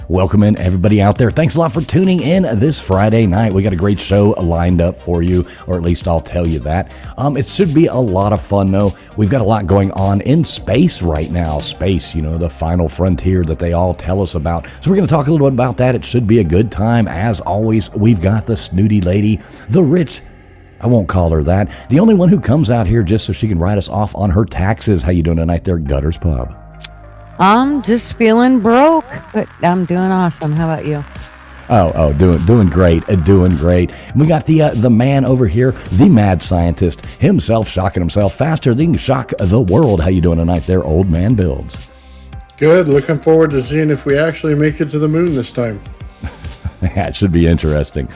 Welcome in, everybody out there. Thanks a lot for tuning in this Friday night. We got a great show lined up for you, or at least I'll tell you that. It should be a lot of fun, though. We've got a lot going on in space right now. Space, the final frontier that they all tell us about. So we're going to talk a little bit about that. It should be a good time. As always, we've got the snooty lady, the rich, I won't call her that, the only one who comes out here just so she can write us off on her taxes. How you doing tonight there, Gutters Pub? I'm just feeling broke, but I'm doing awesome. How about you? Doing great, doing great. And we got the man over here, the mad scientist himself, shocking himself faster than he can shock the world. How you doing tonight there, Old Man Builds? Good. Looking forward to seeing if we actually make it to the moon this time. Yeah, it should be interesting.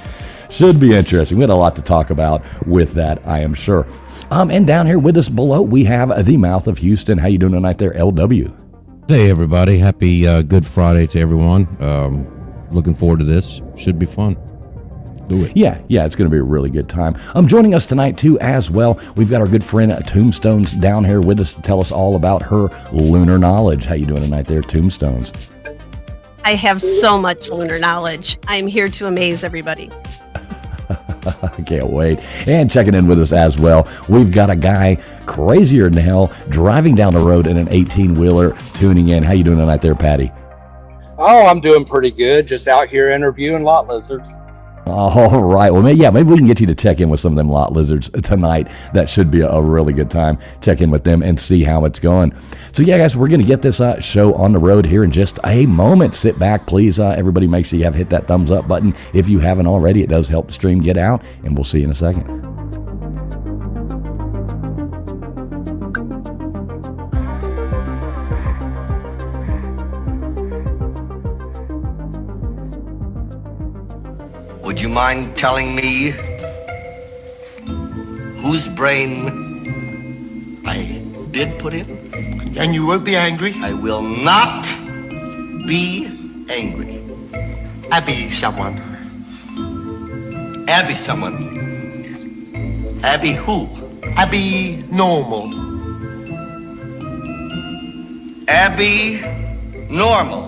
We had a lot to talk about with that, I am sure. And down here with us below, we have the mouth of Houston. How you doing tonight there, LW? Hey, everybody. Happy Good Friday to everyone. Looking forward to this. Should be fun. Do it. Yeah, it's going to be a really good time. Joining us tonight, too, as well, we've got our good friend Tombstones down here with us to tell us all about her lunar knowledge. How you doing tonight there, Tombstones? I have so much lunar knowledge. I'm here to amaze everybody. I can't wait. And checking in with us as well, we've got a guy crazier than hell driving down the road in an 18-wheeler tuning in. How you doing tonight there, Patty? Oh, I'm doing pretty good. Just out here interviewing lot lizards. All right. Well, maybe we can get you to check in with some of them lot lizards tonight. That should be a really good time. Check in with them and see how it's going. So, yeah, guys, we're going to get this show on the road here in just a moment. Sit back, please. Everybody make sure you have hit that thumbs up button. If you haven't already, it does help the stream get out, and we'll see you in a second. Would you mind telling me whose brain I did put in? And you won't be angry? I will not be angry. Abby someone. Abby someone. Abby who? Abby normal. Abby normal.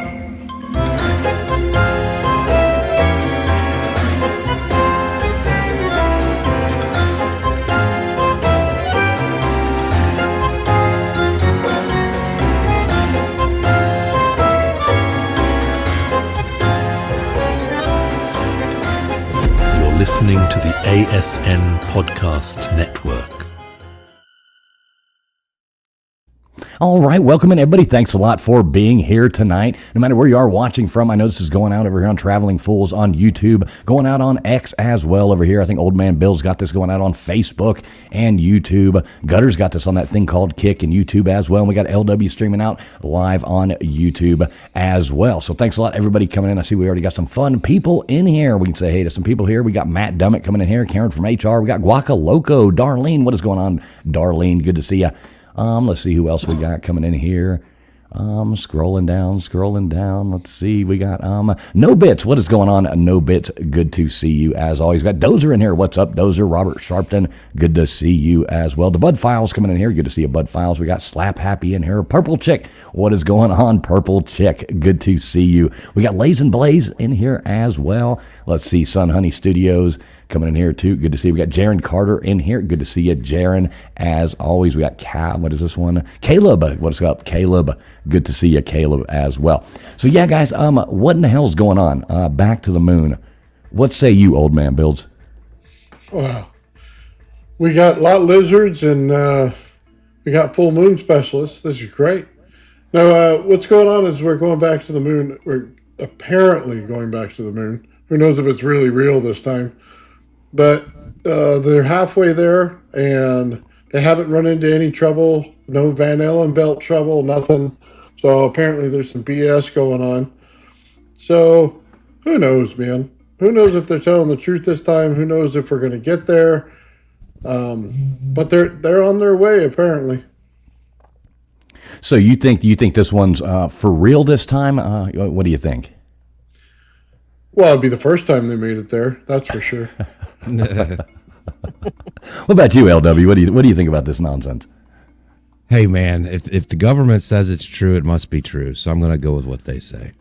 Listening to the ASN Podcast Network. All right, welcome in, everybody. Thanks a lot for being here tonight. No matter where you are watching from, I know this is going out over here on Traveling Fools on YouTube, going out on X as well over here. I think Old Man Bill's got this going out on Facebook and YouTube. Gutter's got this on that thing called Kick and YouTube as well. And we got LW streaming out live on YouTube as well. So thanks a lot, everybody coming in. I see we already got some fun people in here. We can say hey to some people here. We got Matt Dummett coming in here, Karen from HR. We got Guaca Loco, Darlene. What is going on, Darlene? Good to see you. Let's see who else we got coming in here. Scrolling down. Let's see. We got No Bits. What is going on? No Bits. Good to see you as always. We got Dozer in here. What's up, Dozer? Robert Sharpton. Good to see you as well. The Bud Files coming in here. Good to see you, Bud Files. We got Slap Happy in here. Purple Chick. What is going on, Purple Chick? Good to see you. We got Lays and Blaze in here as well. Let's see. Sun Honey Studios coming in here too. Good to see you. We got Jaron Carter in here. Good to see you, Jaron. As always, we got what is this one? Caleb. What's up, Caleb? Good to see you, Caleb, as well. So yeah, guys, what in the hell's going on? Back to the moon. What say you, Old Man Builds? Well, we got lot lizards and we got full moon specialists. This is great. Now, what's going on is we're going back to the moon. We're apparently going back to the moon. Who knows if it's really real this time? But they're halfway there, and they haven't run into any trouble. No Van Allen belt trouble, nothing. So apparently there's some BS going on. So who knows, man? Who knows if they're telling the truth this time? Who knows if we're going to get there? But they're on their way, apparently. So you think this one's for real this time? What do you think? Well, it'd be the first time they made it there. That's for sure. What about you, LW? What do you think about this nonsense? Hey, man, if the government says it's true, it must be true. So I'm going to go with what they say.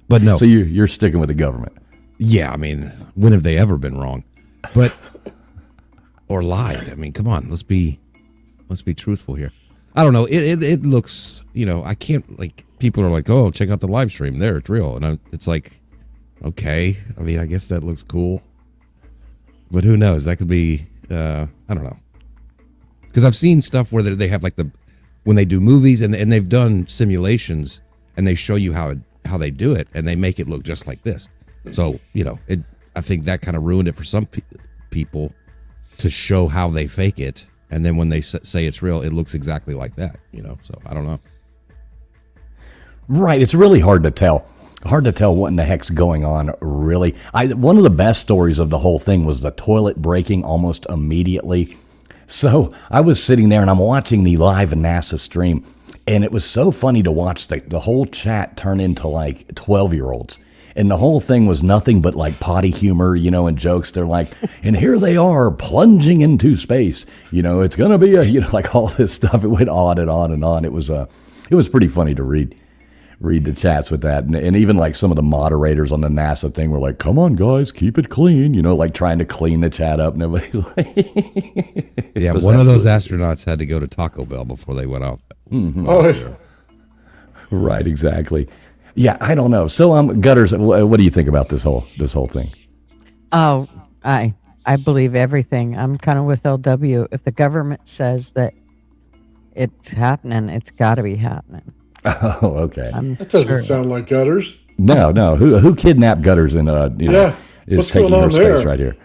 But no. So you're sticking with the government. Yeah, I mean, when have they ever been wrong? But or lied? I mean, come on, let's be truthful here. I don't know. It looks, I can't, like, people are like, oh, check out the live stream. There, it's real. And it's like, okay. I mean, I guess that looks cool. But who knows? That could be, I don't know. Because I've seen stuff where they have, like, when they do movies and they've done simulations and they show you how they do it and they make it look just like this. So, I think that kind of ruined it for some people to show how they fake it. And then when they say it's real, it looks exactly like that, So I don't know. Right. It's really hard to tell. Hard to tell what in the heck's going on, really. One of the best stories of the whole thing was the toilet breaking almost immediately. So I was sitting there and I'm watching the live NASA stream, and it was so funny to watch the whole chat turn into like 12-year-olds. And the whole thing was nothing but like potty humor, and jokes. They're like, and here they are plunging into space. It's going to be like all this stuff. It went on and on and on. It was pretty funny to read the chats with that. And even like some of the moderators on the NASA thing were like, come on, guys, keep it clean, like trying to clean the chat up. Nobody's like, yeah, one of those astronauts had to go to Taco Bell before they went off. Mm-hmm. Oh, yeah. Right, exactly. Yeah, I don't know. So, Gutters, what do you think about this whole thing? Oh, I believe everything. I'm kind of with LW. If the government says that it's happening, it's got to be happening. Oh, okay. That doesn't sound like Gutters. No. Who kidnapped Gutters and is what's taking going her on space there? right here?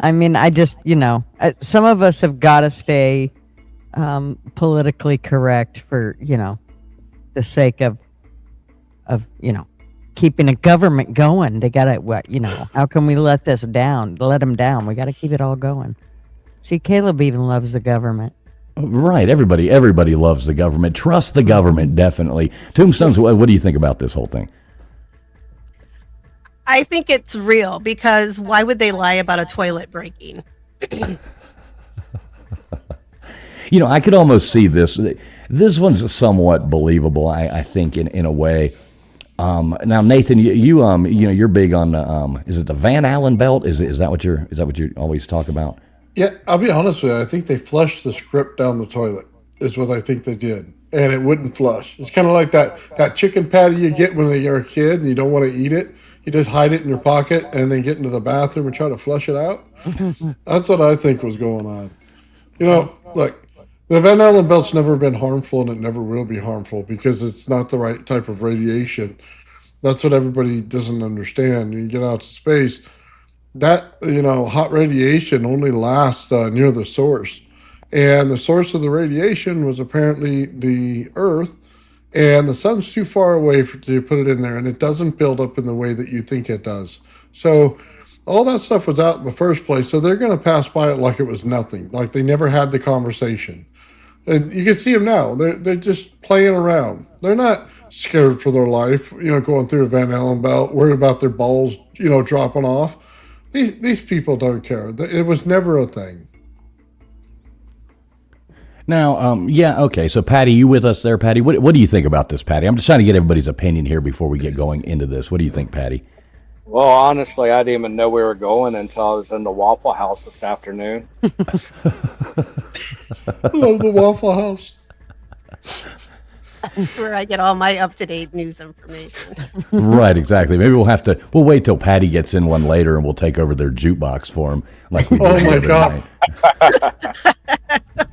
I mean, I just, some of us have got to stay politically correct for, the sake of keeping a government going. They got to, how can we let them down? We got to keep it all going. See, Caleb even loves the government. Right. Everybody loves the government. Trust the government, definitely. Tombstones, what do you think about this whole thing? I think it's real, because why would they lie about a toilet breaking? I could almost see this. This one's somewhat believable, I think, in a way. Now, Nathan, you're big on the is it the Van Allen belt? Is that what you always talk about? Yeah, I'll be honest with you. I think they flushed the script down the toilet, is what I think they did. And it wouldn't flush. It's kind of like that chicken patty you get when you're a kid and you don't want to eat it. You just hide it in your pocket and then get into the bathroom and try to flush it out. That's what I think was going on. Look, the Van Allen belt's never been harmful, and it never will be harmful because it's not the right type of radiation. That's what everybody doesn't understand. You get out to space, that, hot radiation only lasts near the source. And the source of the radiation was apparently the Earth, and the sun's too far away to put it in there, and it doesn't build up in the way that you think it does. So all that stuff was out in the first place, so they're going to pass by it like it was nothing, like they never had the conversation. And you can see them now. They're just playing around. They're not scared for their life, going through a Van Allen belt, worried about their balls, dropping off. These people don't care. It was never a thing. Now, okay. So, Patty, you with us there, Patty? What do you think about this, Patty? I'm just trying to get everybody's opinion here before we get going into this. What do you think, Patty? Well, honestly, I didn't even know we were going until I was in the Waffle House this afternoon. Love the Waffle House. That's where I get all my up-to-date news information. Right, exactly. Maybe we'll wait till Patty gets in one later and we'll take over their jukebox for him. Like we did Oh, my the God. other night.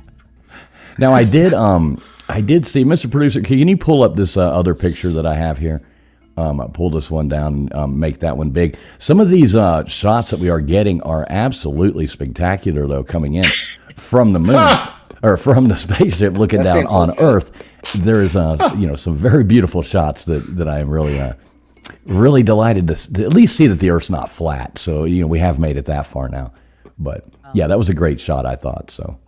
Now, I did see, Mr. Producer, can you pull up this other picture that I have here? Pull this one down and make that one big. Some of these shots that we are getting are absolutely spectacular, though, coming in from the moon or from the spaceship looking down on Earth. There is, some very beautiful shots that I am really delighted to at least see that the Earth's not flat. So, we have made it that far now. But, yeah, that was a great shot, I thought, so.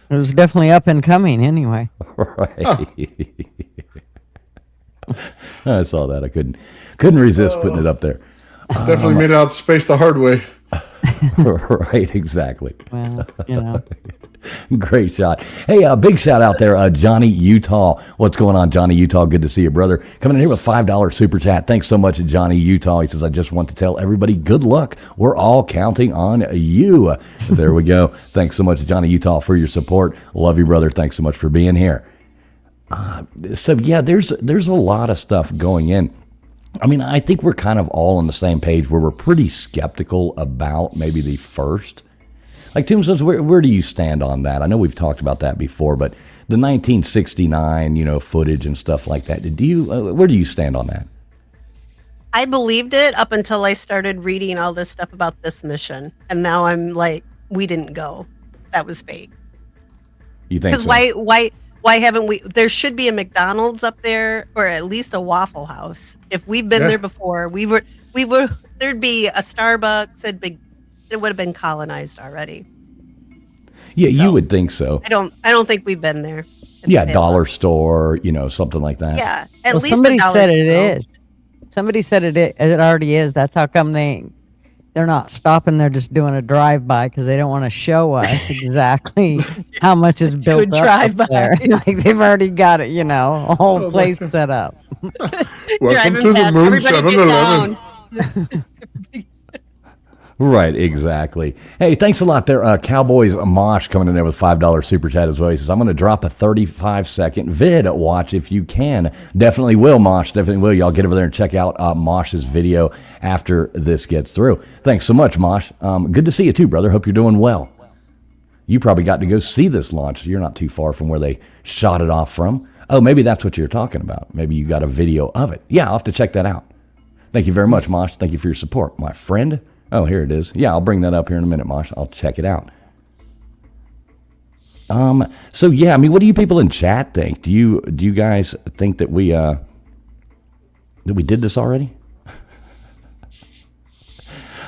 It was definitely up and coming anyway. Right. I saw that. I couldn't resist putting it up there. Definitely made it out to space the hard way. Right, exactly. Well, Great shot. Hey, big shout out there, Johnny Utah. What's going on, Johnny Utah? Good to see you, brother. Coming in here with $5 super chat. Thanks so much, Johnny Utah. He says, I just want to tell everybody good luck. We're all counting on you. There we go. Thanks so much, Johnny Utah, for your support. Love you, brother. Thanks so much for being here. So yeah, there's a lot of stuff going in. I mean, I think we're kind of all on the same page where we're pretty skeptical about maybe the first. Like Tombstones, where do you stand on that? I know we've talked about that before, but the 1969, footage and stuff like that. Where do you stand on that? I believed it up until I started reading all this stuff about this mission, and now I'm like, we didn't go. That was fake. You think? Because so? why haven't we? There should be a McDonald's up there, or at least a Waffle House. If we've been there before, we were. There'd be a Starbucks. It would have been colonized already. Yeah, so, you would think so. I don't think we've been there. Yeah, dollar store, something like that. Yeah, at least somebody said it is. Somebody said it already is. That's how come they're not stopping. They're just doing a drive-by because they don't want to show us exactly how much is built up there. Like they've already got it, a whole place set up. Welcome to the Moon 7-Eleven. Right, exactly. Hey, thanks a lot there. Cowboys Mosh coming in there with $5 super chat as well. He says, I'm going to drop a 35-second vid watch if you can. Definitely will, Mosh. Definitely will. Y'all get over there and check out Mosh's video after this gets through. Thanks so much, Mosh. Good to see you too, brother. Hope you're doing well. You probably got to go see this launch. You're not too far from where they shot it off from. Oh, maybe that's what you're talking about. Maybe you got a video of it. Yeah, I'll have to check that out. Thank you very much, Mosh. Thank you for your support, my friend. Oh, here it is. Yeah, I'll bring that up here in a minute, Mosh. I'll check it out. So yeah, I mean, what do you people in chat think? Do you guys think that we did this already?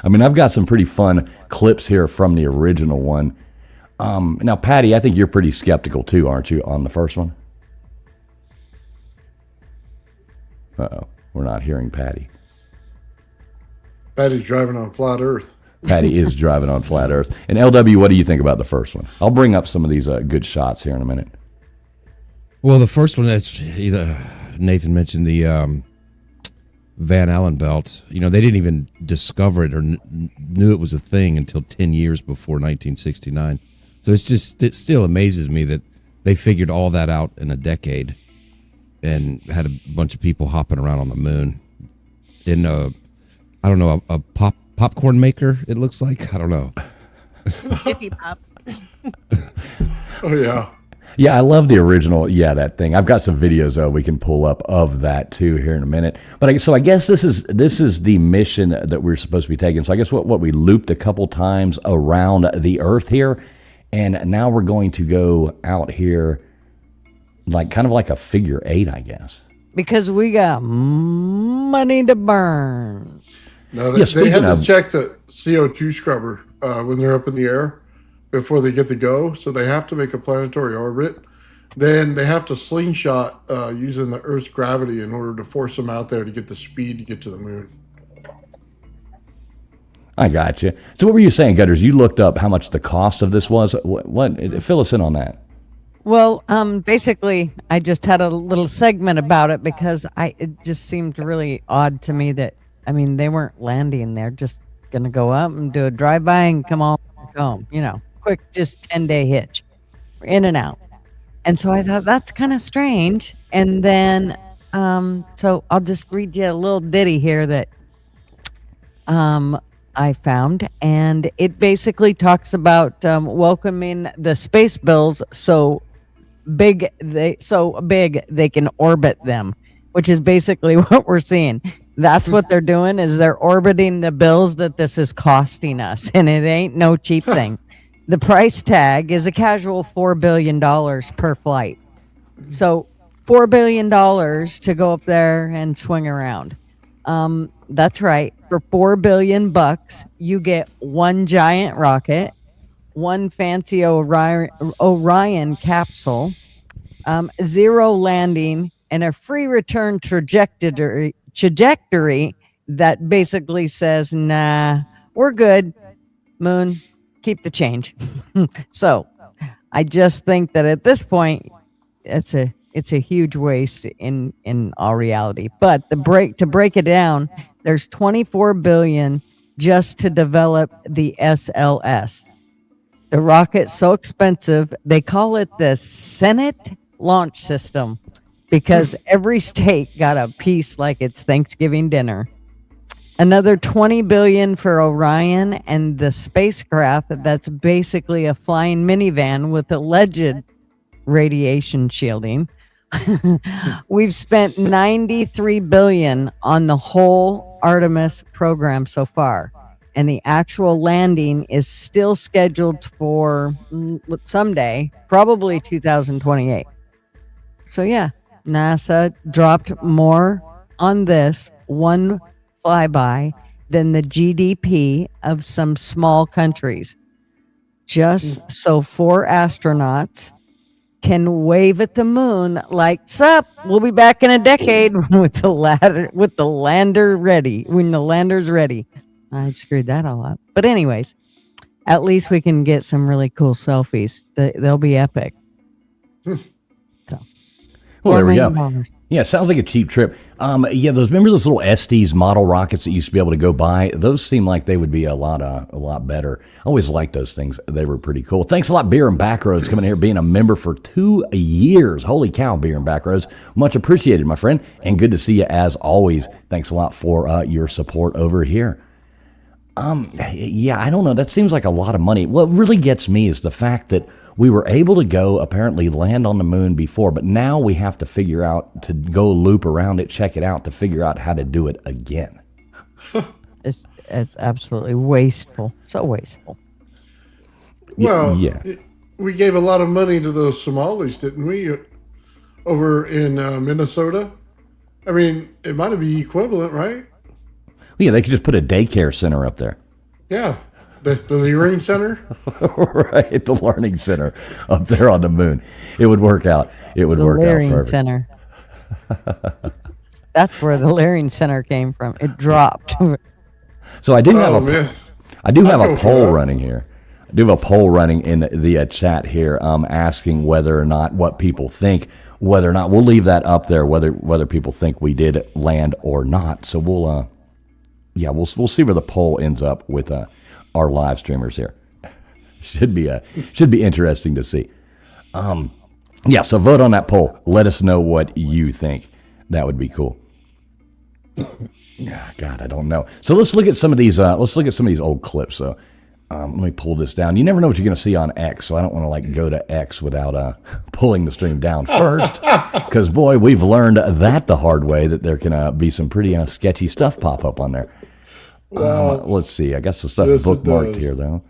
I mean, I've got some pretty fun clips here from the original one. Now, Patty, I think you're pretty skeptical too, aren't you, on the first one? Uh-oh, we're not hearing Patty. Patty's driving on flat Earth. Patty is driving on flat Earth. And LW, what do you think about the first one? I'll bring up some of these good shots here in a minute. Well, the first one, as Nathan mentioned, the Van Allen belt. They didn't even discover it or knew it was a thing until 10 years before 1969. So it still amazes me that they figured all that out in a decade and had a bunch of people hopping around on the moon in I don't know, a popcorn maker, it looks like. I don't know. Hippie pop. Oh, yeah. Yeah, I love the original. Yeah, that thing. I've got some videos we can pull up of that too here in a minute. But I guess this is the mission that we're supposed to be taking. So I guess what we looped a couple times around the Earth here, and now we're going to go out here, kind of like a figure 8, I guess. Because we got money to burn. No, they have to check the CO2 scrubber when they're up in the air before they get to go. So they have to make a planetary orbit. Then they have to slingshot using the Earth's gravity in order to force them out there to get the speed to get to the moon. I got you. So what were you saying, Gutters? You looked up how much the cost of this was. What fill us in on that. Well, basically, I just had a little segment about it because it just seemed really odd to me that, they weren't landing. They're just going to go up and do a drive-by and come on home, quick, just 10-day hitch, in and out. And so I thought, that's kind of strange. And then, so I'll just read you a little ditty here that I found. And it basically talks about welcoming the space bills so big they can orbit them, which is basically what we're seeing. That's what they're doing, is they're orbiting the bills that this is costing us, and it ain't no cheap thing. The price tag is a casual $4 billion per flight. So $4 billion to go up there and swing around. That's right. For $4 billion, you get one giant rocket, one fancy Orion capsule, 0 landing, and a free return trajectory that basically says, nah, we're good, moon, keep the change. So I just think that at this point, it's a huge waste in all reality. But to break it down, there's 24 billion just to develop the SLS. The rocket's so expensive, they call it the Senate launch system because every state got a piece like it's Thanksgiving dinner. Another 20 billion for Orion and the spacecraft that's basically a flying minivan with alleged radiation shielding. We've spent 93 billion on the whole Artemis program so far, and the actual landing is still scheduled for someday, probably 2028. So yeah, NASA dropped more on this one flyby than the GDP of some small countries, just so 4 astronauts can wave at the moon like, "Sup, we'll be back in a decade with the lander ready, when the lander's ready." I screwed that all up. But anyways, at least we can get some really cool selfies. They'll be epic. So, well, there we $4 go. million. Yeah, sounds like a cheap trip. Yeah, remember those little Estes model rockets that you used to be able to go buy? Those seem like they would be a lot better. I always liked those things. They were pretty cool. Thanks a lot, Beer and Backroads, coming here, being a member for 2 years. Holy cow, Beer and Backroads. Much appreciated, my friend, and good to see you as always. Thanks a lot for your support over here. Yeah, I don't know. That seems like a lot of money. What really gets me is the fact that we were able to go apparently land on the moon before, but now we have to figure out to go loop around it, check it out to figure out how to do it again. It's absolutely wasteful. So wasteful. Well, yeah. We gave a lot of money to those Somalis, didn't we? Over in Minnesota. I mean, it might be equivalent, right? Yeah, they could just put a daycare center up there. Yeah. The Learning Center? Right, the Learning Center up there on the moon. It would work out. It would work out perfect. Center. That's where the Learning Center came from. It dropped. So I do have I'll a poll running here. I do have a poll running in the chat here, asking whether or not what people think, whether or not we'll leave that up there, whether people think we did land or not. So we'll see where the poll ends up with our live streamers here. Should be interesting to see. Yeah, so vote on that poll. Let us know what you think. That would be cool. God, I don't know. So let's look at some of these. Old clips. So let me pull this down. You never know what you're going to see on X, so I don't want to go to X without pulling the stream down first. Because boy, we've learned that the hard way that there can be some pretty sketchy stuff pop up on there. Let's see. I got some stuff bookmarked here, though.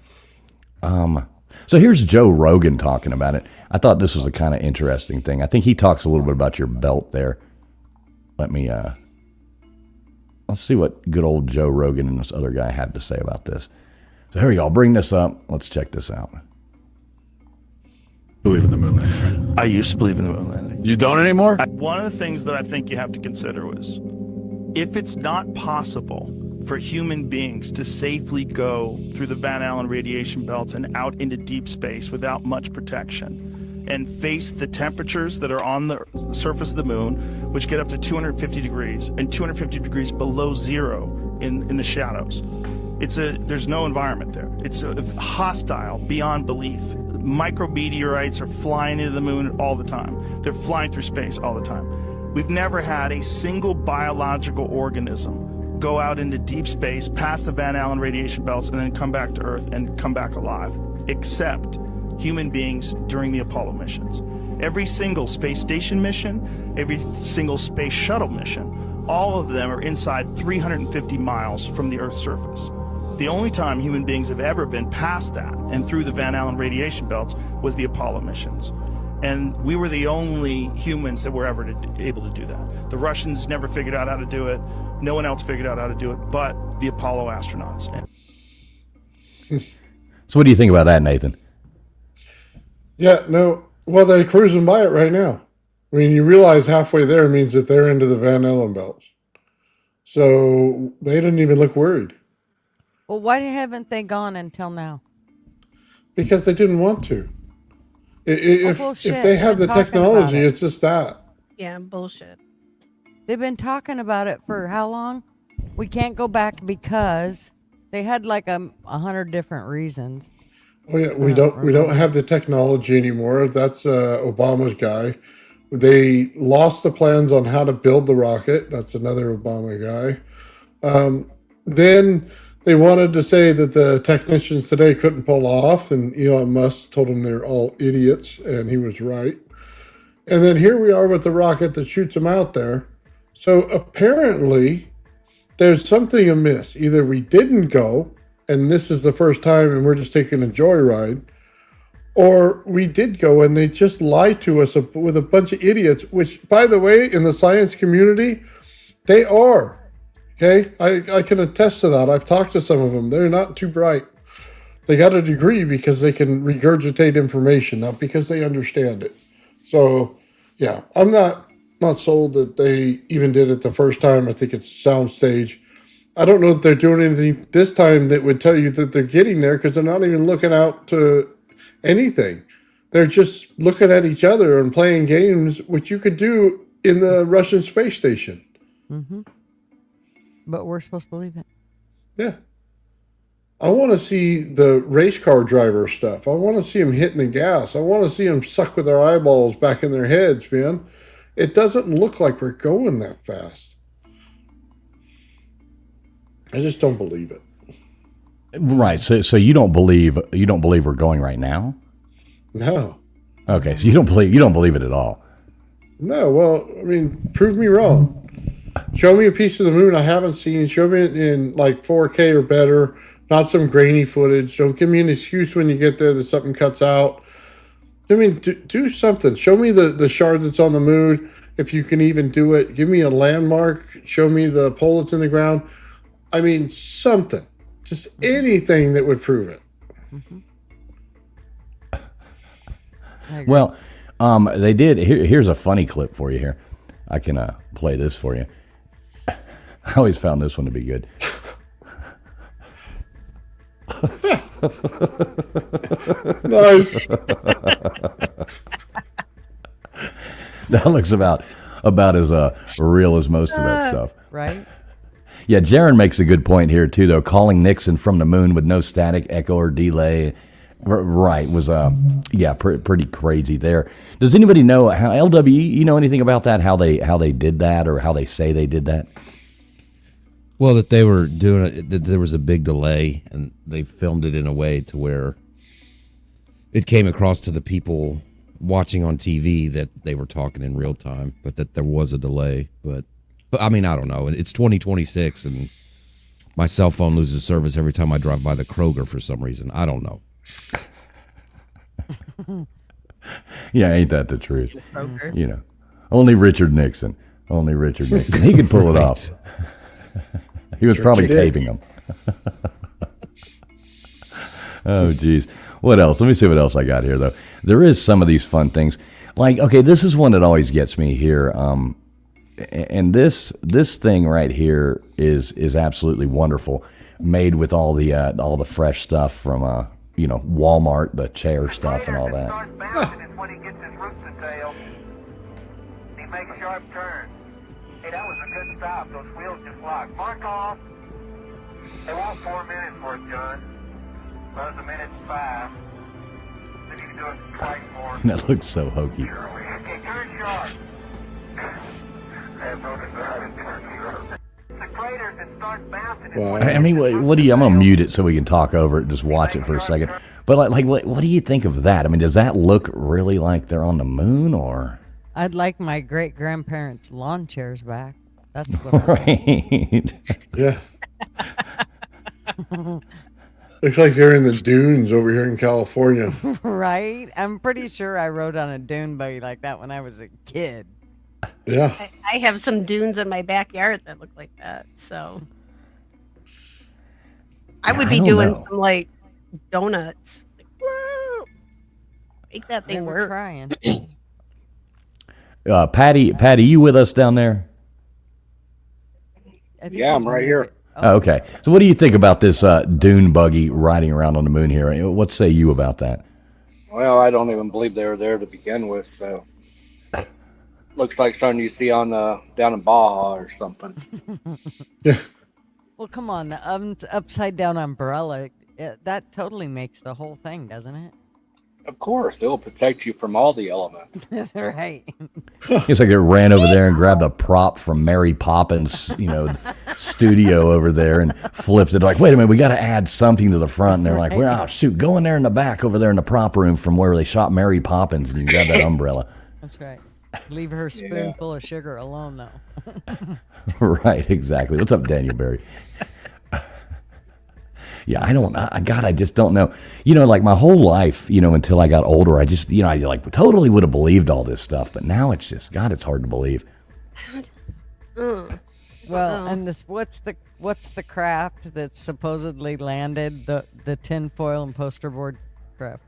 So here's Joe Rogan talking about it. I thought this was a kind of interesting thing. I think he talks a little bit about your belt there. Let's see what good old Joe Rogan and this other guy had to say about this. So here we go. I'll bring this up. Let's check this out. Believe in the moon landing, right? I used to believe in the moon landing. You don't anymore? One of the things that I think you have to consider is if it's not possible for human beings to safely go through the Van Allen radiation belts and out into deep space without much protection and face the temperatures that are on the surface of the moon, which get up to 250 degrees and 250 degrees below zero in the shadows. There's no environment there. It's hostile beyond belief. Micrometeorites are flying into the moon all the time. They're flying through space all the time. We've never had a single biological organism go out into deep space, past the Van Allen radiation belts, and then come back to Earth and come back alive, except human beings during the Apollo missions. Every single space station mission, every single space shuttle mission, all of them are inside 350 miles from the Earth's surface. The only time human beings have ever been past that and through the Van Allen radiation belts was the Apollo missions. And we were the only humans that were ever able to do that. The Russians never figured out how to do it. No one else figured out how to do it but the Apollo astronauts. So what do you think about that, Nathan? Yeah, no. Well, they're cruising by it right now. I mean, you realize halfway there means that they're into the Van Allen belts. So they didn't even look worried. Well, why haven't they gone until now? Because they didn't want to. If they have the technology, it's just that. Yeah, bullshit. They've been talking about it for how long? We can't go back because they had like 100 different reasons. Oh yeah, we don't have the technology anymore. That's Obama's guy. They lost the plans on how to build the rocket. That's another Obama guy. Then they wanted to say that the technicians today couldn't pull off, and Elon Musk told them they're all idiots, and he was right. And then here we are with the rocket that shoots them out there. So apparently there's something amiss. Either we didn't go, and this is the first time, and we're just taking a joyride, or we did go and they just lied to us with a bunch of idiots, which, by the way, in the science community, they are. Okay? I can attest to that. I've talked to some of them. They're not too bright. They got a degree because they can regurgitate information, not because they understand it. So, yeah, I'm not sold that they even did it the first time. I think it's a soundstage. I don't know if they're doing anything this time that would tell you that they're getting there, because they're not even looking out to anything. They're just looking at each other and playing games, which you could do in the Russian space station. Mm-hmm. But we're supposed to believe it. Yeah. I want to see the race car driver stuff. I want to see them hitting the gas. I want to see them suck with their eyeballs back in their heads, man. It doesn't look like we're going that fast. I just don't believe it. Right. So you don't believe we're going right now? No. Okay. So you don't believe it at all. No. Well, I mean, prove me wrong. Show me a piece of the moon I haven't seen. Show me it in like 4K or better, not some grainy footage. Don't give me an excuse when you get there that something cuts out. I mean, do something. Show me the shard that's on the moon, if you can even do it. Give me a landmark. Show me the pole that's in the ground. I mean, something. Just anything that would prove it. Mm-hmm. Well, they did. Here's a funny clip for you here. I can play this for you. I always found this one to be good. Nice. That looks about as real as most of that stuff. Right? Yeah, Jaron makes a good point here too, though. Calling Nixon from the moon with no static, echo, or delay, right, was pretty crazy there. Does anybody know how LW? You know anything about that? How they did that, or how they say they did that? Well, that they were doing it, that there was a big delay, and they filmed it in a way to where it came across to the people watching on TV that they were talking in real time, but that there was a delay. But I mean, I don't know. It's 2026, and my cell phone loses service every time I drive by the Kroger for some reason. I don't know. Yeah, ain't that the truth? You know, only Richard Nixon. He could pull it off. He was probably taping them. Oh, geez. What else? Let me see what else I got here, though. There is some of these fun things. Like, okay, this is one that always gets me here. And this thing right here is absolutely wonderful. Made with all the fresh stuff from Walmart, the chair stuff and all that. When he gets his roots and tails, he makes sharp turns. Hey, that was a good stop. Those wheels just locked. Mark off. They want 4 minutes for it, John. That was 1 minute and 5. Then you can do it twice more. That looks so hokey. Okay, turn sharp. The craters that start bouncing. Wow. I mean, what do you? I'm gonna mute it so we can talk over it and just watch it for a second. But like, what do you think of that? I mean, does that look really like they're on the moon, or? I'd like my great grandparents' lawn chairs back. That's what. Right. Yeah. Looks like they're in the dunes over here in California. Right? I'm pretty sure I rode on a dune buggy like that when I was a kid. Yeah. I have some dunes in my backyard that look like that. So I would be doing some like donuts. Like, woo! Make that thing work. Trying. Patty, you with us down there? Yeah, I'm right here. Oh, okay. So what do you think about this dune buggy riding around on the moon here? What say you about that? Well, I don't even believe they were there to begin with, so looks like something you see on down in Baja or something. Yeah. Well, come on, the upside down umbrella, that totally makes the whole thing, doesn't it? Of course, it'll protect you from all the elements. That's right. It's like it ran over there and grabbed a prop from Mary Poppins, studio over there and flipped it. Like, wait a minute, we got to add something to the front. And they're like, well, oh, shoot, go in there in the back over there in the prop room from where they shot Mary Poppins, and you grab that umbrella. That's right. Leave her spoonful of sugar alone, though. Right, exactly. What's up, Daniel Berry? Yeah, I just don't know. Like my whole life, until I got older, I just, I like totally would have believed all this stuff. But now it's just, God, it's hard to believe. Well, and what's the craft that supposedly landed the tinfoil and poster board craft?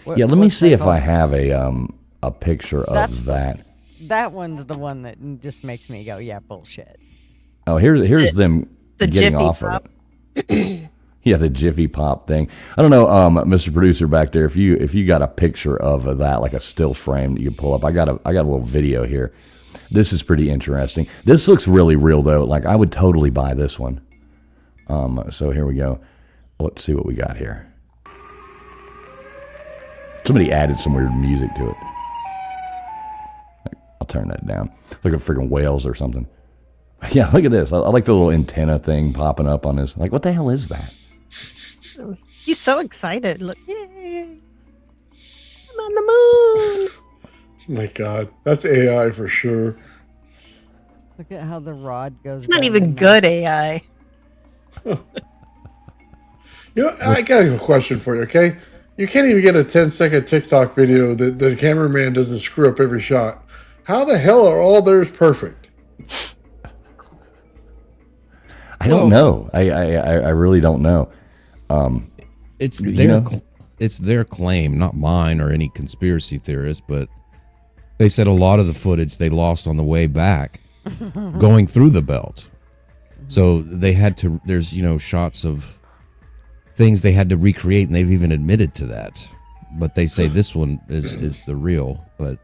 Let me see if I have a picture of that. That one's the one that just makes me go, yeah, bullshit. Oh, here's them the getting Jiffy off Pop. of it. Yeah, the Jiffy Pop thing. I don't know, Mr. Producer back there, if you got a picture of that, like a still frame that you pull up. I got a little video here. This is pretty interesting. This looks really real though. Like I would totally buy this one. So here we go. Let's see what we got here. Somebody added some weird music to it. I'll turn that down. It's like a freaking whales or something. Yeah, look at this. I like the little antenna thing popping up on this. Like, what the hell is that? He's so excited. Look, yay! I'm on the moon. Oh my God, that's AI for sure. Look at how the rod goes. It's not even good AI. I got a question for you, okay? You can't even get a 10-second TikTok video that the cameraman doesn't screw up every shot. How the hell are all theirs perfect? I don't know. I really don't know. It's their claim, not mine or any conspiracy theorist, but they said a lot of the footage they lost on the way back going through the belt. So they had to, there's, shots of things they had to recreate, and they've even admitted to that. But they say this one is the real. But,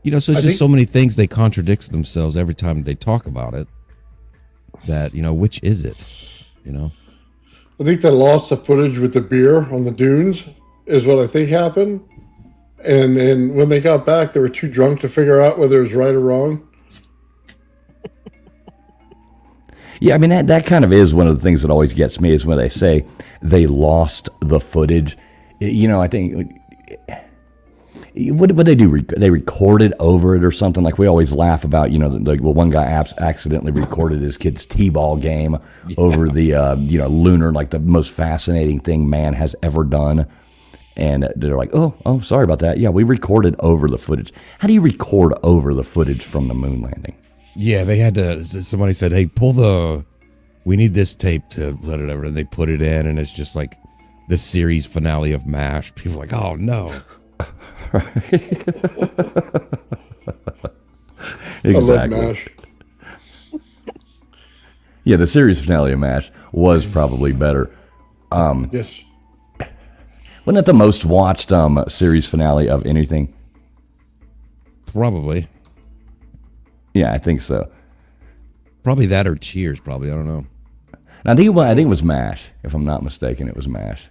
so it's just so many things they contradict themselves every time they talk about it that, which is it, I think they lost the footage with the beer on the dunes is what I think happened. And when they got back, they were too drunk to figure out whether it was right or wrong. Yeah, I mean, that kind of is one of the things that always gets me is when they say they lost the footage. I think, what did they do? They recorded over it or something? Like we always laugh about, one guy accidentally recorded his kid's t-ball game over the, lunar, like the most fascinating thing man has ever done. And they're like, oh, sorry about that. Yeah, we recorded over the footage. How do you record over the footage from the moon landing? Yeah, they had to. Somebody said, "Hey, we need this tape to whatever," and they put it in, and it's just like the series finale of MASH. People are like, "Oh no!" Exactly. I love MASH. Yeah, the series finale of MASH was probably better. Yes. Wasn't it the most watched series finale of anything? Probably. Yeah, I think so. Probably that or Cheers. Probably, I don't know. I think it was MASH. If I'm not mistaken, it was MASH.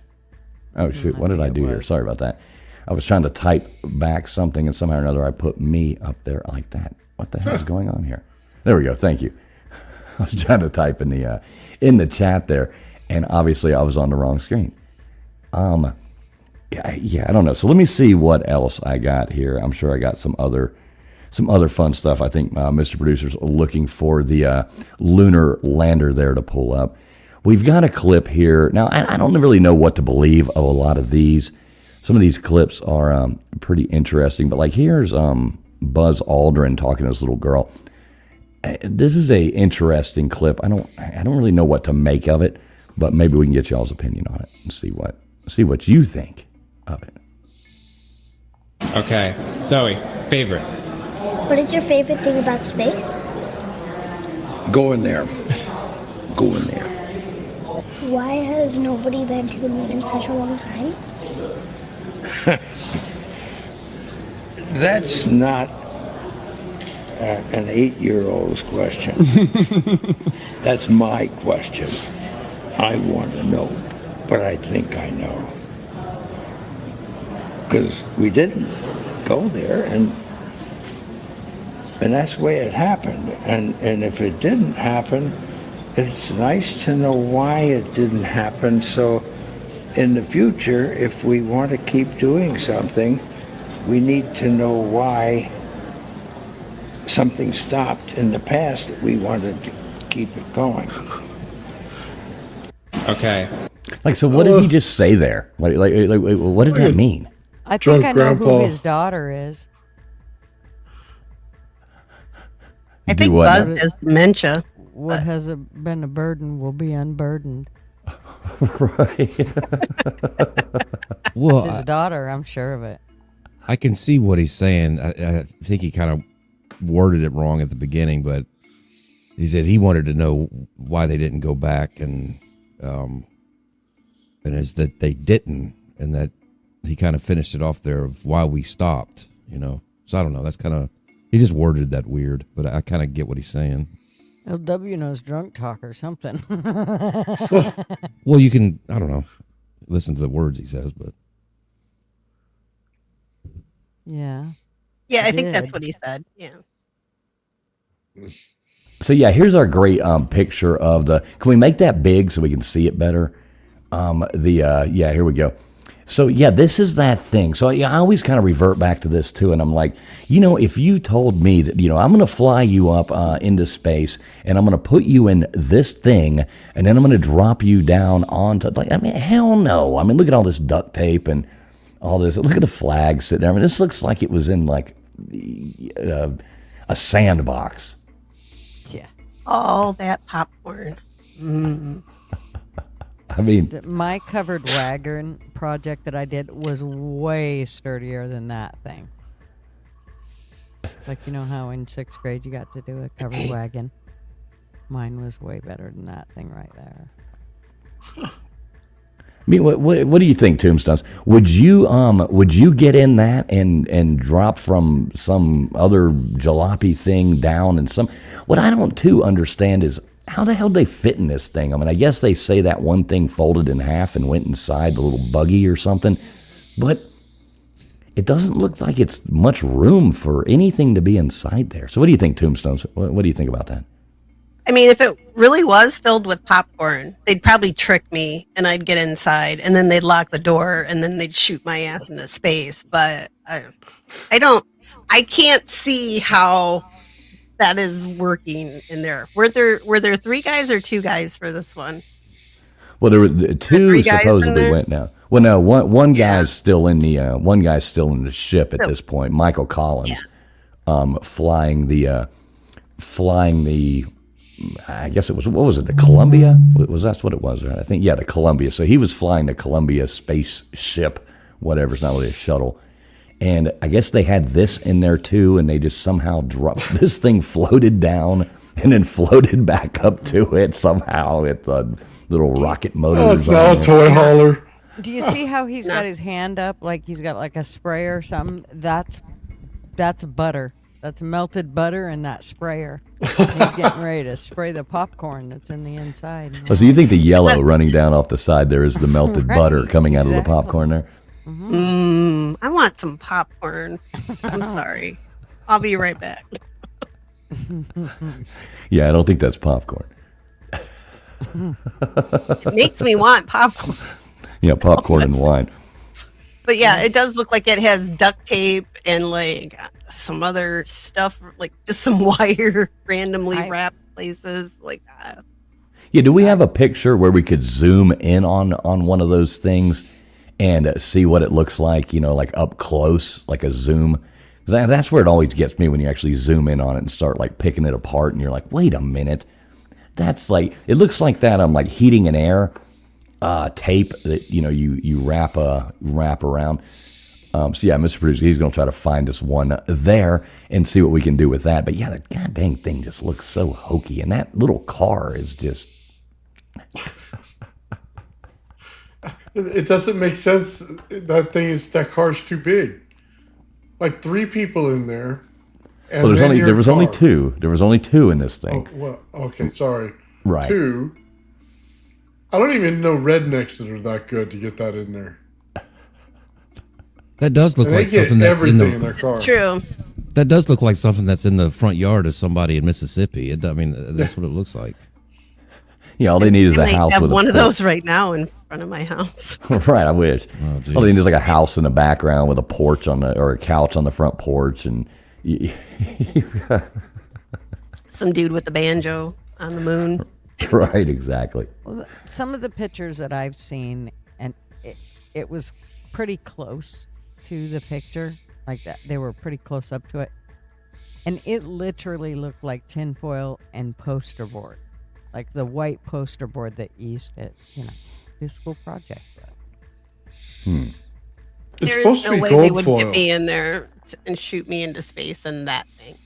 Oh shoot! What did I do here? Sorry about that. I was trying to type back something, and somehow or another I put me up there like that. What the hell is going on here? There we go. Thank you. I was trying to type in the chat there, and obviously I was on the wrong screen. Yeah, I don't know. So let me see what else I got here. I'm sure I got some other fun stuff. I think Mr. Producer's looking for the lunar lander there to pull up. We've got a clip here. Now, I don't really know what to believe of a lot of these. Some of these clips are pretty interesting. But like here's Buzz Aldrin talking to this little girl. This is a interesting clip. I don't really know what to make of it, but maybe we can get y'all's opinion on it and see what you think of it. Okay, Zoe, favorite. What is your favorite thing about space? Go in there. Go in there. Why has nobody been to the moon in such a long time? That's not an 8-year-old's question. That's my question. I want to know, but I think I know. Because we didn't go there, and that's the way it happened. And if it didn't happen, it's nice to know why it didn't happen. So in the future, if we want to keep doing something, we need to know why something stopped in the past that we wanted to keep it going. Okay. Like, so what did he just say there? Like what did that mean? I think Drunk I know grandpa. who his daughter is. I think what? Buzz has dementia. What has been a burden will be unburdened. Right. Well, His daughter, I'm sure of it. I can see what he's saying. I think he kind of worded it wrong at the beginning, but he said he wanted to know why they didn't go back, and it's that they didn't, and that he kind of finished it off there of why we stopped, you know. So I don't know. That's kind of, he just worded that weird, but I kind of get what he's saying. LW knows drunk talk or something. Well, you can, I don't know, listen to the words he says, but. Yeah. Yeah, I think did. that's what he said. Yeah. So yeah, here's our great picture of the. Can we make that big so we can see it better? Yeah, here we go. So yeah, this is that thing. So yeah, I always kind of revert back to this too, and I'm like, you know, if you told me that, you know, I'm going to fly you up into space, and I'm going to put you in this thing, and then I'm going to drop you down onto, like, I mean, hell no. I mean, look at all this duct tape and all this. Look at the flag sitting there. I mean, this looks like it was in like a sandbox. Yeah. All that popcorn. Mm. I mean, My covered wagon project that I did was way sturdier than that thing. Like, you know how in 6th grade you got to do a covered wagon? Mine was way better than that thing right there. I mean, what do you think, Tombstones? Would you get in that and drop from some other jalopy thing down and some? What I don't too understand is how the hell did they fit in this thing? I mean, I guess they say that one thing folded in half and went inside the little buggy or something, but it doesn't look like it's much room for anything to be inside there. So what do you think, Tombstones? What do you think about that? I mean, if it really was filled with popcorn, they'd probably trick me and I'd get inside and then they'd lock the door and then they'd shoot my ass into space. But I can't see how that is working in there. Were there 3 guys or 2 guys for this one? Well, there were 2 guys in supposedly there? went now. Well, no, one guy's still in the ship at this point. Michael Collins, flying the. I guess it was, what was it, the Columbia? That's what it was, right? I think, yeah, the Columbia. So he was flying the Columbia spaceship, whatever. It's not really a shuttle. And I guess they had this in there too, and they just somehow dropped, this thing floated down and then floated back up to it somehow with the little rocket motors. Oh, it's now a toy hauler. Do you see how he's got his hand up like he's got like a sprayer or something? That's butter. That's melted butter in that sprayer. He's getting ready to spray the popcorn that's in the inside. Oh, so you think the yellow running down off the side there is the melted Right, butter coming out of the exactly. popcorn there? I want some popcorn. I'm sorry. I'll be right back. Yeah, I don't think that's popcorn. It makes me want popcorn. Yeah, popcorn and wine. But yeah, it does look like it has duct tape and like some other stuff, like just some wire randomly wrapped places like that. Yeah, do we have a picture where we could zoom in on one of those things and see what it looks like, you know, like up close, like a zoom? That's where it always gets me, when you actually zoom in on it and start like picking it apart and you're like, wait a minute. That's like, it looks like that like heating and air tape that, you know, you wrap around. So yeah, Mr. Producer, he's going to try to find us one there and see what we can do with that. But yeah, that god dang thing just looks so hokey, and that little car is just. It doesn't make sense. That car's too big. Like 3 people in there. And Well, then there was only car. 2. There was only 2 in this thing. Oh, well, okay, sorry. Right. 2. I don't even know rednecks that are that good to get that in there. That does look And like they get something that's in everything in the. their car. True. That does look like something that's in the front yard of somebody in Mississippi. I mean, that's what it looks like. Yeah, all they need is I a might house have with one a of those right now in front of my house. Right, I wish. Oh, all they geez. need is like a house in the background with a porch or a couch on the front porch, and Some dude with a banjo on the moon. right, exactly. Well, some of the pictures that I've seen, and it was pretty close to the picture, like that. They were pretty close up to it, and it literally looked like tinfoil and poster board, like the white poster board that you used to, do school projects with. It's There supposed is to no be way gold they would foil. get me in there and shoot me into space in that thing.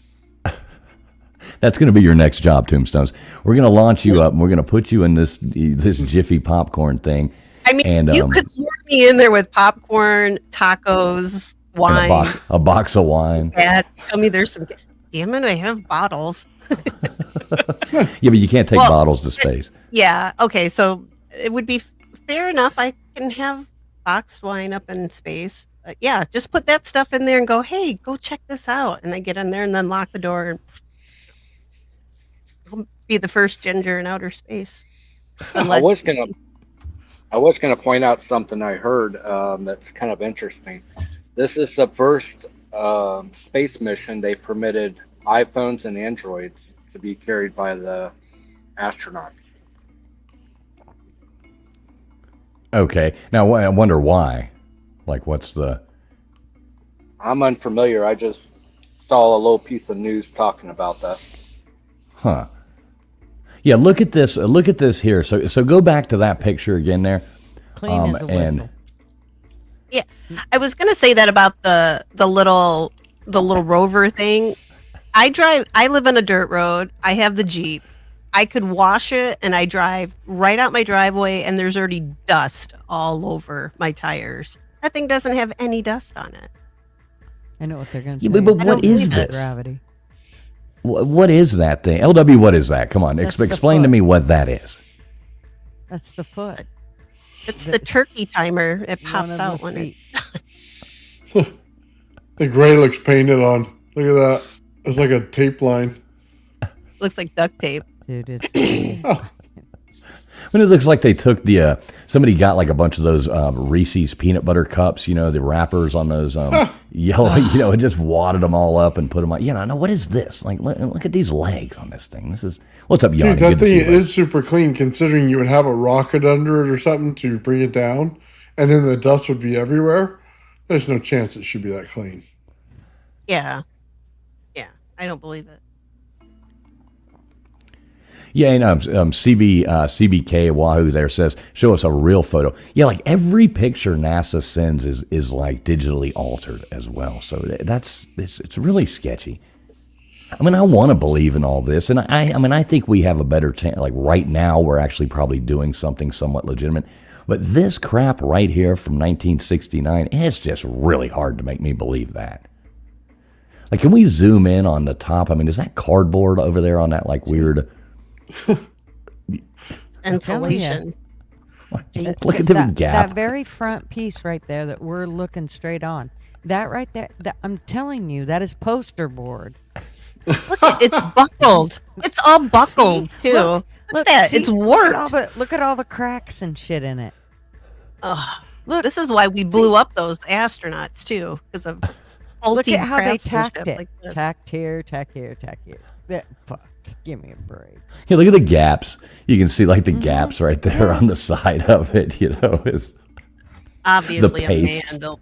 That's going to be your next job, Tombstones. We're going to launch you up, and we're going to put you in this Jiffy popcorn thing. I mean, and, you could lure me in there with popcorn, tacos, and wine. a box of wine. Cats. Tell me there's some. Damn it, I have bottles. Yeah, but you can't take bottles to space. Yeah. Okay. So it would be fair enough. I can have boxed wine up in space. Yeah. Just put that stuff in there and go, hey, go check this out. And I get in there and then lock the door and I'll be the first ginger in outer space. I was gonna point out something I heard that's kind of interesting. This is the first space mission they permitted iPhones and Androids to be carried by the astronauts. Okay. Now, I wonder why. Like, what's the... I'm unfamiliar. I just saw a little piece of news talking about that. Huh. Yeah, look at this. Look at this here. So go back to that picture again there. Clean as a whistle. Yeah. I was gonna say that about the little rover thing. I live on a dirt road. I have the Jeep. I could wash it and I drive right out my driveway and there's already dust all over my tires. That thing doesn't have any dust on it. I know what they're going to Yeah, say. but what is this? Gravity. What is that thing? LW, what is that? Come on, That's the explain to foot. me what that is. That's the foot. It's the turkey timer. It pops of out the when feet. it's The gray looks painted on. Look at that. It's like a tape line. looks like duct tape. Dude, it's I mean, it looks like they took the somebody got like a bunch of those Reese's peanut butter cups, the wrappers on those yellow, and just wadded them all up and put them on. I know, what is this? Like, look at these legs on this thing. This is what's up, Yanni? Dude, that Good to see thing you, is super clean considering you would have a rocket under it or something to bring it down, and then the dust would be everywhere. There's no chance it should be that clean. Yeah. Yeah. I don't believe it. Yeah, and CBK Wahoo there says, show us a real photo. Yeah, like every picture NASA sends is like digitally altered as well. So it's really sketchy. I mean, I want to believe in all this, and I think we have a better chance. Like right now, we're actually probably doing something somewhat legitimate. But this crap right here from 1969, it's just really hard to make me believe that. Like, can we zoom in on the top? I mean, is that cardboard over there on that like weird? Insulation. Look at the that, gap. That very front piece right there that we're looking straight on. That right there, I'm telling you, that is poster board. Look, it's buckled. It's all buckled too. Look Look at that. see, It's warped. Look at all the cracks and shit in it. Ugh. Look, this is why we blew up those astronauts too, because of Look faulty at how they craftsmanship tacked it. like this. Tacked here, tack here, tack here. Fuck. Give me a break. Yeah, look at the gaps. You can see like the gaps right there on the side of it. Is Obviously, a paste. man. Don't.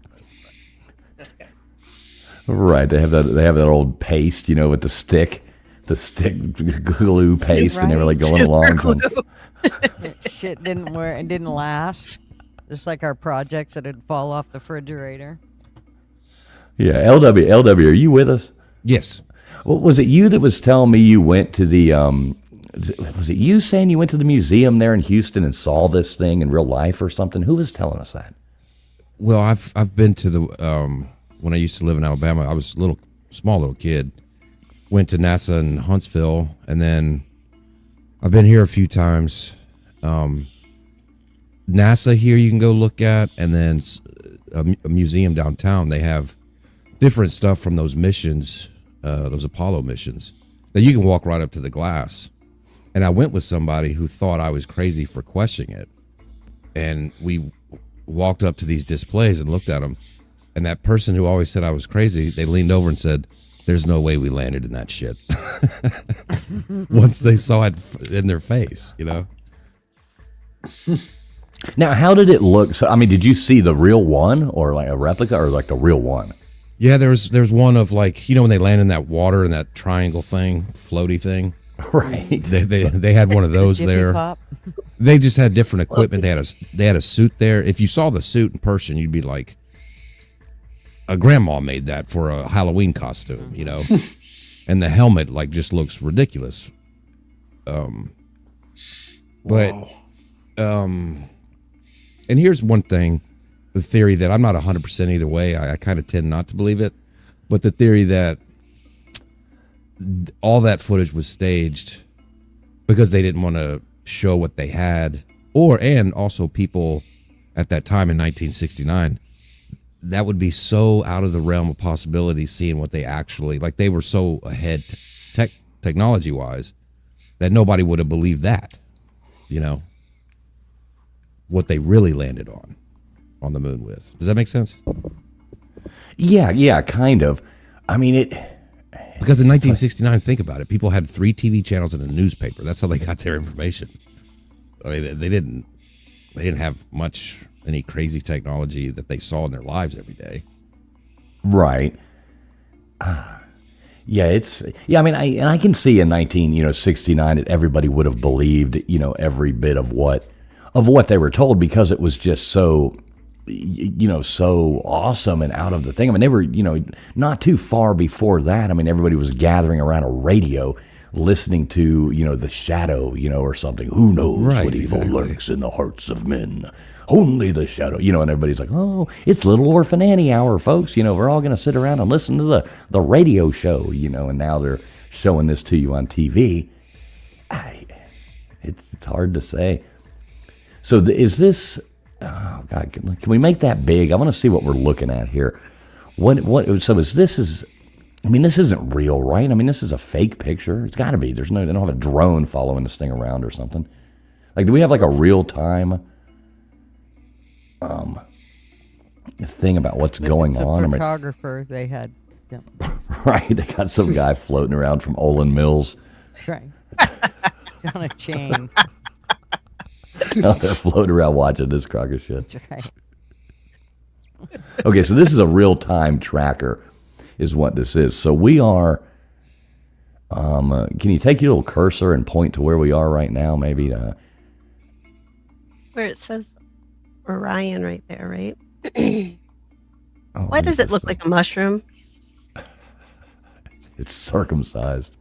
Right. They have that old paste, with the stick glue paste, and they were like going along. Shit didn't wear. It didn't last. Just like our projects that would fall off the refrigerator. Yeah, LW, are you with us? Yes. What was it? You that was telling me you went to the Was it you saying you went to the museum there in Houston and saw this thing in real life or something? Who was telling us that? Well, I've been to the when I used to live in Alabama. I was a small little kid. Went to NASA in Huntsville, and then I've been here a few times. NASA here you can go look at, and then a museum downtown. They have different stuff from those missions, those Apollo missions, that you can walk right up to the glass. And I went with somebody who thought I was crazy for questioning it. And we walked up to these displays and looked at them. And that person who always said I was crazy, they leaned over and said, "There's no way we landed in that shit." Once they saw it in their face, you know? Now, how did it look? So, I mean, did you see the real one or like a replica or like the real one? Yeah, there's one of like, you know, when they land in that water and that triangle thing, floaty thing. Right. They had one of those there. Pop. They just had different equipment. They had a suit there. If you saw the suit in person, you'd be like, a grandma made that for a Halloween costume, you know. And the helmet like just looks ridiculous. And here's one thing, the theory that I'm not 100% either way. I kind of tend not to believe it, but the theory that all that footage was staged because they didn't want to show what they had, and also people at that time in 1969, that would be so out of the realm of possibility seeing what they actually, like they were so ahead technology wise that nobody would have believed that, you know, what they really landed on the moon with. Does that make sense? Yeah, kind of. I mean, because in 1969, think about it, people had 3 TV channels and a newspaper. That's how they got their information. I mean, they didn't have any crazy technology that they saw in their lives every day. Right. I mean, I can see in 1969 that everybody would have believed, every bit of what they were told, because it was just so, so awesome and out of the thing. I mean, they were, not too far before that. I mean, everybody was gathering around a radio listening to, the shadow, or something. Who knows what evil lurks in the hearts of men? Only the shadow, and everybody's like, oh, it's Little Orphan Annie hour, folks. We're all going to sit around and listen to the radio show, and now they're showing this to you on TV. It's hard to say. So is this, oh God, can we make that big? I want to see what we're looking at here. So this isn't real, right? I mean, this is a fake picture. It's got to be. They don't have a drone following this thing around or something. Like, do we have like a real time thing about what's going on? Photographer they had. Yeah. Right, they got some guy floating around from Olin Mills. That's right. He's on a chain. They're floating around watching this crock of shit. That's right. Okay, so this is a real-time tracker is what this is. So we are, can you take your little cursor and point to where we are right now, maybe? Where it says Orion right there, right? Oh, Why does it look like a mushroom? It's circumcised.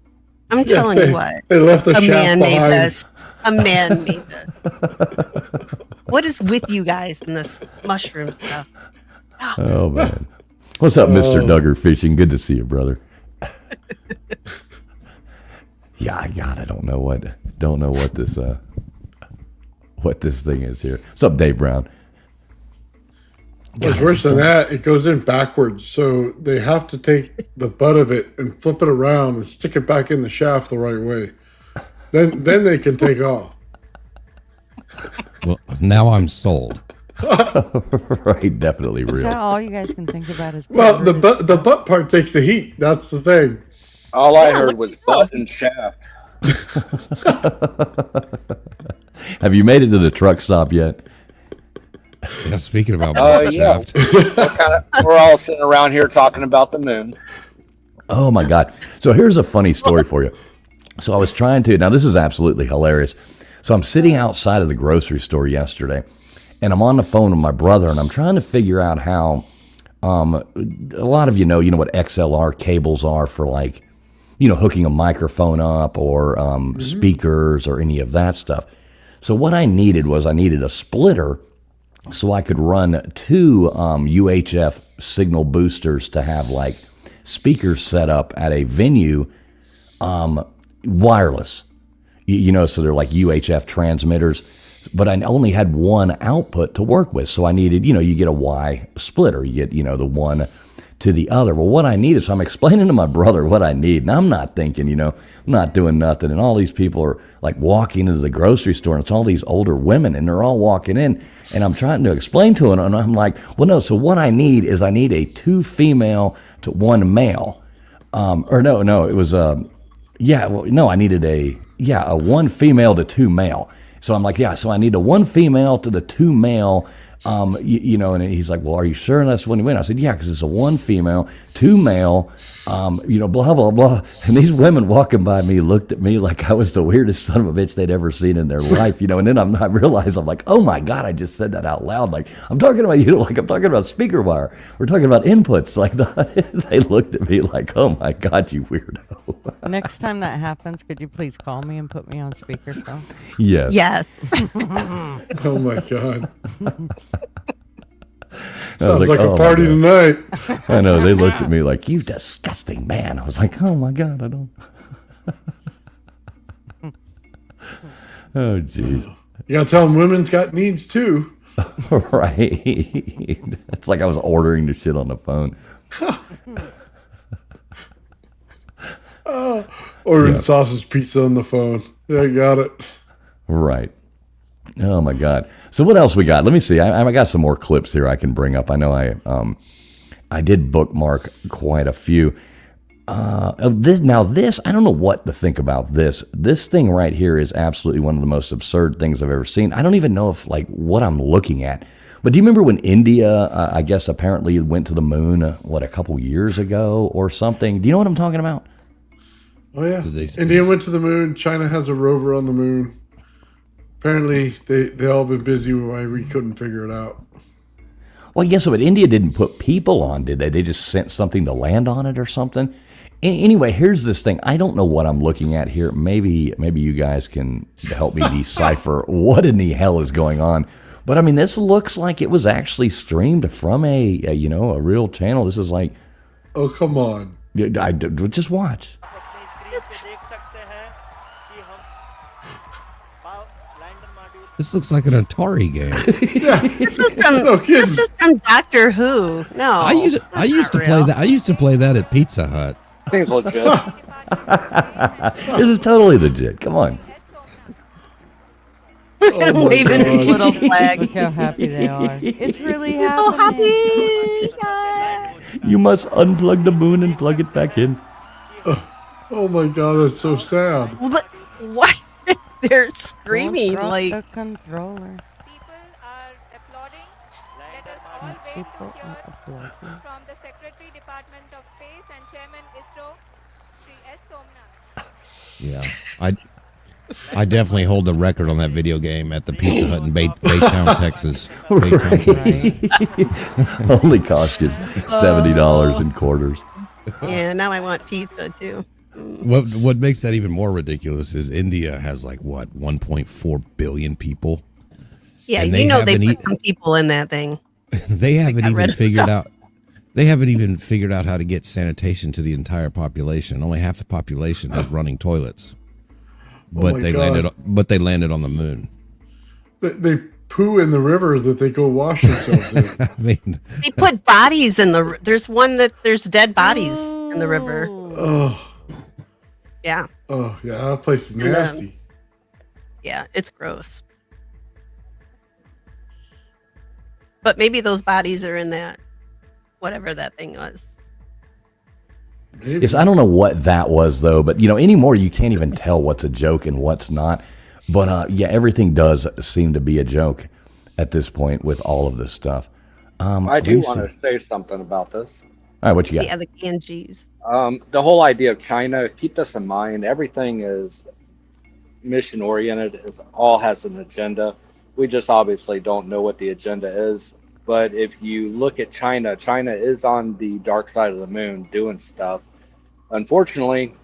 I'm telling you what. They left the a shaft man made behind. this. A man made this. What is with you guys in this mushroom stuff? Oh man, what's up, Mr. Duggar Fishing? Good to see you, brother. Yeah, I don't know what this thing is here. What's up, Dave Brown? It's worse than that. It goes in backwards, so they have to take the butt of it and flip it around and stick it back in the shaft the right way. Then they can take off. Well, now I'm sold. Right, definitely real. Is that all you guys can think about? Is Well, the butt part takes the heat. That's the thing. All I heard was butt and shaft. Have you made it to the truck stop yet? Yeah, speaking about butt shaft. We're all sitting around here talking about the moon. Oh my God. So here's a funny story for you. So I was trying to, now this is absolutely hilarious. So I'm sitting outside of the grocery store yesterday, and I'm on the phone with my brother, and I'm trying to figure out how, a lot of you know what XLR cables are for, like, hooking a microphone up or speakers or any of that stuff. So what I needed a splitter so I could run 2 UHF signal boosters to have like speakers set up at a venue, wireless, so they're like UHF transmitters, but I only had one output to work with. So I needed, you get a Y splitter, you get, the one to the other. Well, what I needed, so I'm explaining to my brother what I need, and I'm not thinking, I'm not doing nothing. And all these people are like walking into the grocery store, and it's all these older women, and they're all walking in, and I'm trying to explain to them, and I'm like, well, no, so what I need is I need a 2 female to 1 male. It was, I needed a 1 female to 2 male. So I'm like, so I need a 1 female to the 2 male, and he's like, well, are you sure that's when you win? I said, yeah, because it's a 1 female, 2 male, blah, blah, blah. And these women walking by me looked at me like I was the weirdest son of a bitch they'd ever seen in their life, and then I realized, I'm like, oh my God, I just said that out loud. Like, I'm talking about, like I'm talking about speaker wire. We're talking about inputs. Like, they looked at me like, oh my God, you weirdo. Next time that happens, could you please call me and put me on speakerphone? Yes. Yes. Oh my God. Sounds like a party tonight. I know. They looked at me like, you disgusting man. I was like, oh my God, I don't. Oh, jeez. You got to tell them women's got needs too. Right. It's like I was ordering the shit on the phone. Ordering sausage pizza on the phone. Yeah, got it. Right. Oh my God. So what else we got? Let me see. I got some more clips here I can bring up. I know I did bookmark quite a few. This, I don't know what to think about this. This thing right here is absolutely one of the most absurd things I've ever seen. I don't even know if what I'm looking at. But do you remember when India, I guess apparently went to the moon, a couple years ago or something? Do you know what I'm talking about? Oh yeah. India went to the moon. China has a rover on the moon. Apparently, they all been busy why we couldn't figure it out. Well, yes, but India didn't put people on, did they? They just sent something to land on it or something. Anyway, here's this thing. I don't know what I'm looking at here. Maybe you guys can help me decipher what in the hell is going on. But I mean, this looks like it was actually streamed from a real channel. This is like, oh come on! Just watch. This looks like an Atari game. Yeah. This is from Doctor Who. No, I used to play that. I used to play that at Pizza Hut. Seems legit. This is totally legit. Come on. Oh waving his little flag. Look how happy they are. It's really He's so happening. happy. You must unplug the moon and plug it back in. Oh my God, that's so sad. What? They're screaming like the controller. People are applauding. Let us all wait to hear from the Secretary Department of Space and Chairman ISRO, Sri S. Somnath. Yeah, I definitely hold the record on that video game at the Pizza Hut in Baytown, Texas. Baytown, Texas. Only cost you $70 in quarters. yeah. Now I want pizza too. What makes that even more ridiculous is India has 1.4 billion people. Yeah, and they put some people in that thing. They haven't even figured out. They haven't even figured out how to get sanitation to the entire population. Only half the population has running toilets. But they landed on the moon. They poo in the river that they go wash themselves in. I mean, They put bodies in the. There's dead bodies in the river. Oh. Yeah. Oh yeah, that place is nasty. Yeah, it's gross. But maybe those bodies are in that, whatever that thing was. Maybe. Yes, I don't know what that was though, but anymore you can't even tell what's a joke and what's not. But everything does seem to be a joke at this point with all of this stuff. I do want to say something about this. All right, what you got? Yeah, the Ganges. The whole idea of China, keep this in mind, everything is mission oriented, it all has an agenda. We just obviously don't know what the agenda is. But if you look at China, China is on the dark side of the moon doing stuff. Unfortunately,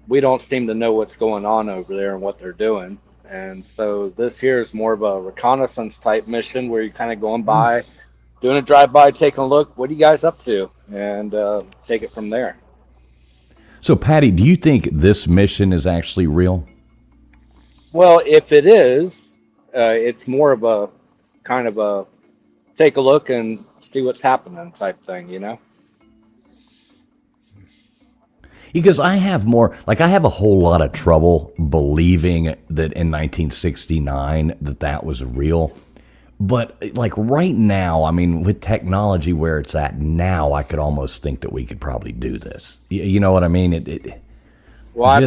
we don't seem to know what's going on over there and what they're doing. And so this here is more of a reconnaissance type mission where you're kind of going by, doing a drive-by, taking a look. What are you guys up to? And take it from there. So, Patty, do you think this mission is actually real? Well, if it is, it's more of a kind of a take a look and see what's happening type thing, you know? Because I have a whole lot of trouble believing that in 1969 that was real. But like right now, I mean, with technology where it's at now, I could almost think that we could probably do this. You know what I mean? Well, I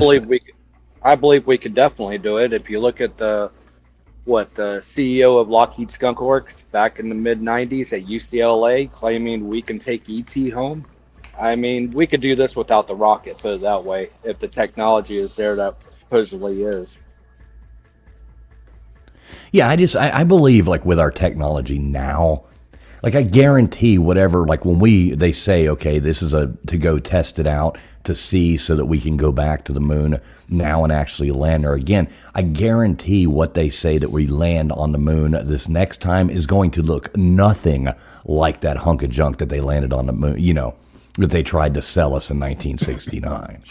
believe we could definitely do it. If you look at the CEO of Lockheed Skunk Works back in the mid 90s at UCLA claiming we can take ET home. I mean, we could do this without the rocket, put it that way, if the technology is there that supposedly is. Yeah, I believe like with our technology now, like I guarantee whatever, like when they say, okay, this is to go test it out to see so that we can go back to the moon now and actually land there again. I guarantee what they say that we land on the moon this next time is going to look nothing like that hunk of junk that they landed on the moon, you know, that they tried to sell us in 1969.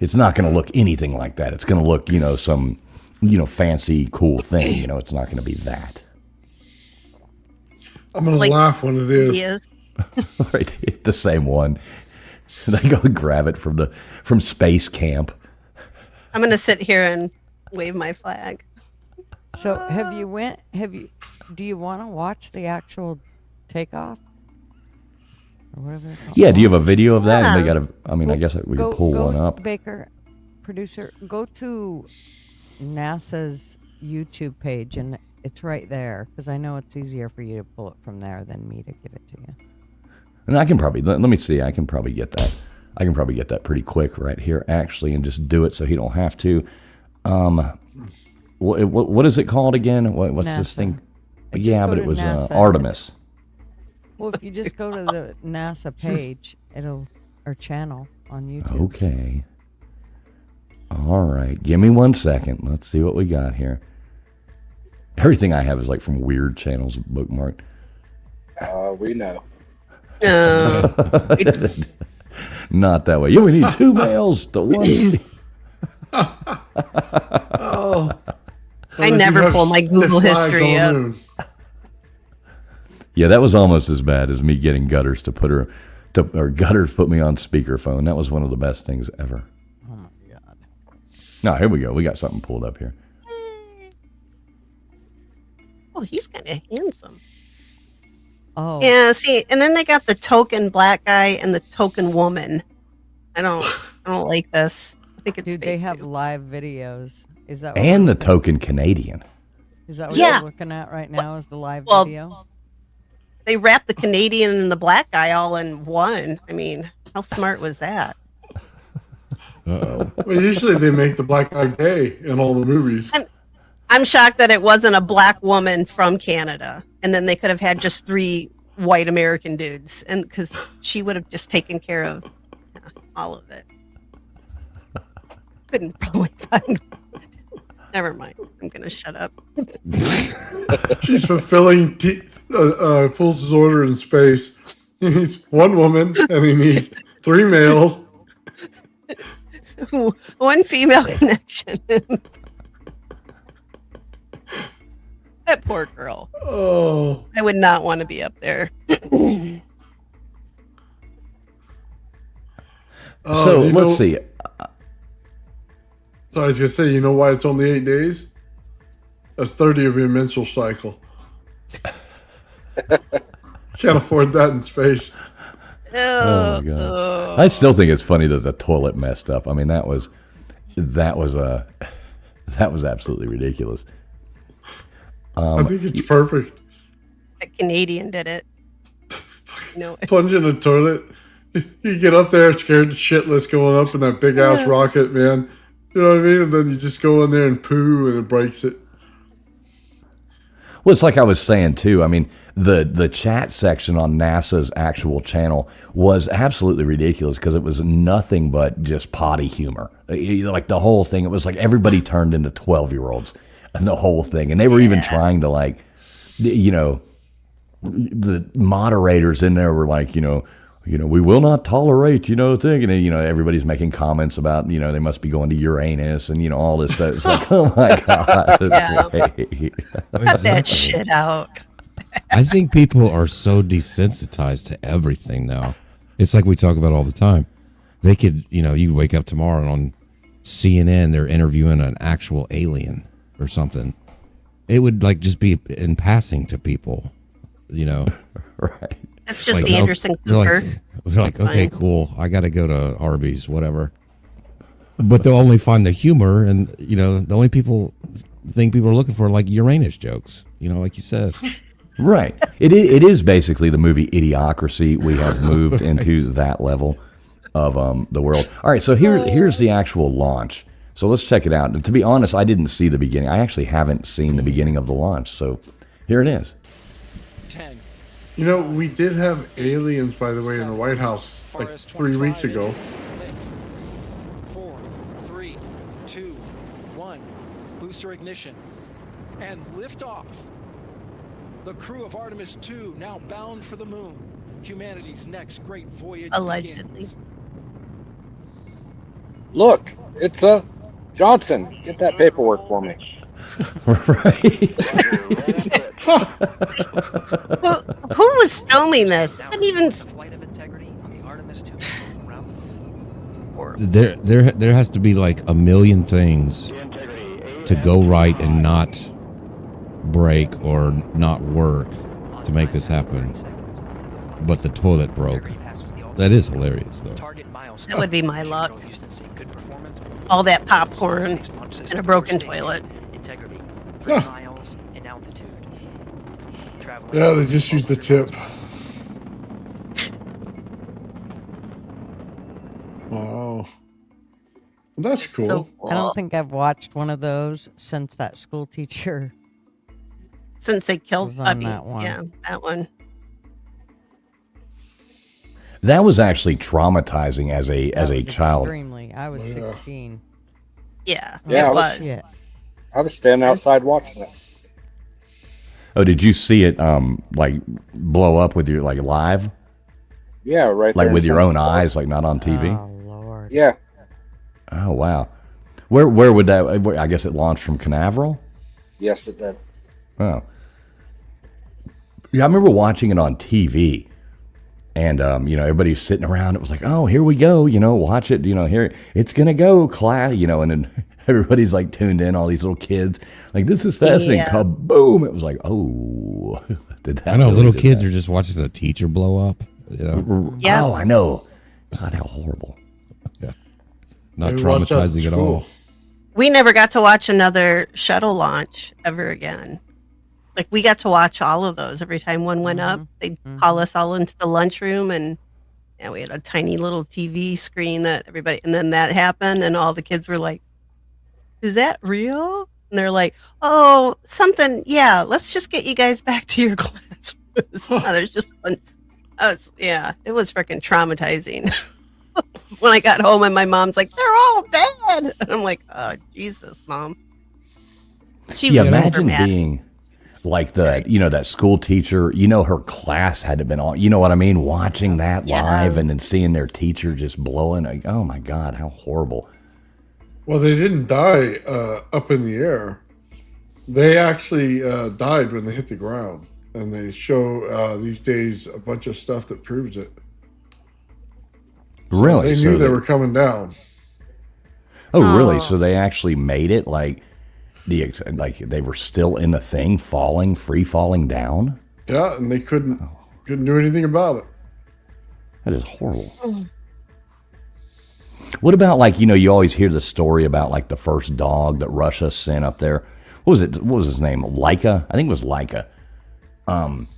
It's not going to look anything like that. It's going to look, you know, some, you know, fancy, cool thing. You know, it's not going to be that. I'm going to laugh when it is. Yes. Right, the same one. They go grab it from space camp. I'm going to sit here and wave my flag. So do you want to watch the actual takeoff? Or whatever it's called? Yeah, do you have a video of that? Yeah. And I guess we could pull one up. Baker, producer, go to NASA's YouTube page, and it's right there, because I know it's easier for you to pull it from there than me to give it to you. And I can probably, let me see, I can probably get that. I can probably get that pretty quick right here, actually, and just do it so he don't have to. What is it called again? What's NASA. this thing? Just Yeah, go but to it was NASA. Artemis. Well, if you just go to the NASA page, or channel on YouTube. Okay. All right. Give me 1 second. Let's see what we got here. Everything I have is like from weird channels bookmarked. We know. Not that way. You only need 2 males to 1. Oh. I never pull my Google history up. Yeah, that was almost as bad as me getting Gutters or Gutters put me on speakerphone. That was one of the best things ever. Oh my God. No, here we go. We got something pulled up here. Oh, he's kind of handsome. Oh. Yeah, see, and then they got the token black guy and the token woman. I don't like this. I think it's Dude, they have live videos. Is that what And the token Canadian. Is that what you're looking at right now? Is the live video? They wrapped the Canadian and the black guy all in one. I mean, how smart was that? Well, usually they make the black guy gay in all the movies. I'm shocked that it wasn't a black woman from Canada, and then they could have had just 3 white American dudes, and because she would have just taken care of all of it. Couldn't probably find. Never mind. I'm gonna shut up. She's fulfilling Fool's order in space. He needs 1 woman and he needs 3 males. 1 female connection. That poor girl. Oh. I would not want to be up there. So let's see. So I was going to say, you know why it's only 8 days? That's 30 of your menstrual cycle. Can't afford that in space. Oh my God. I still think it's funny that the toilet messed up. I mean, that was absolutely ridiculous. I think it's perfect. A Canadian did it. Plunge in the toilet. You get up there scared shitless going up in that big ass rocket, man. You know what I mean? And then you just go in there and poo and it breaks it. Well, it's like I was saying too. I mean, the chat section on NASA's actual channel was absolutely ridiculous because it was nothing but just potty humor. Like the whole thing, it was like everybody turned into 12-year-olds and the whole thing. And they were even trying to like, you know, the moderators in there were like, you know, we will not tolerate, you know, thing. And, you know, everybody's making comments about, you know, they must be going to Uranus and, you know, all this stuff. It's like, oh my God. Cut that shit out. I think people are so desensitized to everything now. It's like we talk about all the time. They could, you know, you wake up tomorrow and on CNN, they're interviewing an actual alien or something. It would like just be in passing to people, you know. Right. That's just like, Anderson they're Cooper. They're like, okay, cool. I got to go to Arby's, whatever. But they'll only find the humor, and you know, the only thing people are looking for are like Uranus jokes. You know, like you said. Right. It is basically the movie Idiocracy. We have moved into that level of the world. All right, so here's the actual launch. So let's check it out. And to be honest, I didn't see the beginning. I actually haven't seen the beginning of the launch. So here it is. 10. You know, we did have aliens, by the way, in the White House like 3 weeks ago. 4, 3, 2, 1. Booster ignition. And liftoff. The crew of Artemis II now bound for the moon. Humanity's next great voyage Allegedly. begins. Look, it's Johnson. Get that paperwork for me. Right. Who was filming this? I didn't even. There has to be like a million things to go right and not break or not work to make this happen. But the toilet broke. That is hilarious, though. That would be my luck. All that popcorn and a broken toilet. Yeah, they just used the tip. Wow. Well, that's cool. So cool. I don't think I've watched one of those since that school teacher. Since they killed was on Abby. that one. Yeah, that one. That was actually traumatizing as a child. Extremely. I was 16. Yeah, Yeah, it was. Yeah. I was standing outside watching it. Oh, did you see it like blow up with your like live? Yeah, right there. Like with in your own Central Park. eyes, like not on TV? Oh, Lord. Yeah. Oh, wow. Where would that, I guess it launched from Canaveral? Yes, it did. Oh. Yeah, I remember watching it on TV. And, you know, everybody's sitting around. It was like, oh, here we go. You know, watch it. You know, here, it's going to go, class. You know, and then everybody's like tuned in, all these little kids. Like, this is fascinating. Yeah. Kaboom. It was like, oh. Did that I know really little do kids that? are just watching a teacher blow up. You know? Yeah. Oh, I know. God, how horrible. Yeah. Not Maybe watch out traumatizing in at school. all. We never got to watch another shuttle launch ever again. Like, we got to watch all of those. Every time one went up, they'd call us all into the lunchroom, and yeah, we had a tiny little TV screen that everybody, and then that happened, and all the kids were like, is that real? And they're like, oh, something, yeah, let's just get you guys back to your class. There's just one. Yeah, it was freaking traumatizing. When I got home and my mom's like, they're all dead. And I'm like, oh, Jesus, Mom. She Yeah, was imagine mad. being like that school teacher, you know, her class had to been on, you know what I mean? Watching that Yeah. live and then seeing their teacher just blowing, like, oh my God, how horrible. Well, they didn't die up in the air. They actually died when they hit the ground. And they show these days a bunch of stuff that proves it. So Really? they knew So they were coming down. Oh, really? So they actually made it like they were still in the thing, free falling down? Yeah, and they couldn't do anything about it. That is horrible. What about like, you know, you always hear the story about like the first dog that Russia sent up there. What was his name? Laika? I think it was Laika. And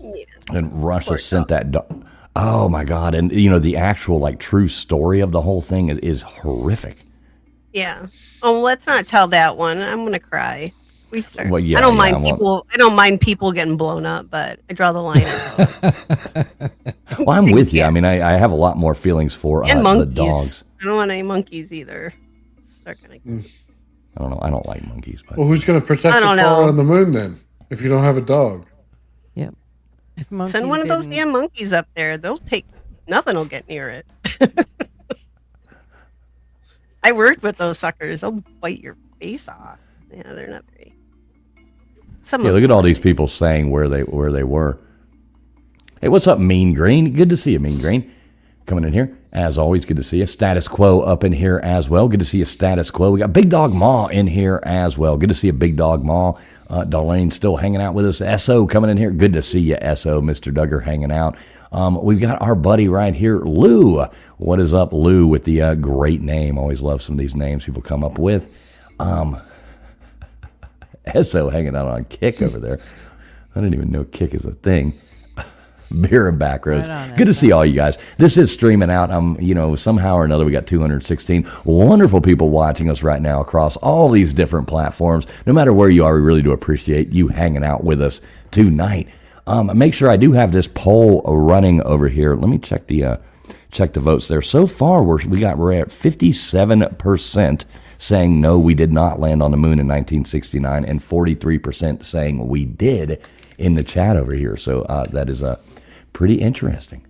Russia sent that dog. Oh my God. And you know, the actual like true story of the whole thing is horrific. Yeah. Oh, let's not tell that one. I'm going to cry. We start. Well, yeah, I don't yeah, mind people. I don't mind people getting blown up, but I draw the line at Well, I'm with you. I mean, I have a lot more feelings for and the monkeys. dogs. I don't want any monkeys either. Start gonna. I don't know. I don't like monkeys. But Well, who's going to protect I the don't flora know. on the moon then? If you don't have a dog. Yep. If Send one of those didn't- damn monkeys up there. They'll take. Nothing will get near it. I worked with those suckers. They'll bite your face off. Yeah, they're not very. Some yeah, of look at them all are. these people saying where they were. Hey, what's up, Mean Green? Good to see you, Mean Green. Coming in here. As always, good to see you. Status Quo up in here as well. Good to see you, Status Quo. We got Big Dog Ma in here as well. Good to see you, Big Dog Ma. Darlene still hanging out with us. SO coming in here. Good to see you, SO. Mr. Duggar hanging out. We've got our buddy right here, Lou. What is up, Lou, with the great name? Always love some of these names people come up with. SO hanging out on Kick over there. I didn't even know Kick is a thing. Beer and back rows. Right on, Good to see all you guys. This is streaming out. Somehow or another, we got 216 wonderful people watching us right now across all these different platforms. No matter where you are, we really do appreciate you hanging out with us tonight. Make sure I do have this poll running over here. Let me check the votes there. So far, we're at 57% saying no, we did not land on the moon in 1969, and 43% saying we did in the chat over here. So that is pretty interesting.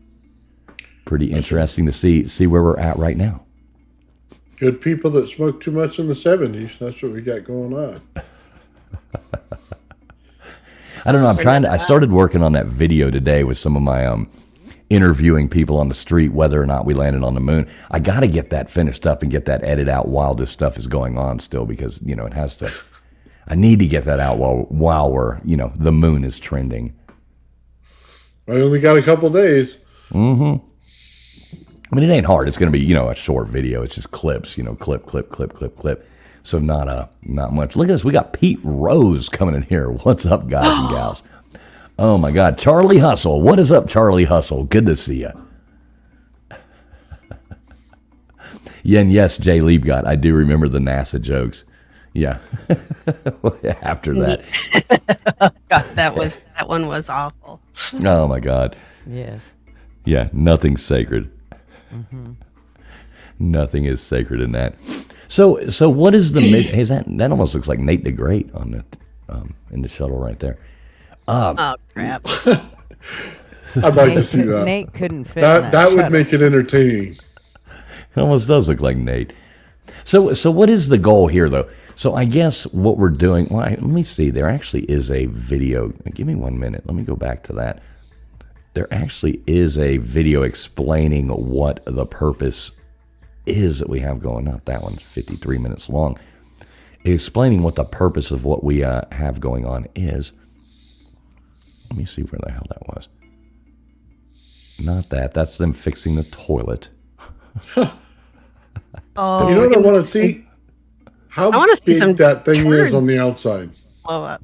Pretty interesting to see where we're at right now. Good people that smoked too much in the 70s. That's what we got going on. I don't know. I started working on that video today with some of my interviewing people on the street, whether or not we landed on the moon. I got to get that finished up and get that edited out while this stuff is going on still, because, it has to, I need to get that out while we're, the moon is trending. I only got a couple days. Mm-hmm. I mean, it ain't hard. It's going to be, a short video. It's just clips, clip. So not much. Look at this. We got Pete Rose coming in here. What's up, guys and gals? Oh, my God. Charlie Hustle. What is up, Charlie Hustle? Good to see you. Yeah, and yes, Jay Liebgott. I do remember the NASA jokes. Yeah. After that. God, that one was awful. Oh, my God. Yes. Yeah, nothing's sacred. Mm-hmm. Nothing is sacred in that. So what is the mission? Is that almost looks like Nate the Great on the in the shuttle right there. Oh crap! I'd like to see that. Nate couldn't fit. That would make it entertaining. It almost does look like Nate. So what is the goal here, though? So I guess what we're doing. Well, let me see. There actually is a video. Give me 1 minute. Let me go back to that. There actually is a video explaining what the purpose is that we have going. Not that one's 53 minutes long. Explaining what the purpose of what we have going on is. Let me see where the hell that was. Not that. That's them fixing the toilet. Oh, you know what I want to see? How big that thing is on the outside. Blow up.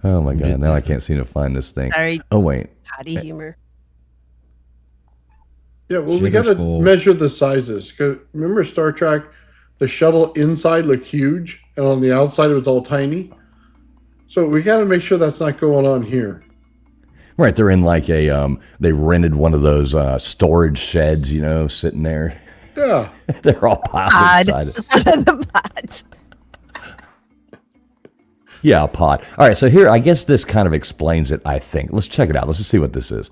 Oh my God! Now I can't seem to find this thing. Sorry. Oh wait. Potty humor. Yeah, well, we got to measure the sizes. 'Cause remember Star Trek? The shuttle inside looked huge, and on the outside it was all tiny. So we got to make sure that's not going on here. Right, they're in like a they rented one of those storage sheds, sitting there. Yeah, they're all piled inside it. One of the pods. Yeah, a pod. All right, so here, I guess this kind of explains it, I think. Let's check it out. Let's just see what this is.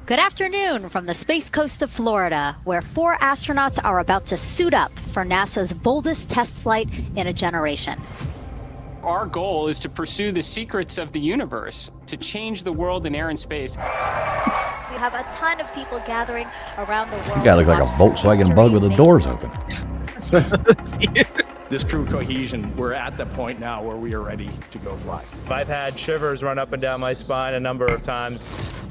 Good afternoon from the Space Coast of Florida, where 4 astronauts are about to suit up for NASA's boldest test flight in a generation. Our goal is to pursue the secrets of the universe, to change the world in air and space. We have a ton of people gathering around the world. You guy look like a Volkswagen Bug with the doors open. This crew cohesion, we're at the point now where we are ready to go fly. I've had shivers run up and down my spine a number of times.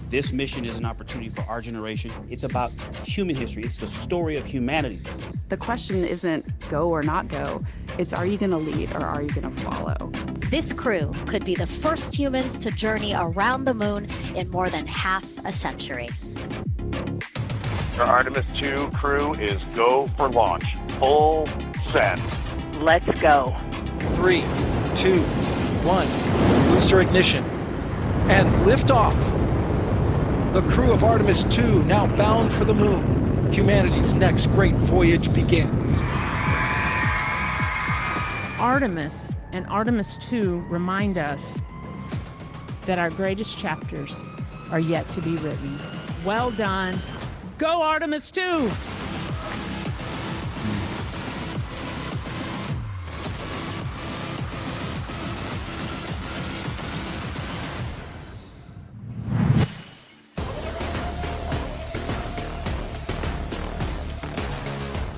This mission is an opportunity for our generation. It's about human history. It's the story of humanity. The question isn't go or not go. It's are you going to lead or are you going to follow? This crew could be the first humans to journey around the moon in more than half a century. The Artemis II crew is go for launch. Full send. Let's go. 3, 2, 1. Booster ignition. And liftoff. The crew of Artemis II now bound for the moon. Humanity's next great voyage begins. Artemis and Artemis II remind us that our greatest chapters are yet to be written. Well done. Go Artemis II!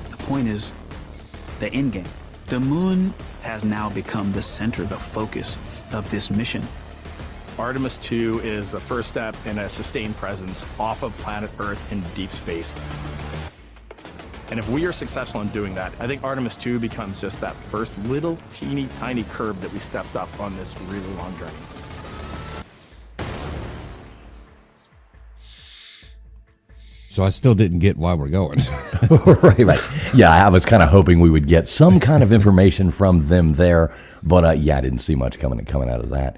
The point is the end game. The moon has now become the center, the focus of this mission. Artemis II is the first step in a sustained presence off of planet Earth in deep space. And if we are successful in doing that, I think Artemis II becomes just that first little teeny tiny curb that we stepped up on this really long journey. So I still didn't get why we're going. right. Yeah, I was kind of hoping we would get some kind of information from them there, but yeah, I didn't see much coming out of that.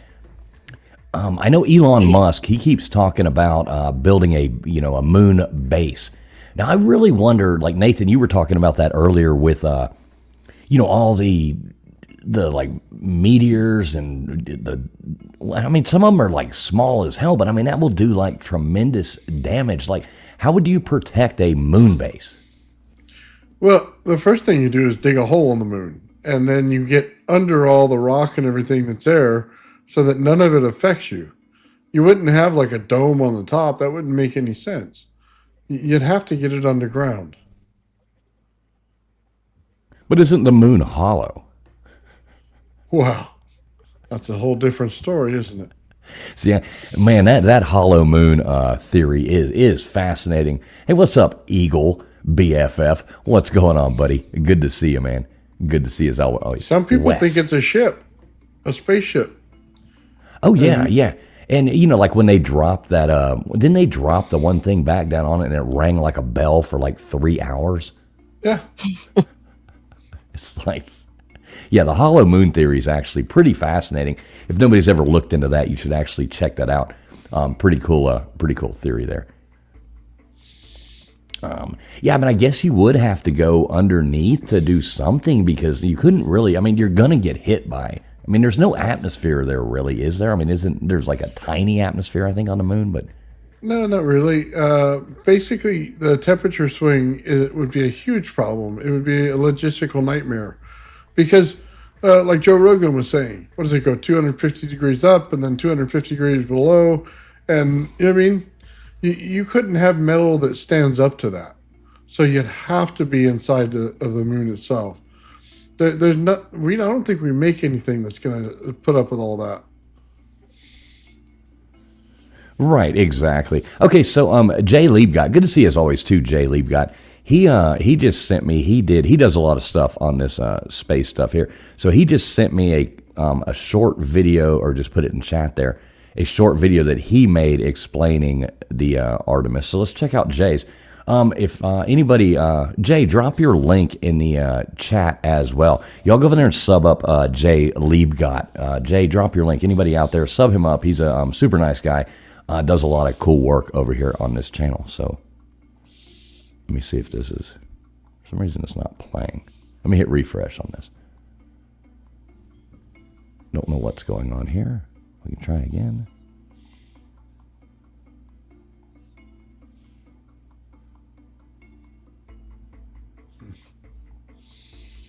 I know Elon Musk, he keeps talking about building a moon base. Now, I really wonder, like Nathan, you were talking about that earlier with, all the like meteors and some of them are like small as hell, but I mean, that will do like tremendous damage. Like, how would you protect a moon base? Well, the first thing you do is dig a hole in the moon, and then you get under all the rock and everything that's there so that none of it affects you. You wouldn't have like a dome on the top. That wouldn't make any sense. You'd have to get it underground. But isn't the moon hollow? Wow. That's a whole different story, isn't it? See, man, that hollow moon theory is fascinating. Hey, what's up, Eagle BFF? What's going on, buddy? Good to see you, man. Good to see you as always. Some people think it's a ship, a spaceship. Oh, yeah, yeah. And, like when they dropped that, didn't they drop the one thing back down on it and it rang like a bell for like 3 hours? Yeah. It's like, yeah, the hollow moon theory is actually pretty fascinating. If nobody's ever looked into that, you should actually check that out. Pretty cool theory there. Yeah, I guess you would have to go underneath to do something because you couldn't really, you're going to get hit by, there's no atmosphere there really, is there? Isn't there's like a tiny atmosphere, I think, on the moon, but... No, not really. Basically, the temperature swing would be a huge problem. It would be a logistical nightmare because, like Joe Rogan was saying, what does it go, 250 degrees up and then 250 degrees below? And, you couldn't have metal that stands up to that. So you'd have to be inside of the moon itself. I don't think we make anything that's going to put up with all that. Right, exactly. Okay, so Jay Liebgott, good to see you as always too, Jay Liebgott. He just sent me, he does a lot of stuff on this space stuff here. So he just sent me a short video, or just put it in chat there, a short video that he made explaining the Artemis. So let's check out Jay's. If anybody, Jay, drop your link in the chat as well. Y'all go over there and sub up Jay Liebgott. Jay, drop your link. Anybody out there, sub him up. He's a super nice guy. Does a lot of cool work over here on this channel. So let me see if this is, for some reason it's not playing. Let me hit refresh on this. Don't know what's going on here. We can try again.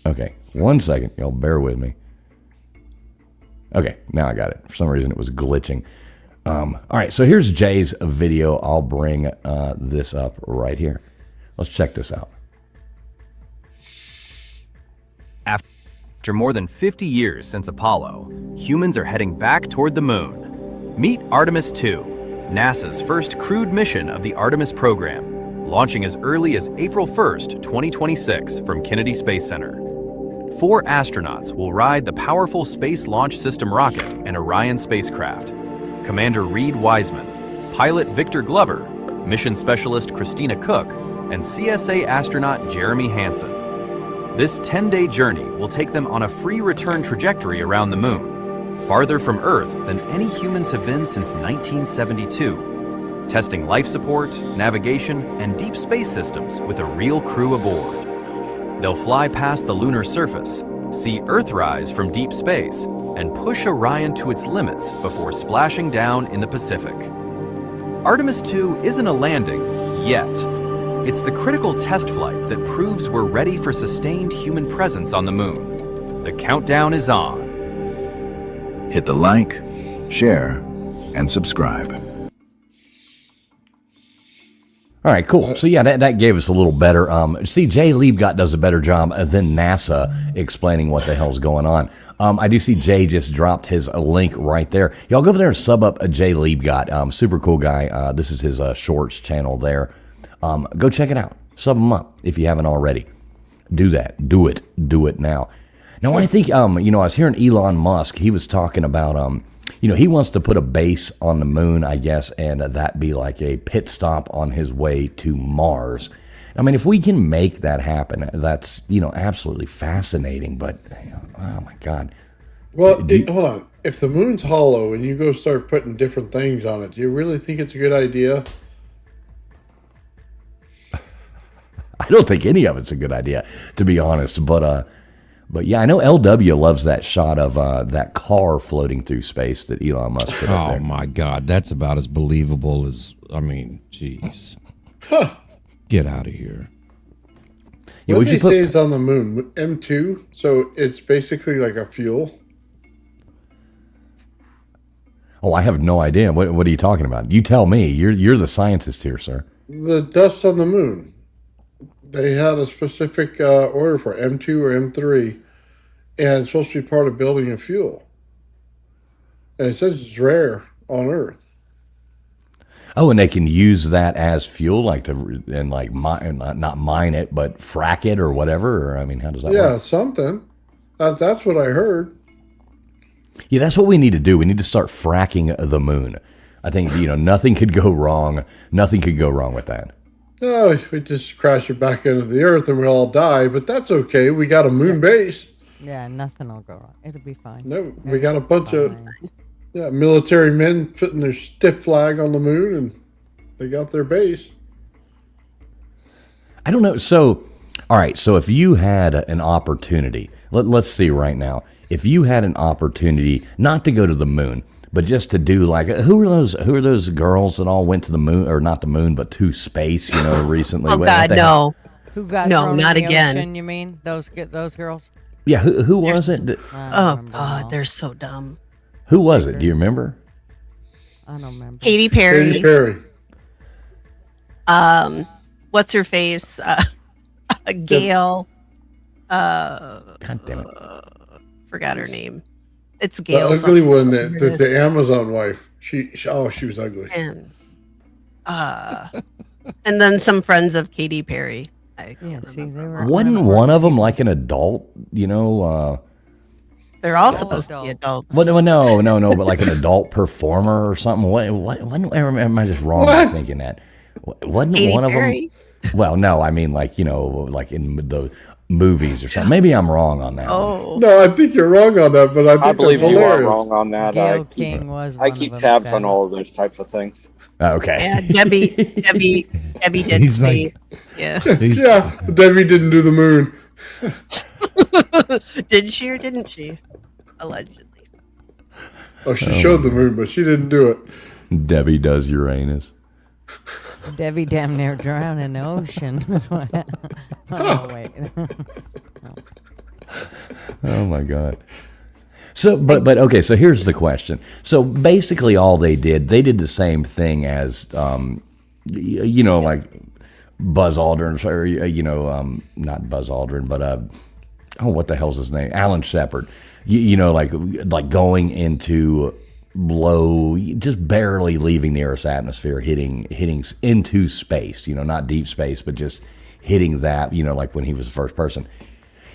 Okay, 1 second. Y'all bear with me. Okay, now I got it. For some reason it was glitching. All right, so here's Jay's video. I'll bring this up right here. Let's check this out. After more than 50 years since Apollo, humans are heading back toward the moon. Meet Artemis II, NASA's first crewed mission of the Artemis program, launching as early as April 1st, 2026 from Kennedy Space Center. 4 astronauts will ride the powerful Space Launch System rocket and Orion spacecraft. Commander Reed Wiseman, pilot Victor Glover, mission specialist Christina Cook, and CSA astronaut Jeremy Hansen. This 10-day journey will take them on a free return trajectory around the moon, farther from Earth than any humans have been since 1972, testing life support, navigation, and deep space systems with a real crew aboard. They'll fly past the lunar surface, see Earthrise from deep space, and push Orion to its limits before splashing down in the Pacific. Artemis II isn't a landing yet. It's the critical test flight that proves we're ready for sustained human presence on the moon. The countdown is on. Hit the like, share, and subscribe. All right, cool. So yeah, that gave us a little better. See, Jay Liebgott does a better job than NASA explaining what the hell's going on. I do see Jay just dropped his link right there. Y'all go over there and sub up Jay Liebgott. Super cool guy. This is his shorts channel there. Go check it out. Sub him up if you haven't already. Do that. Do it. Do it now. Now, I think, I was hearing Elon Musk. He was talking about, he wants to put a base on the moon, I guess, and that be like a pit stop on his way to Mars. I mean, if we can make that happen, that's, absolutely fascinating. But, oh, my God. Well, hold on. If the moon's hollow and you go start putting different things on it, do you really think it's a good idea? I don't think any of it's a good idea, to be honest. But yeah, I know LW loves that shot of that car floating through space that Elon Musk put up there. Oh, my God. That's about as believable as, jeez. Get out of here. Yeah, what did they say is on the moon? M2? So it's basically like a fuel? Oh, I have no idea. What are you talking about? You tell me. You're the scientist here, sir. The dust on the moon. They had a specific order for M2 or M3, and it's supposed to be part of building a fuel. And it says it's rare on Earth. Oh, and they can use that as fuel, not mine it, but frack it or whatever. Or, how does that work? Yeah, something. That's what I heard. Yeah, that's what we need to do. We need to start fracking the moon. I think nothing could go wrong. Nothing could go wrong with that. No, we just crash it back into the Earth and we all die, but that's okay. We got a moon base. Yeah, nothing will go wrong. It'll be fine. No, we got a bunch of military men putting their stiff flag on the moon, and they got their base. I don't know. So, all right. So if you had an opportunity, let's see right now. If you had an opportunity not to go to the moon, but just to do who are those girls that all went to the moon, or not the moon, but to space, recently? Oh, God, no. Who got no, thrown not in the again. ocean, you mean? Those girls? Yeah, who was it? Oh, God, they're so dumb. Who was it? Do you remember? I don't remember. Katy Perry. Katy Perry. What's her face? Gail. God damn it. Forgot her name. It's The Gail. ugly one that's the Amazon wife. She was ugly. And then some friends of Katy Perry. See, they were. Wasn't one of them like an adult? They're all supposed to be adults. Well, no, but like an adult performer or something. What am I just wrong in thinking that? Wasn't Katy one Perry? of them? Well, no, I mean like in the movies or something. Maybe I'm wrong on that. Oh no, I think you're wrong on that, but I believe that's you hilarious. are wrong on that. Gail King was. I keep tabs on all of those types of things. Okay. Yeah, Debbie did He's say, like- yeah. Yeah, Debbie didn't do the moon. Did she or didn't she? Allegedly. Oh, she showed the moon, but she didn't do it. Debbie does Uranus. Debbie damn near drowned in the ocean. Oh, wait. Oh my God. So, but okay. So here's the question. So basically, all they did the same thing as, like Buzz Aldrin, or not Buzz Aldrin, but what the hell's his name? Alan Shepard. Like going into low, just barely leaving the Earth's atmosphere, hitting into space. Not deep space, but just hitting that. Like when he was the first person.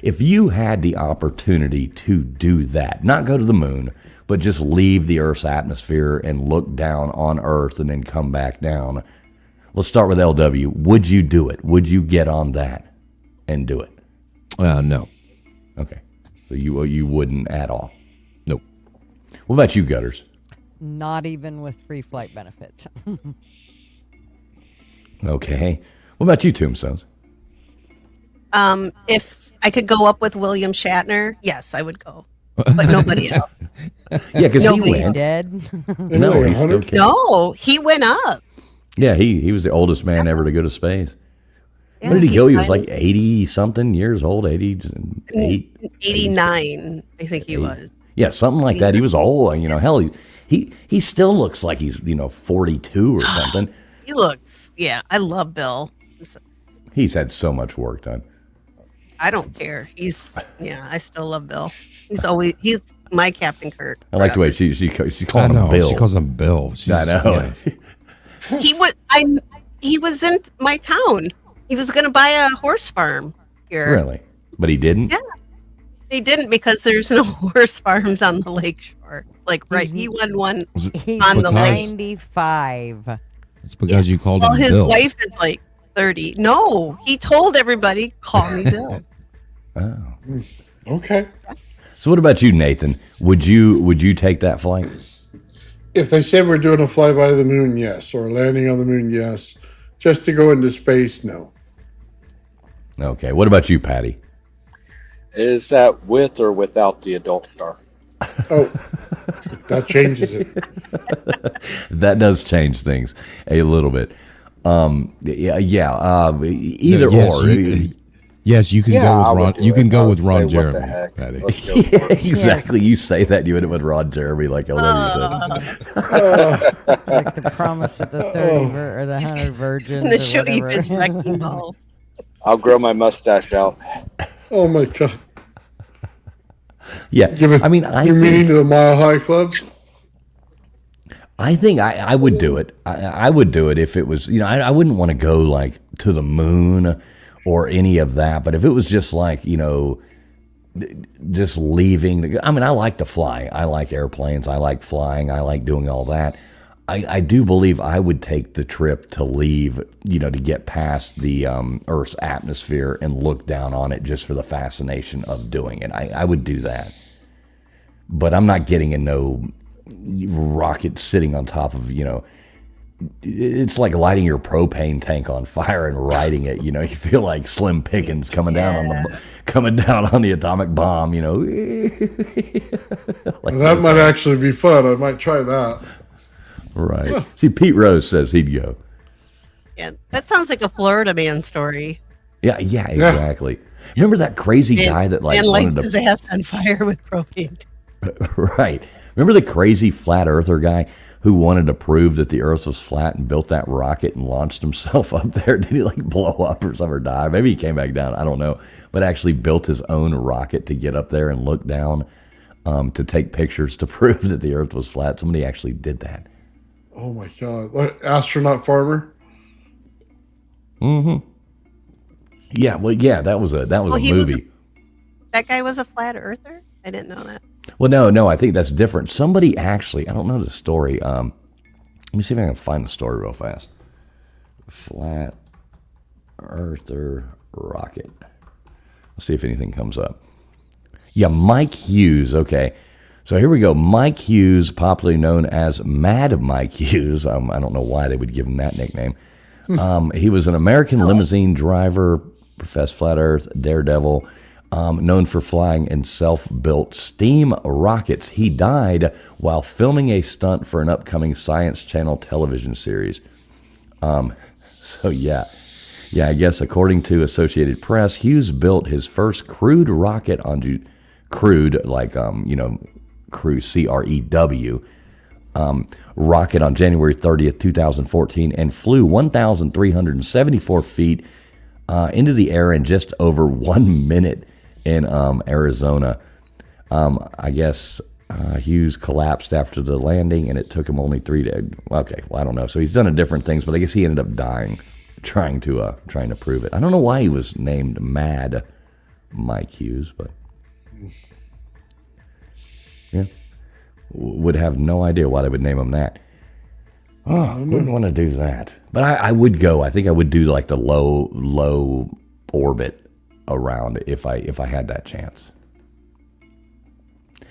If you had the opportunity to do that, not go to the moon, but just leave the Earth's atmosphere and look down on Earth and then come back down, Let's start with LW. Would you do it? Would you get on that and do it? No. Okay. So you wouldn't at all? Nope. What about you, Gutters? Not even with free flight benefits. Okay. What about you, Tombstones? If I could go up with William Shatner, yes, I would go. But nobody else. Yeah, because he Nobody went. Dead? No, he still can't. No, he went up. Yeah, he was the oldest man ever to go to space. Yeah, When did he go? He was finally- like 80-something years old, 88. 89, I think he was. Yeah, something like that. He was old. You know, hell, he still looks like he's, 42 or something. He looks, yeah, I love Bill. He's had so much work done. I don't care. I still love Bill. He's my Captain Kirk. I like the way she called I know, him Bill. she calls him Bill. I know. Yeah. He was in my town. He was going to buy a horse farm here. Really? But he didn't? Yeah. He didn't because there's no horse farms on the lake shore. He won one He's on the lake. 95. It's because you called Well, him his Bill. wife is like 30. No, he told everybody, call me Bill. Oh. Okay. So what about you, Nathan? Would you take that flight? If they said we're doing a flyby of the moon, yes, or landing on the moon, yes. Just to go into space, no. Okay. What about you, Patty? Is that with or without the adult star? Oh, that changes it. That does change things a little bit. Either Yes, or. Yes, you can Yeah, go I with would Ron. do You it. can I go would with Ron say, what the Jeremy, heck? Patty. Let's go Yeah, for it. exactly. You say that, you end up with Ron Jeremy, like LW says. It's like the promise of the 30 or the 100 virgins. Going to or show you whatever. his wrecking balls. I'll grow my mustache out. Oh my God. Yeah. You're meeting to the Mile High Club? I think I would do it. I would do it if it was, I wouldn't want to go like to the moon or any of that. But if it was just like, just leaving. I like to fly. I like airplanes. I like flying. I like doing all that. I do believe I would take the trip to leave, to get past the Earth's atmosphere and look down on it just for the fascination of doing it. I would do that. But I'm not getting in no rocket sitting on top of, it's like lighting your propane tank on fire and riding it. You feel like Slim Pickens coming down on the atomic bomb. Like That might actually be fun. I might try that. Right. Huh. See, Pete Rose says he'd go. Yeah, that sounds like a Florida man story. Yeah, exactly. Remember that crazy guy that man wanted lights his to ass on fire with propane. Right. Remember the crazy flat earther guy who wanted to prove that the Earth was flat and built that rocket and launched himself up there? Did he blow up or something or die? Maybe he came back down. I don't know. But actually built his own rocket to get up there and look down to take pictures to prove that the Earth was flat. Somebody actually did that. Oh my God. Like astronaut farmer? Yeah, well, yeah, that was a movie. That guy was a flat earther? I didn't know that. Well, no, I think that's different. Somebody actually, I don't know the story. Let me see if I can find the story real fast. Flat earther rocket. Let's see if anything comes up. Yeah, Mike Hughes. Okay. So here we go. Mike Hughes, popularly known as Mad Mike Hughes. I don't know why they would give him that nickname. He was an American limousine driver, professed flat earth, daredevil, known for flying in self-built steam rockets. He died while filming a stunt for an upcoming Science Channel television series. I guess according to Associated Press, Hughes built his first crewed rocket on crewed, like, crew, CREW, rocket on January 30th, 2014, and flew 1,374 feet into the air in just over 1 minute in Arizona. I guess Hughes collapsed after the landing, and it took him only 3 days. Okay, well, I don't know. So he's done different things, but I guess he ended up dying trying to prove it. I don't know why he was named Mad Mike Hughes, but yeah, would have no idea why they would name him that. Oh, wouldn't want to do that. But I would go. I think I would do like the low orbit around if I had that chance.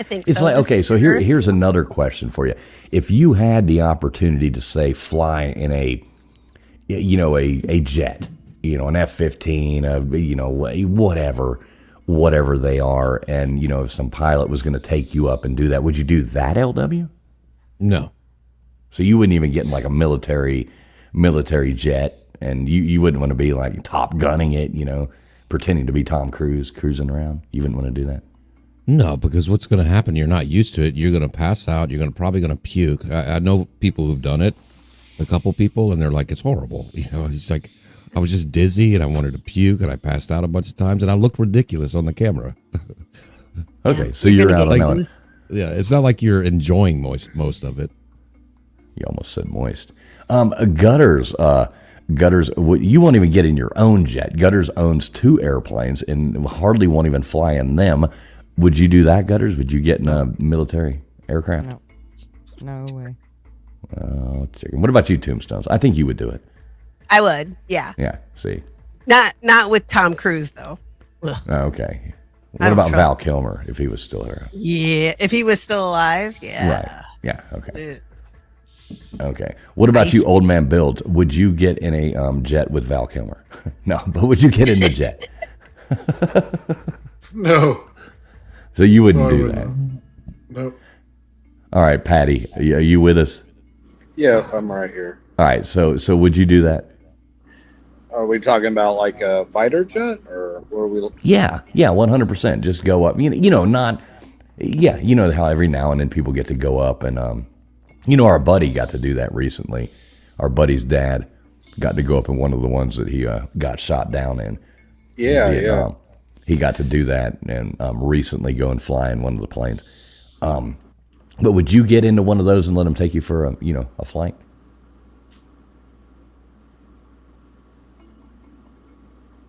I think it's so. like, okay, so here's another question for you. If you had the opportunity to say fly in a jet, an F-15, whatever they are, and if some pilot was going to take you up and do that, would you do that, LW? No. So you wouldn't even get in like a military jet, and you wouldn't want to be like Top Gunning it, pretending to be Tom Cruise cruising around. You wouldn't want to do that. No, because what's going to happen? You're not used to it. You're going to pass out. You're probably going to puke. I know people who've done it, a couple people, and they're like, it's horrible. It's like, I was just dizzy and I wanted to puke and I passed out a bunch of times and I looked ridiculous on the camera. Okay, so you're out on that one. Yeah, it's not like you're enjoying most of it. You almost said moist. Gutters, you won't even get in your own jet. Gutters owns 2 airplanes and hardly won't even fly in them. Would you do that, Gutters? Would you get in a military aircraft? No way. What about you, Tombstones? I think you would do it. I would, yeah. Yeah, see. Not with Tom Cruise, though. Ugh. Okay. What about Val Kilmer, if he was still here? Yeah, if he was still alive, yeah. Right, yeah, okay. Okay. What about you, Old Man Builds? Would you get in a jet with Val Kilmer? No, but would you get in the jet? No. So you wouldn't do that? Nope. All right, Patty, are you with us? Yes, I'm right here. All right, so would you do that? Are we talking about like a fighter jet, or were we? Yeah, 100%. Just go up. Not. Yeah, how every now and then people get to go up, and our buddy got to do that recently. Our buddy's dad got to go up in one of the ones that he got shot down in. Yeah. He got to do that, and recently go and fly in one of the planes. But would you get into one of those and let him take you for a flight?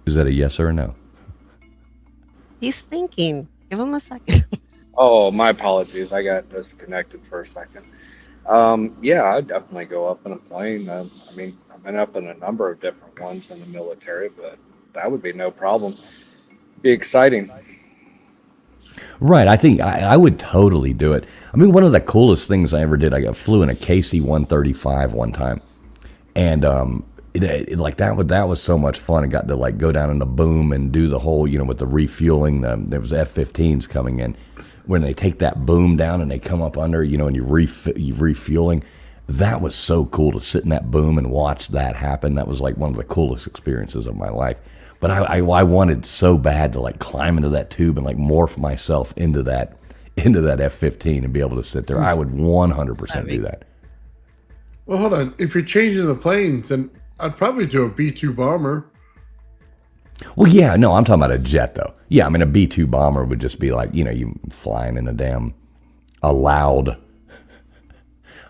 Is that a yes or a no? He's thinking. Give him a second. Oh, my apologies. I got disconnected for a second. Yeah, I'd definitely go up in a plane. I mean, I've been up in a number of different ones in the military, but that would be no problem. Be exciting. Right. I think I would totally do it. I mean, one of the coolest things I ever did, I flew in a KC-135 one time, and that was so much fun. I got to like go down in the boom and do the whole, with the refueling. There was F-15s coming in. When they take that boom down and they come up under, and you're refueling. That was so cool to sit in that boom and watch that happen. That was like one of the coolest experiences of my life. But I wanted so bad to like climb into that tube and like morph myself into that F-15 and be able to sit there. I would 100% do that. Well, hold on. If you're changing the planes, then I'd probably do a B-2 bomber. Well, yeah, no, I'm talking about a jet though. Yeah, I mean a B-2 bomber would just be like, you flying in a loud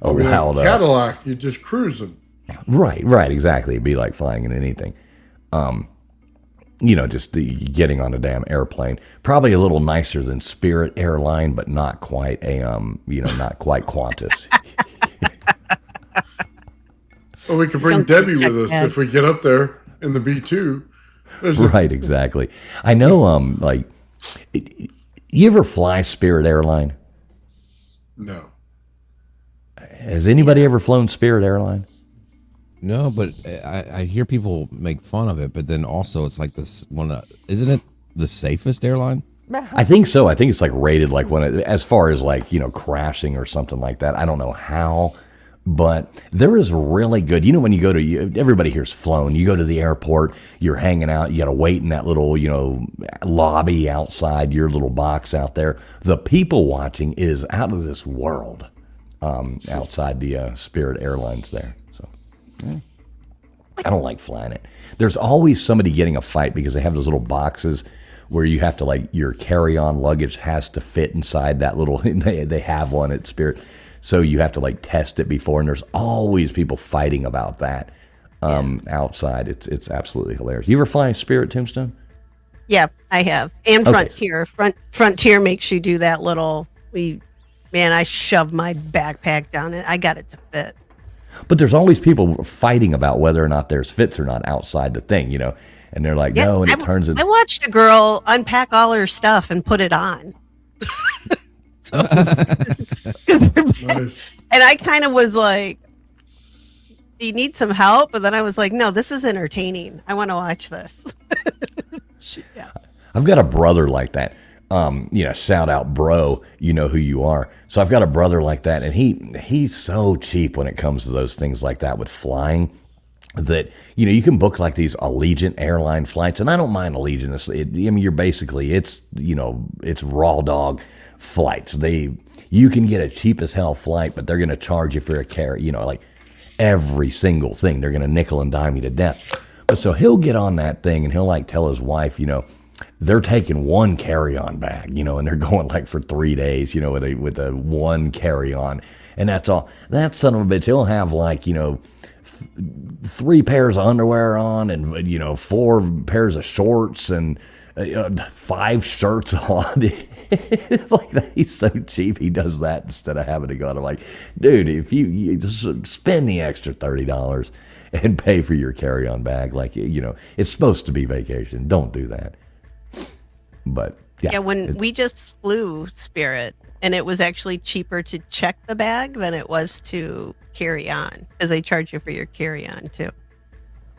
Cadillac, you're just cruising. Right, exactly. It'd be like flying in anything. Just getting on a damn airplane. Probably a little nicer than Spirit Airline, but not quite not quite Qantas. Well, we could bring Debbie with us if we get up there in the B-2. Right, exactly. I know, you ever fly Spirit Airline? No. Has anybody ever flown Spirit Airline? No, but I hear people make fun of it, but then also it's like this one. Isn't it the safest airline? I think so. I think it's like rated like as far as like, crashing or something like that. I don't know how, but there is really good. When you go to, everybody here's flown. You go to the airport, you're hanging out, you got to wait in that little, lobby outside your little box out there. The people watching is out of this world outside the Spirit Airlines there. I don't like flying it. There's always somebody getting a fight because they have those little boxes where you have to like your carry-on luggage has to fit inside that little. They have one at Spirit, so you have to like test it before. And there's always people fighting about that outside. It's absolutely hilarious. You ever fly Spirit, Tombstone? Yeah, I have. And Frontier. Frontier makes you do that little. I shoved my backpack down it. I got it to fit. But there's always people fighting about whether or not there's fits or not outside the thing, and they're like, no, and it turns into. I watched a girl unpack all her stuff and put it on. Nice. And I kind of was like, do you need some help? But then I was like, no, this is entertaining. I want to watch this. Yeah. I've got a brother like that. Shout out, bro. You know who you are. So I've got a brother like that, and he's so cheap when it comes to those things like that with flying. That you can book like these Allegiant airline flights, and I don't mind Allegiant. You're basically it's raw dog flights. You can get a cheap as hell flight, but they're going to charge you for a carry. Like every single thing, they're going to nickel and dime you to death. But so he'll get on that thing and he'll like tell his wife, they're taking one carry-on bag, and they're going like for 3 days, with a one carry-on, and that's all. That son of a bitch, he'll have like 3 pairs of underwear on, and 4 pairs of shorts, and 5 shirts on. Like that, he's so cheap. He does that instead of having to go. I'm like, dude, if you just spend the extra $30 and pay for your carry-on bag, like it's supposed to be vacation. Don't do that. But yeah, when we just flew Spirit, and it was actually cheaper to check the bag than it was to carry on, because they charge you for your carry-on too.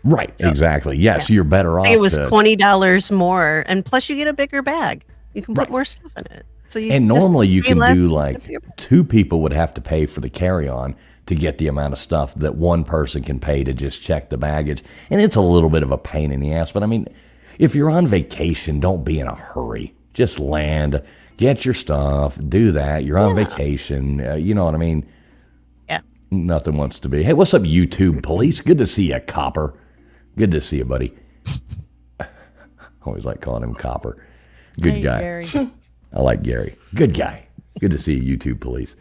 Right, so, exactly. Yes, you're better off. It was $20 more, and plus you get a bigger bag. You can put more stuff in it. So normally you can do like 2 people would have to pay for the carry-on to get the amount of stuff that one person can pay to just check the baggage, and it's a little bit of a pain in the ass. But I mean, if you're on vacation, don't be in a hurry. Just land, get your stuff, do that. You're on vacation. You know what I mean? Yeah. Nothing wants to be. Hey, what's up, YouTube police? Good to see you, Copper. Good to see you, buddy. Always like calling him Copper. Good guy. Gary. I like Gary. Good guy. Good to see you, YouTube police.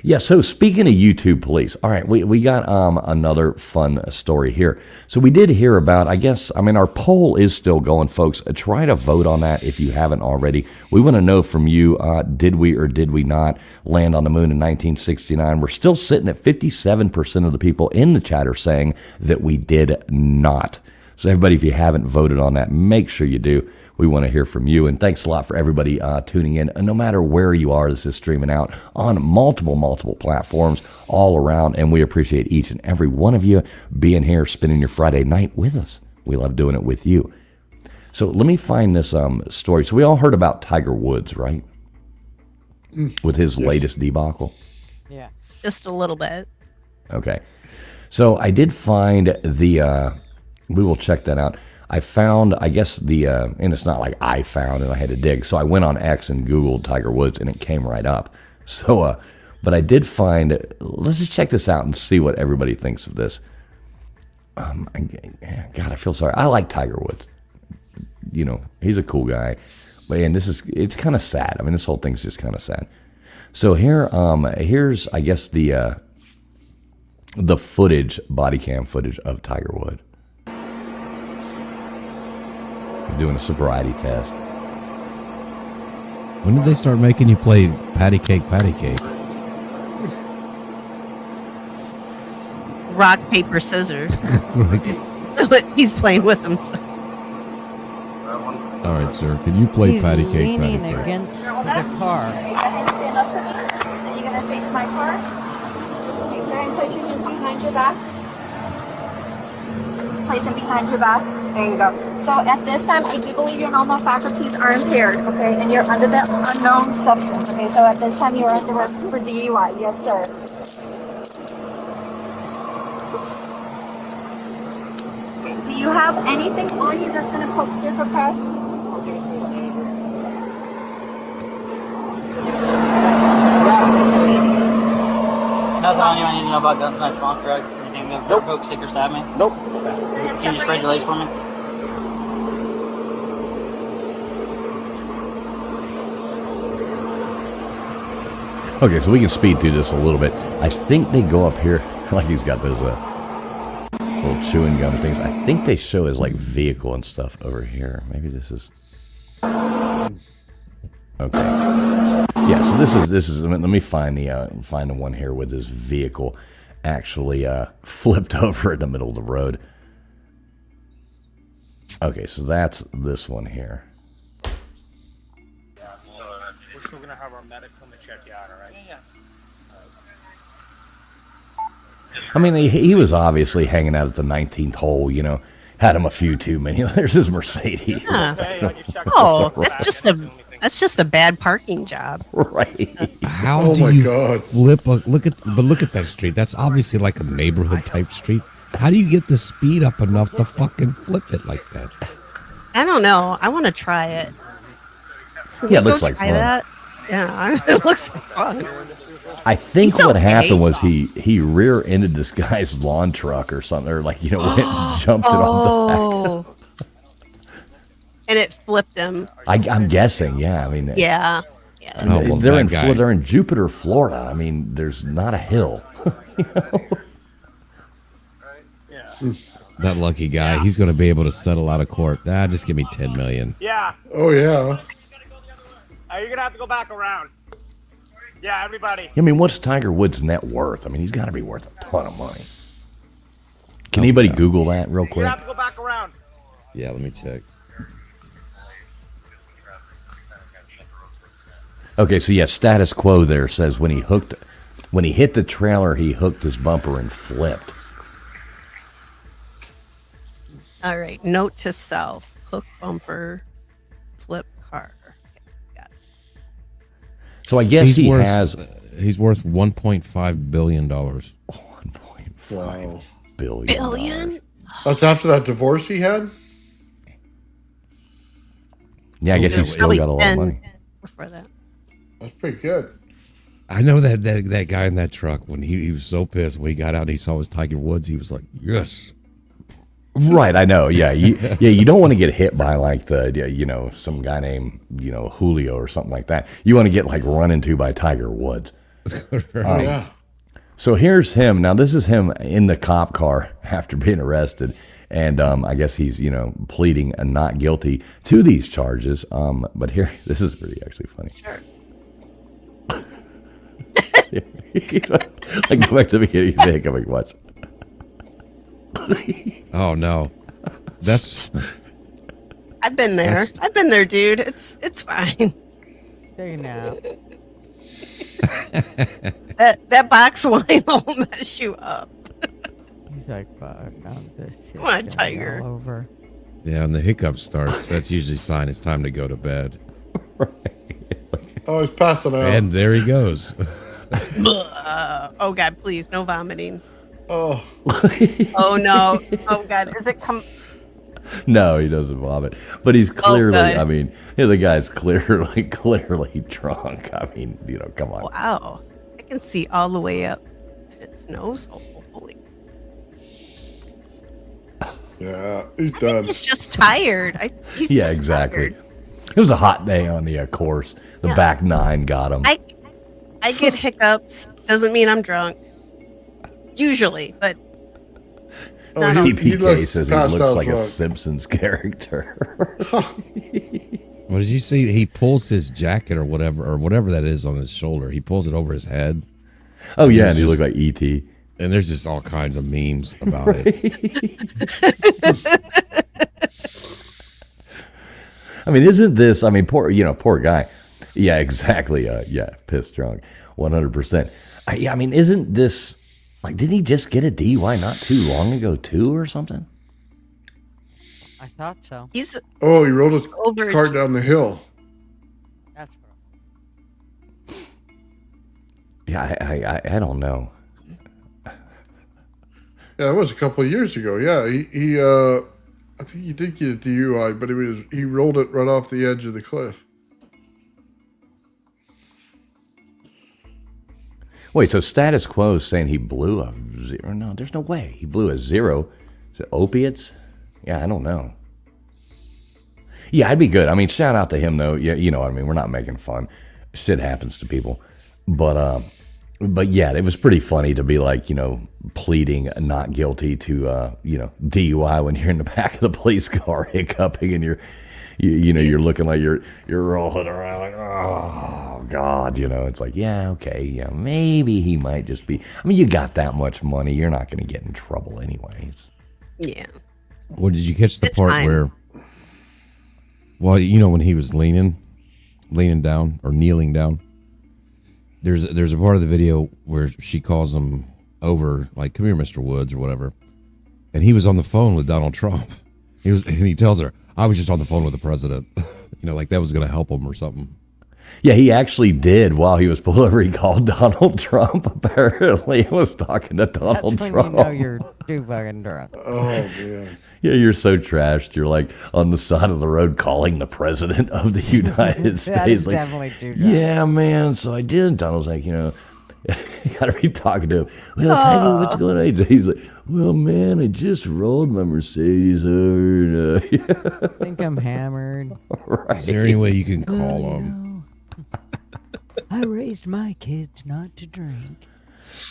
Yeah, so speaking of YouTube police, all right, we got another fun story here. So we did hear about, our poll is still going, folks. Try to vote on that if you haven't already. We want to know from you, did we or did we not land on the moon in 1969? We're still sitting at 57% of the people in the chat are saying that we did not. So everybody, if you haven't voted on that, make sure you do. We want to hear from you, and thanks a lot for everybody tuning in. And no matter where you are, this is streaming out on multiple platforms all around, and we appreciate each and every one of you being here, spending your Friday night with us. We love doing it with you. So let me find this story. So we all heard about Tiger Woods, right? With his latest debacle. Yeah, just a little bit. Okay, so I did find the. We will check that out. I found, and it's not like I found and I had to dig. So I went on X and Googled Tiger Woods, and it came right up. So, but I did find, let's just check this out and see what everybody thinks of this. God, I feel sorry. I like Tiger Woods. He's a cool guy. But it's kind of sad. I mean, this whole thing's just kind of sad. So here's, I guess, the footage, body cam footage of Tiger Woods. Doing a sobriety test. When did they start making you play patty cake? Rock, paper, scissors. He's playing with himself. All right, sir. Can you play patty cake? He's leaning against the car. Stand up for me. You're going to face my car. Okay, sir, and push your knees behind your back. Place them behind your back. There you go. So at this time, I do believe your normal faculties are impaired, okay? And you're under the unknown substance, okay? So at this time, you are at the risk for DUI. Yes, sir. Okay. Do you have anything on you that's going to coax your press? Nothing on you I need to know about guns, knives, bomb drugs, anything that provoke, stick, or stab me? Nope. Can you just spread your legs for me? Okay, so we can speed through this a little bit. I think they go up here, like he's got those little chewing gum things. I think they show his like vehicle and stuff over here. Maybe this is. Okay. Yeah, so this is. Let me find the one here with his vehicle. actually flipped over in the middle of the road. Okay, so that's this one here. We're still gonna have our medic come and check you out, all right? Yeah. I mean, he was obviously hanging out at the 19th hole, you know, had him a few too many. There's his Mercedes. Yeah. Oh, that's just a bad parking job. Right. How do you flip a look at that street? That's obviously like a neighborhood type street. How do you get the speed up enough to fucking flip it like that? I don't know. I want to try it. Yeah, it looks like fun. That? Yeah, it looks like fun. I think He's what okay. happened was he rear-ended this guy's lawn truck or something, or like, you know, went and jumped it off the back. And it flipped him. I'm guessing, yeah. I mean, Yeah. they're in Jupiter, Florida. I mean, there's not a hill. You know? That lucky guy, he's going to be able to settle out of court. Just give me $10 million. Yeah. Oh, yeah. You're gonna have to go back around. Yeah, everybody. I mean, what's Tiger Woods' net worth? I mean, he's got to be worth a ton of money. Can anybody Google that real You're quick? gonna have to go back around. Yeah, let me check. Okay, so yeah, status quo there says when he hit the trailer, he hooked his bumper and flipped. All right. Note to self: hook bumper, flip car. So I guess he's worth $1.5 billion. Wow. Billion? That's after that divorce he had? Yeah, I guess he's still got a lot of money. Before that. That's pretty good. I know that guy in that truck, when he was so pissed when he got out and he saw his Tiger Woods, he was like, yes. Right, I know. Yeah, you don't want to get hit by like some guy named Julio or something like that. You want to get like run into by Tiger Woods. Yeah. So here's him. Now this is him in the cop car after being arrested, and I guess he's pleading not guilty to these charges. But here, this is pretty actually funny. Sure. Like go back to the beginning. Think of it. Watch. Oh no, I've been there. I've been there, dude. It's fine. Take a nap. That box wine will mess you up. He's like, fuck, this shit. Come on, Tiger. All over. Yeah, and the hiccup starts. That's usually a sign it's time to go to bed. Oh, he's passing out. And there he goes. Oh God, please, no vomiting. Oh. Oh no. Oh God, is it come? No, he doesn't vomit. But he's clearly, good. I mean, the guy's clearly drunk. I mean, come on. Wow, I can see all the way up its nose. Holy. Yeah, he's done. He's just tired. He's just exactly. tired. It was a hot day on the course. The back nine got him. I get hiccups. Doesn't mean I'm drunk. Usually, but. TPK says he looks like a Simpsons character. What did you see? He pulls his jacket or whatever that is on his shoulder. He pulls it over his head. Oh yeah, and he looked like E.T. And there's just all kinds of memes about it. I mean, isn't this? I mean, poor guy. Yeah, exactly. Pissed drunk, 100%. I mean, isn't this like? Didn't he just get a DUI not too long ago too, or something? I thought so. He rolled his cart down the hill. That's right. Yeah, I don't know. Yeah, it was a couple of years ago. Yeah, he I think he did get a DUI, but he rolled it right off the edge of the cliff. Wait, so status quo is saying he blew a zero? No, there's no way. He blew a zero. Is it opiates? Yeah, I don't know. Yeah, I'd be good. I mean, shout out to him, though. Yeah, you know what I mean? We're not making fun. Shit happens to people. But yeah, it was pretty funny to be like, pleading not guilty to, DUI when you're in the back of the police car hiccuping and you're looking like you're rolling around like, oh, oh God, it's like, yeah, okay, yeah, maybe he might just be. I mean, you got that much money, you're not going to get in trouble anyways. Yeah. Well, did you catch the part fine. where? Well, when he was leaning down or kneeling down. There's a part of the video where she calls him over, like, "Come here, Mr. Woods," or whatever, and he was on the phone with Donald Trump. And he tells her, "I was just on the phone with the president," like that was going to help him or something. Yeah, he actually did while he was pulled over. He called Donald Trump. Apparently, he was talking to Donald That's when Trump. you know you're too fucking drunk. Oh, man. Yeah, you're so trashed. You're like on the side of the road calling the president of the United States. That is like, definitely too drunk. yeah, man. So I did. Donald's like, you got to be talking to him. Well, Tiger, what's going on? He's like, well, man, I just rolled my Mercedes over. I think I'm hammered. Right. Is there any way you can call him? I raised my kids not to drink.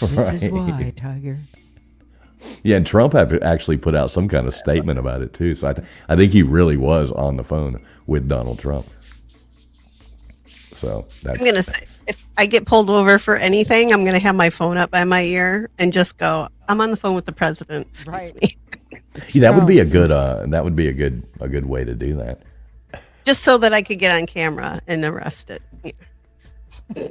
This is why, Tiger. Yeah, and Trump actually put out some kind of statement about it too. So I think he really was on the phone with Donald Trump. So I'm gonna say, if I get pulled over for anything, I'm gonna have my phone up by my ear and just go, "I'm on the phone with the president." Excuse me. Yeah, that would be a good way to do that. Just so that I could get on camera and arrest it. Yeah.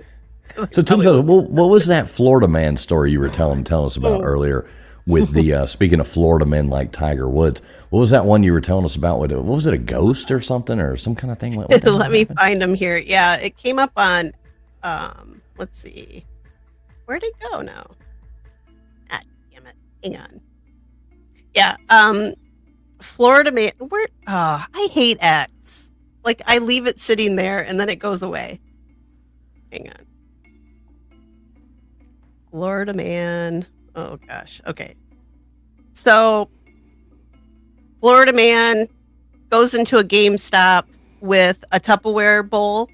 So tell us, what was that Florida man story you were telling us about earlier? With the speaking of Florida men like Tiger Woods, what was that one you were telling us about? What was it, a ghost or something or some kind of thing? What Let me find them here. Yeah, it came up on. Let's see, where'd it go now? Ah, damn it! Hang on. Yeah, Florida man. Where? I hate X. Like I leave it sitting there and then it goes away. Hang on. Florida man. Oh gosh. Okay. So Florida man goes into a GameStop with a Tupperware bowl.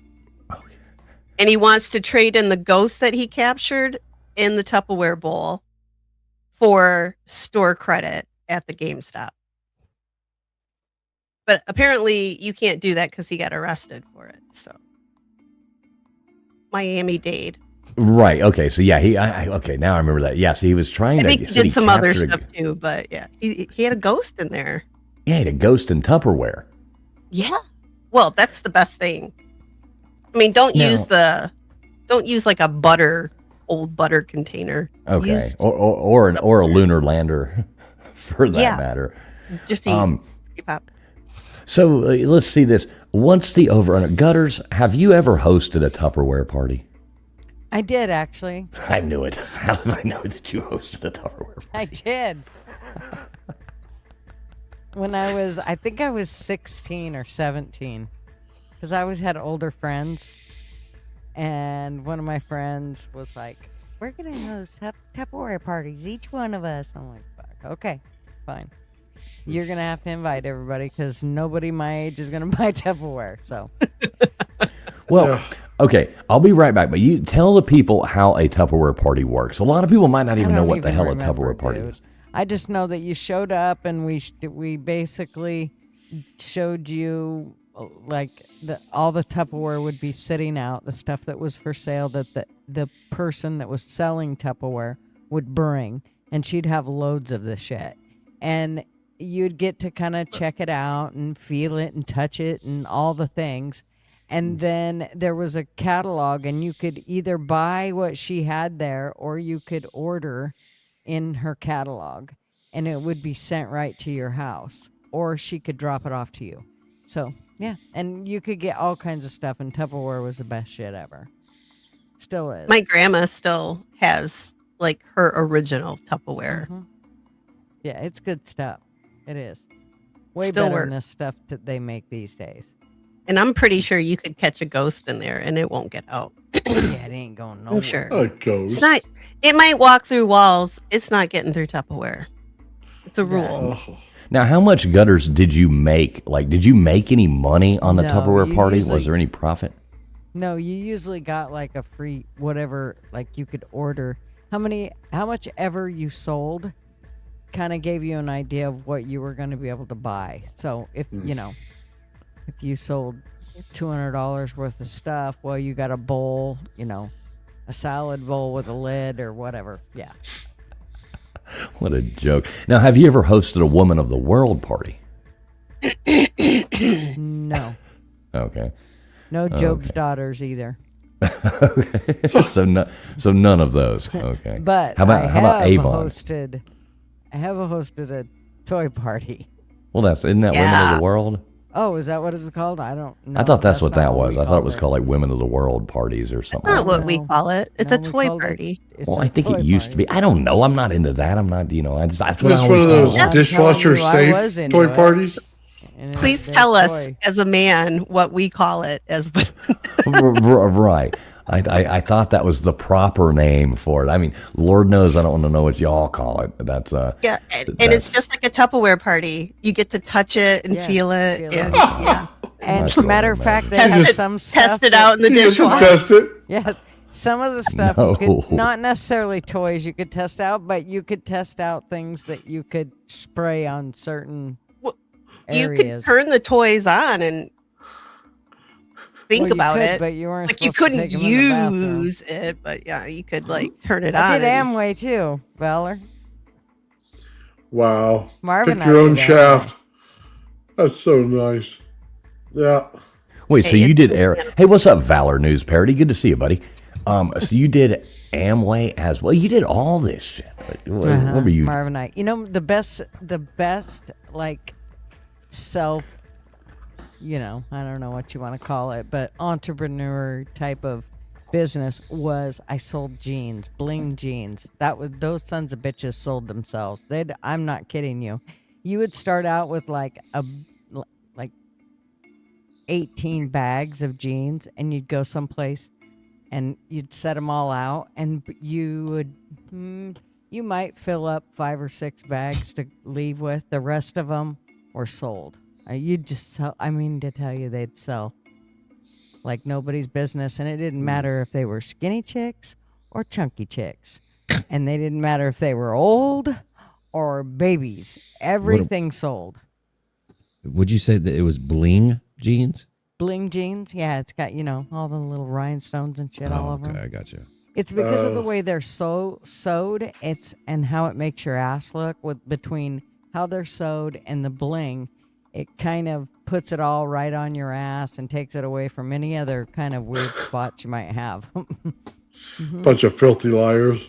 And he wants to trade in the ghost that he captured in the Tupperware bowl for store credit at the GameStop. But apparently you can't do that because he got arrested for it. So Miami-Dade. Right. Okay. So yeah, okay. Now I remember that. Yeah. So he was trying to. I think he did some other stuff too, but yeah, he had a ghost in there. Yeah, he had a ghost in Tupperware. Yeah. Well, that's the best thing. I mean, don't use like a old butter container. Okay. Or a lunar lander, for that matter. Just pop. So let's see this. Once the over Gutters, have you ever hosted a Tupperware party? I did, actually. I knew it. How did I know that you hosted a Tupperware party? I did. When I think I was 16 or 17. Because I always had older friends. And one of my friends was like, we're going to host Tupperware parties, each one of us. I'm like, fuck, okay, fine. You're going to have to invite everybody because nobody my age is going to buy Tupperware. So. Well, okay, I'll be right back. But you tell the people how a Tupperware party works. A lot of people might not even know what the hell a Tupperware party is. I just know that you showed up and we basically showed you like all the Tupperware would be sitting out, the stuff that was for sale that the person that was selling Tupperware would bring, and she'd have loads of the shit. And you'd get to kind of check it out and feel it and touch it and all the things. And then there was a catalog, and you could either buy what she had there or you could order in her catalog, and it would be sent right to your house, or she could drop it off to you. So, yeah. And you could get all kinds of stuff, and Tupperware was the best shit ever. Still is. My grandma still has like her original Tupperware. Mm-hmm. Yeah, it's good stuff. It is. Way Still better work. than the stuff that they make these days. And I'm pretty sure you could catch a ghost in there and it won't get out. Yeah, it ain't going nowhere. I'm sure. A ghost. It's not. It might walk through walls. It's not getting through Tupperware. It's a rule. Oh. Now, how much Gutters did you make? Like, did you make any money on the No, Tupperware you party? usually- Was there any profit? No, you usually got like a free whatever, like you could order. How much ever you sold kind of gave you an idea of what you were going to be able to buy. So if, if you sold $200 worth of stuff. Well, you got a bowl, a salad bowl with a lid or whatever. Yeah. What a joke. Now, have you ever hosted a Woman of the World party? No. Okay. No Job's daughters either. Okay. So none of those. Okay. But how about Avon? I have hosted a toy party. Well, isn't that Women of the World? Oh, is that what it's called? I don't know. I thought that's what that was. I thought it was called like Women of the World parties or something. That's not what we call it. It's a toy party. Well, I think it used to be. I don't know. I'm not into that. I'm not. That's what I It's always one of those thought. dishwasher safe toy parties. Please tell us, as a man, what we call it as Right. I thought that was the proper name for it. I mean, Lord knows I don't want to know what y'all call it. That's yeah, and it's just like a Tupperware party. You get to touch it and feel it. And, yeah. And as a matter of fact, they have some stuff. Test it out in the dishwasher. Test it. Yes. Some of the stuff you could, not necessarily toys you could test out, but you could test out things that you could spray on certain areas. You could turn the toys on and think about it. But you weren't like you couldn't use it, but yeah, you could turn it on. I did Amway too, Valor. Wow. Marvin Pick your own shaft. That's so nice. Yeah. Wait, so you did air? Hey, what's up, Valor News Parody? Good to see you, buddy. So you did Amway as well. You did all this shit. What were you? Marvin, the best self. I don't know what you want to call it, but entrepreneur type of business was I sold jeans, bling jeans. Those sons of bitches sold themselves. I'm not kidding you. You would start out with like 18 bags of jeans, and you'd go someplace and you'd set them all out, and you might fill up 5 or 6 bags to leave with. The rest of them were sold. You'd just sell. I mean, to tell you, they'd sell like nobody's business, and it didn't matter if they were skinny chicks or chunky chicks, and they didn't matter if they were old or babies. Everything sold. Would you say that it was bling jeans? Bling jeans, yeah. It's got all the little rhinestones and shit all over. Okay, I got you. It's because of the way they're sewed. And how it makes your ass look between how they're sewed and the bling. It kind of puts it all right on your ass and takes it away from any other kind of weird spots you might have. Bunch of filthy liars.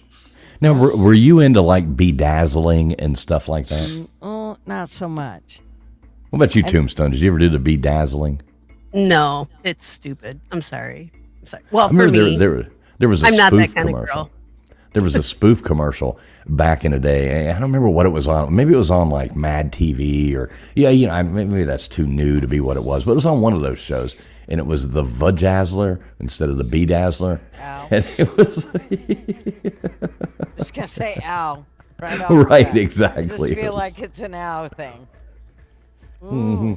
Now, were you into like bedazzling and stuff like that? Oh, not so much. What about you, Tombstone? Did you ever do the bedazzling? No, it's stupid. I'm sorry. Well, I remember for me, there was a I'm not spoof that kind commercial. of girl. There was a spoof commercial back in the day. I don't remember what it was on. Maybe it was on like Mad TV or maybe that's too new to be what it was. But it was on one of those shows, and it was the Vajazzler instead of the Bedazzler. Ow. And it was Just gonna say ow. Right off right, the bat. exactly. I just feel like it's an ow thing. Mm-hmm.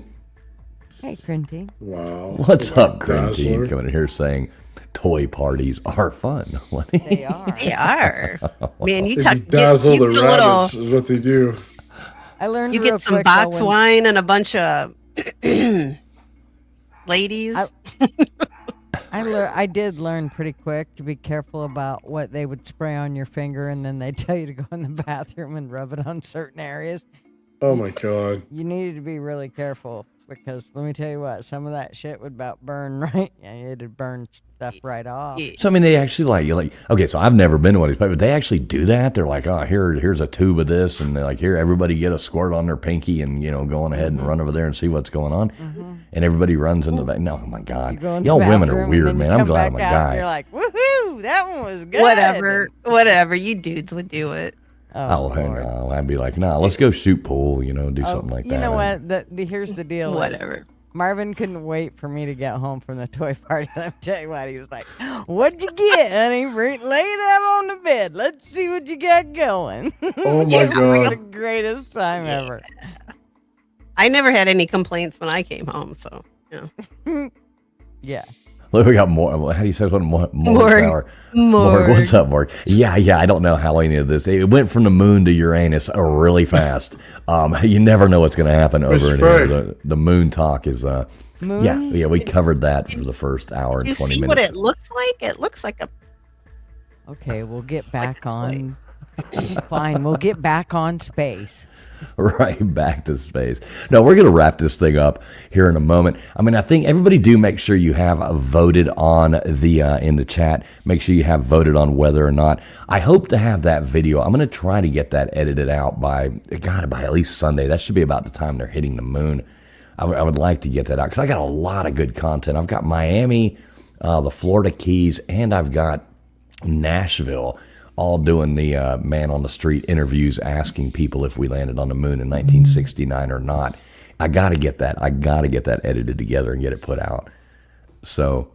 Hey, Crinty. Wow. What's up, Crinty? Dazzler. Coming in here saying toy parties are fun. They are. They are. Man, you They dazzle the rabbits is what they do. I learned You real get some quick, box though, wine and a bunch of ladies. I did learn pretty quick to be careful about what they would spray on your finger, and then they tell you to go in the bathroom and rub it on certain areas. Oh my God. You needed to be really careful because let me tell you what, some of that shit would about burn right. Yeah, it'd burn stuff right off. So I mean, they actually okay. So I've never been to one of these, but they actually do that. They're like, oh, here's a tube of this, and they're like, here, everybody get a squirt on their pinky, and go on ahead and run over there and see what's going on. And everybody runs into the back. No, oh my God, y'all women are weird, man. I'm glad I'm a guy. You're like, woohoo, that one was good. Whatever. You dudes would do it. Oh, no, I'd be like, let's go shoot pool. Do something like that. You know what? Here's the deal. Whatever. Marvin couldn't wait for me to get home from the toy party. I'll tell you what, he was like, what'd you get, honey? Lay it out on the bed. Let's see what you got going. Oh, my It was God. the greatest time ever. I never had any complaints when I came home, so yeah. Yeah. Look, we got more. How do you say what? Morg. Morg. What's up, Morg? Yeah. I don't know how any of this. It went from the moon to Uranus really fast. You never know what's going to happen over in here. The moon talk is Moon? Yeah, we covered that for the first hour and You 20 see minutes. what it looks like? It looks like a. Okay, we'll get back on. Fine, we'll get back on space. Right back to space. No, we're going to wrap this thing up here in a moment. I mean, I think everybody do make sure you have voted on the in the chat. Make sure you have voted on whether or not. I hope to have that video. I'm going to try to get that edited out by at least Sunday. That should be about the time they're hitting the moon. I would like to get that out because I got a lot of good content. I've got Miami, the Florida Keys, and I've got Nashville, all doing the man on the street interviews, asking people if we landed on the moon in 1969 or not. I got to get that edited together and get it put out. So,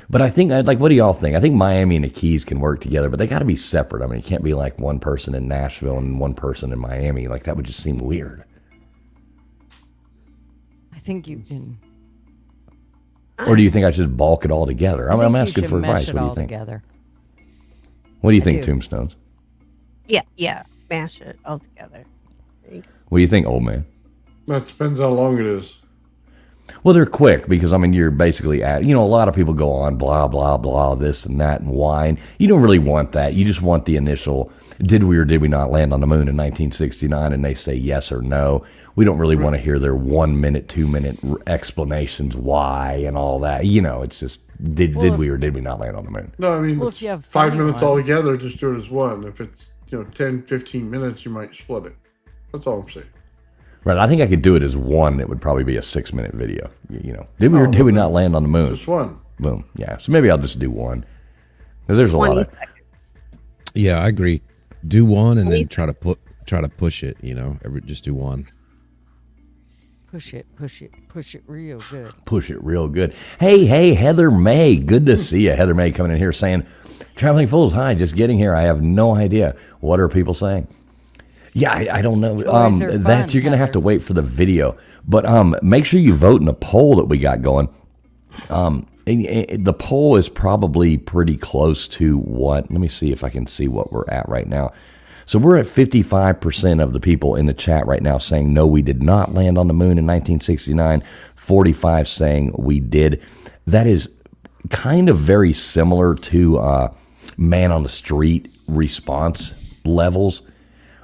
but I think, like, what do y'all think? I think Miami and the Keys can work together, but they got to be separate. I mean, it can't be like one person in Nashville and one person in Miami. Like, that would just seem weird. I think you can. Or do you think I should bulk it all together? I'm asking for advice. What do you think? Together. What do you think, Tombstones? Yeah, mash it all together. What do you think, old man? That depends how long it is. Well, they're quick because, I mean, you're basically a lot of people go on blah, blah, blah, this and that and whine. You don't really want that. You just want the initial, did we or did we not land on the moon in 1969? And they say yes or no. We don't really want to hear their 1 minute, 2 minute explanations why and all that. It's just, did we or did we not land on the moon? No, I mean, Well, if you have 5 funny minutes ones. altogether, just do it as one. If it's, 10, 15 minutes, you might split it. That's all I'm saying. Right. I think I could do it as one. It would probably be a 6 minute video. Did we or did we not land on the moon? Just one. Boom. Yeah. So maybe I'll just do one. Because there's a lot of. Yeah, I agree. Do one and then try to push it. Just do one. Push it real good. Push it real good. Hey, Heather May. Good to see you. Heather May coming in here saying, Traveling Fools, hi, just getting here. I have no idea. What are people saying? Yeah, I don't know. That you're going to have to wait for the video. But make sure you vote in the poll that we got going. The poll is probably pretty close to what? Let me see if I can see what we're at right now. So we're at 55% of the people in the chat right now saying, no, we did not land on the moon in 1969. 45 saying we did. That is kind of very similar to man on the street response levels.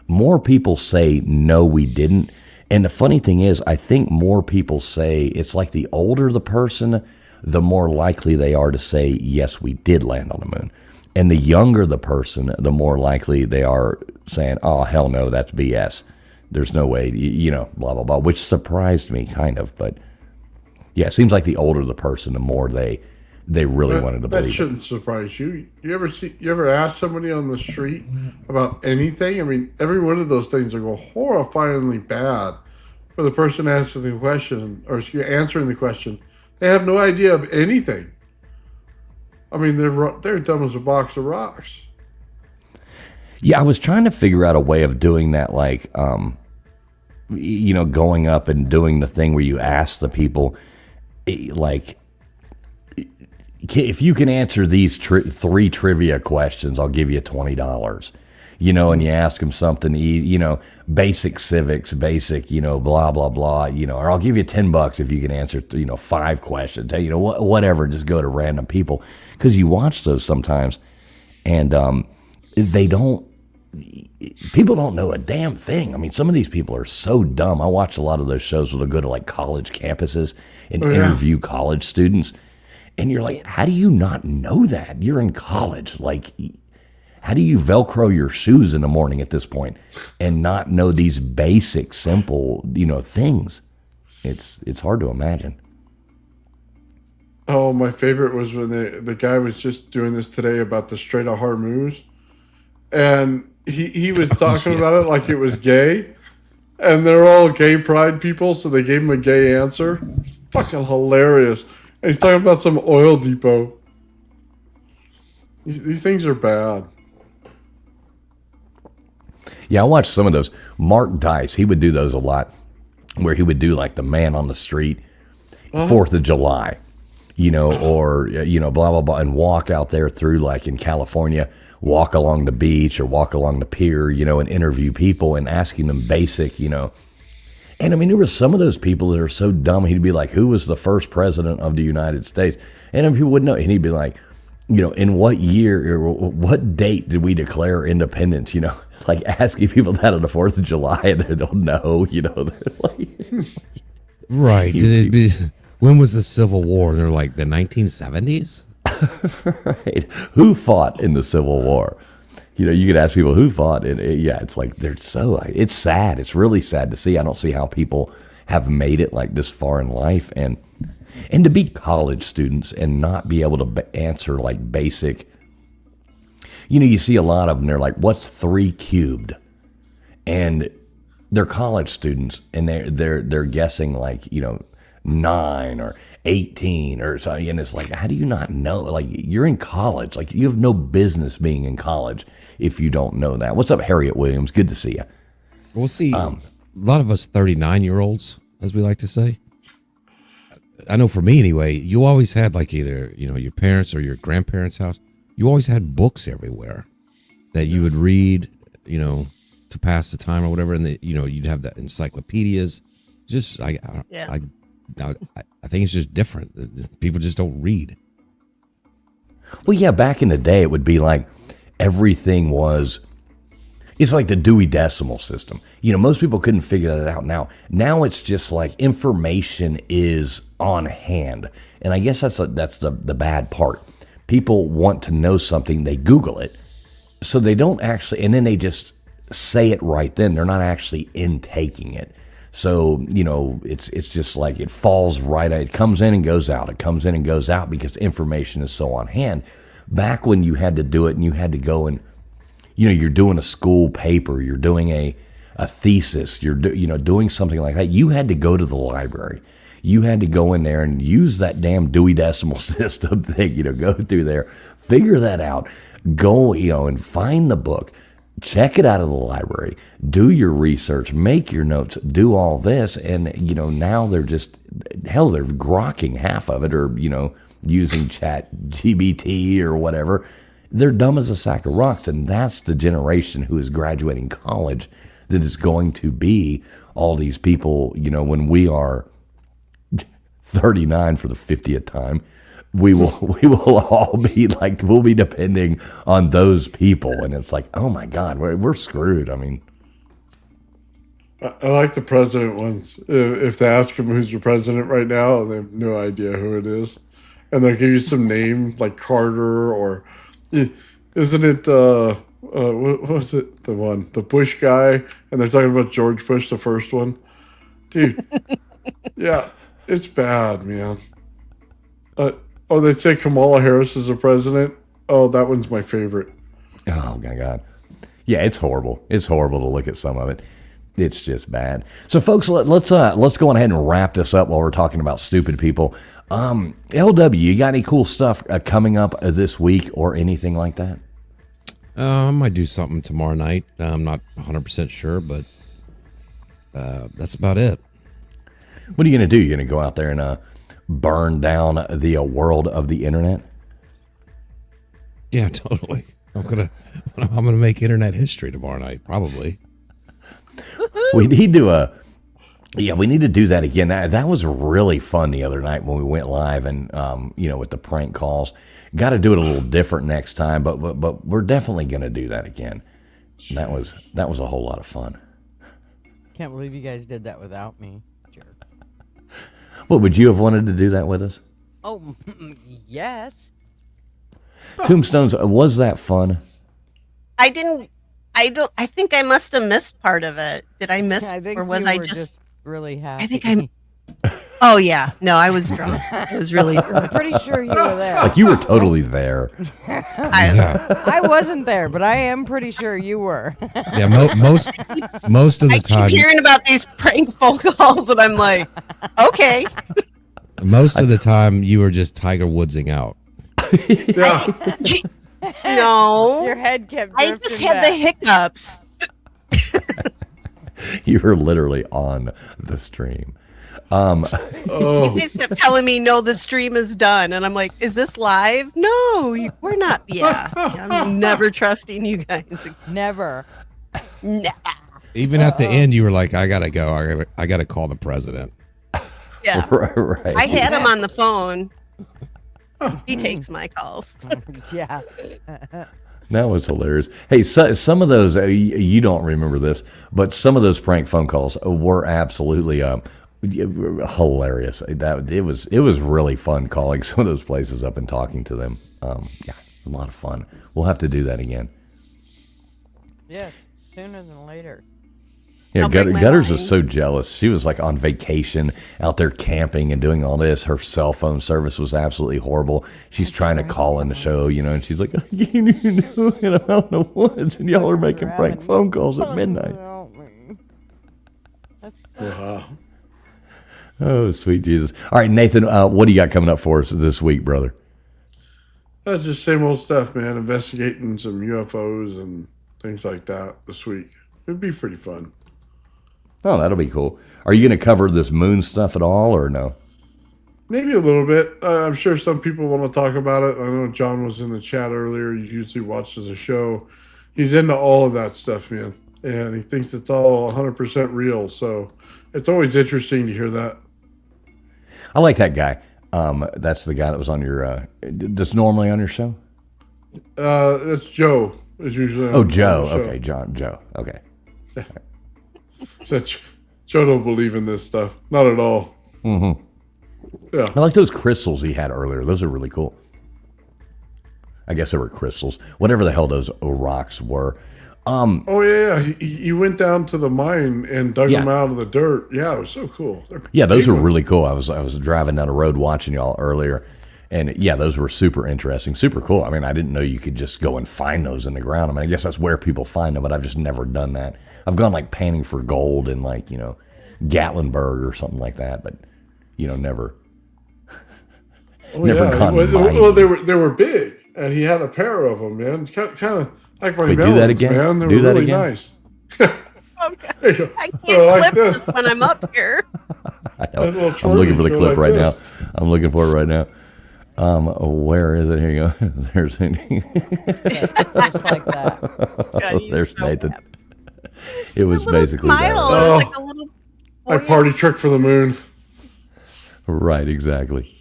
More people say, no, we didn't. And the funny thing is, I think more people say it's like the older the person, the more likely they are to say, yes, we did land on the moon. And the younger the person, the more likely they are saying, oh, hell no, that's BS. There's no way, blah, blah, blah, which surprised me kind of. But yeah, it seems like the older the person, the more they really wanted to believe That shouldn't surprise you. You ever ask somebody on the street about anything? I mean, every one of those things are go horrifyingly bad for the person asking the question or answering the question. They have no idea of anything. I mean, they're dumb as a box of rocks. Yeah, I was trying to figure out a way of doing that, like, going up and doing the thing where you ask the people, like, if you can answer these 3 trivia questions, I'll give you $20. And you ask them something, basic civics, basic, blah, blah, blah, or I'll give you $10 if you can answer, 5 questions, whatever, just go to random people. Because you watch those sometimes and people don't know a damn thing. I mean, some of these people are so dumb. I watch a lot of those shows where they go to like college campuses and interview college students. And you're like, how do you not know that? You're in college. Like, how do you Velcro your shoes in the morning at this point and not know these basic, simple, things? It's hard to imagine. Oh, my favorite was when the guy was just doing this today about the Strait of Hormuz. And he was talking about it like it was gay. And they're all gay pride people, so they gave him a gay answer. Fucking hilarious. And he's talking about some oil depot. These things are bad. Yeah, I watched some of those. Mark Dice, he would do those a lot, where he would do like the man on the street, 4th of July, or, blah, blah, blah, and walk out there through, like in California, walk along the beach or walk along the pier, and interview people and asking them basic, And I mean, there were some of those people that are so dumb. He'd be like, "Who was the first president of the United States?" And then people would know, and he'd be like, "You know, in what year or what date did we declare independence?" You know, like asking people that on the 4th of July, and they don't know. You know, they're like, right? Did it be? When was the Civil War? They're like the 1970s. Right? Who fought in the Civil War? You know, you could ask people who fought, and yeah, it's like it's sad. It's really sad to see. I don't see how people have made it like this far in life, and to be college students and not be able to answer like basic. You know, you see a lot of them. They're like, "What's 3 cubed?" And they're college students, and they're guessing like 9 or 18 or something, and it's like, how do you not know? Like, you're in college, like you have no business being in college if you don't know that. What's up, Harriet Williams? Good to see you. We'll see. A lot of us 39-year-olds, as we like to say. I know for me anyway, you always had like either your parents or your grandparents' house. You always had books everywhere that you would read, to pass the time or whatever, and you'd have the encyclopedias. Just I think it's just different. People just don't read. Well, yeah, back in the day, it would be like everything was. It's like the Dewey Decimal System. Most people couldn't figure that out now. Now it's just like information is on hand, and I guess that's the bad part. People want to know something, they Google it, so they don't actually, and then they just say it right then. They're not actually intaking it. So, it's just like it falls right out. It comes in and goes out. It comes in and goes out because information is so on hand. Back when you had to do it and you had to go and, you're doing a school paper, you're doing a thesis, you're doing something like that, you had to go to the library. You had to go in there and use that damn Dewey Decimal System thing, go through there, figure that out, go, and find the book. Check it out of the library, do your research, make your notes, do all this. And, now they're just, hell, they're grokking half of it or, using Chat GBT or whatever. They're dumb as a sack of rocks. And that's the generation who is graduating college that is going to be all these people, when we are 39 for the 50th time. We will all be like, we'll be depending on those people, and it's like, oh my God, we're screwed. I mean, I like the president ones. If they ask them who's your president right now, and they have no idea who it is, and they'll give you some name like Carter or isn't it what was it, the Bush guy, and they're talking about George Bush, the first one, dude. Yeah, it's bad, man. Oh, they say Kamala Harris is the president. Oh, that one's my favorite. Oh my God. Yeah, it's horrible. It's horrible to look at some of it. It's just bad. So folks, let's go ahead and wrap this up while we're talking about stupid people. LW, you got any cool stuff coming up this week or anything like that? I might do something tomorrow night. I'm not 100% sure, but that's about it. What are you going to do? You're going to go out there and burn down the world of the internet? Yeah, totally. I'm gonna make internet history tomorrow night, probably. We need to we need to do that again. That was really fun the other night when we went live and with the prank calls. Got to do it a little different next time, but we're definitely going to do that again. That was a whole lot of fun. Can't believe you guys did that without me. What, would you have wanted to do that with us? Oh, yes. Tombstones, was that fun? I think I must have missed part of it. Did I miss, I think or was you I were just really happy? I think Oh yeah, no, I was drunk. I was really drunk. I'm pretty sure you were there. Like you were totally there. I wasn't there, but I am pretty sure you were. Yeah, most of the time. I keep hearing about these prank phone calls, and I'm like, okay. Most of the time, you were just Tiger Woodsing out. No, your head kept. I just had the hiccups. You were literally on the stream. You guys kept telling me, no, the stream is done. And I'm like, is this live? No, we're not. Yeah. I'm never trusting you guys. Never. Yeah, Even at the end, you were like, "I gotta go. I gotta call the president." Yeah. Right. I had him on the phone. He takes my calls. Yeah. That was hilarious. Hey, some of those, you don't remember this, but some of those prank phone calls were absolutely hilarious. It was really fun calling some of those places up and talking to them. Yeah, a lot of fun. We'll have to do that again. Yeah, sooner than later. Yeah, I'll bring my Gutters wine. was so jealous. She was like on vacation out there camping and doing all this. Her cell phone service was absolutely horrible. She's trying to call in the show, and she's like, I can't even do it. I'm out in the woods and y'all are making prank phone calls at midnight. Wow. Oh, sweet Jesus. All right, Nathan, what do you got coming up for us this week, brother? That's just same old stuff, man. Investigating some UFOs and things like that this week. It'd be pretty fun. Oh, that'll be cool. Are you going to cover this moon stuff at all or no? Maybe a little bit. I'm sure some people want to talk about it. I know John was in the chat earlier. He usually watches the show. He's into all of that stuff, man. And he thinks it's all 100% real. So it's always interesting to hear that. I like that guy. That's the guy that was on your, that's normally on your show? That's Joe. Is usually Oh, on Joe. the show. Okay, Joe. Okay. So Joe don't believe in this stuff. Not at all. Mm-hmm. Yeah. I like those crystals he had earlier. Those are really cool. I guess they were crystals. Whatever the hell those rocks were. Oh, yeah. He went down to the mine and dug them out of the dirt. Yeah, it was so cool. Yeah, those were really cool. I was driving down the road watching y'all earlier. And yeah, those were super interesting, super cool. I mean, I didn't know you could just go and find those in the ground. I mean, I guess that's where people find them, but I've just never done that. I've gone like panning for gold in like, Gatlinburg or something like that, but never. Oh, never yeah. gone Well, they were big, and he had a pair of them, man. Kind of like my Wait, melons, do that again? man. They Do were that really again? nice. Okay. I can't like clip this. this when I'm up here. I know. Little I'm looking for the twirlies go clip like right this. now. I'm looking for it right now. Where is it? Here you go. There's Just like that. God, he's there's so Nathan. happy. It was Little basically that. smile. Right. Oh. It's like a little My party trick for the moon. Right, exactly.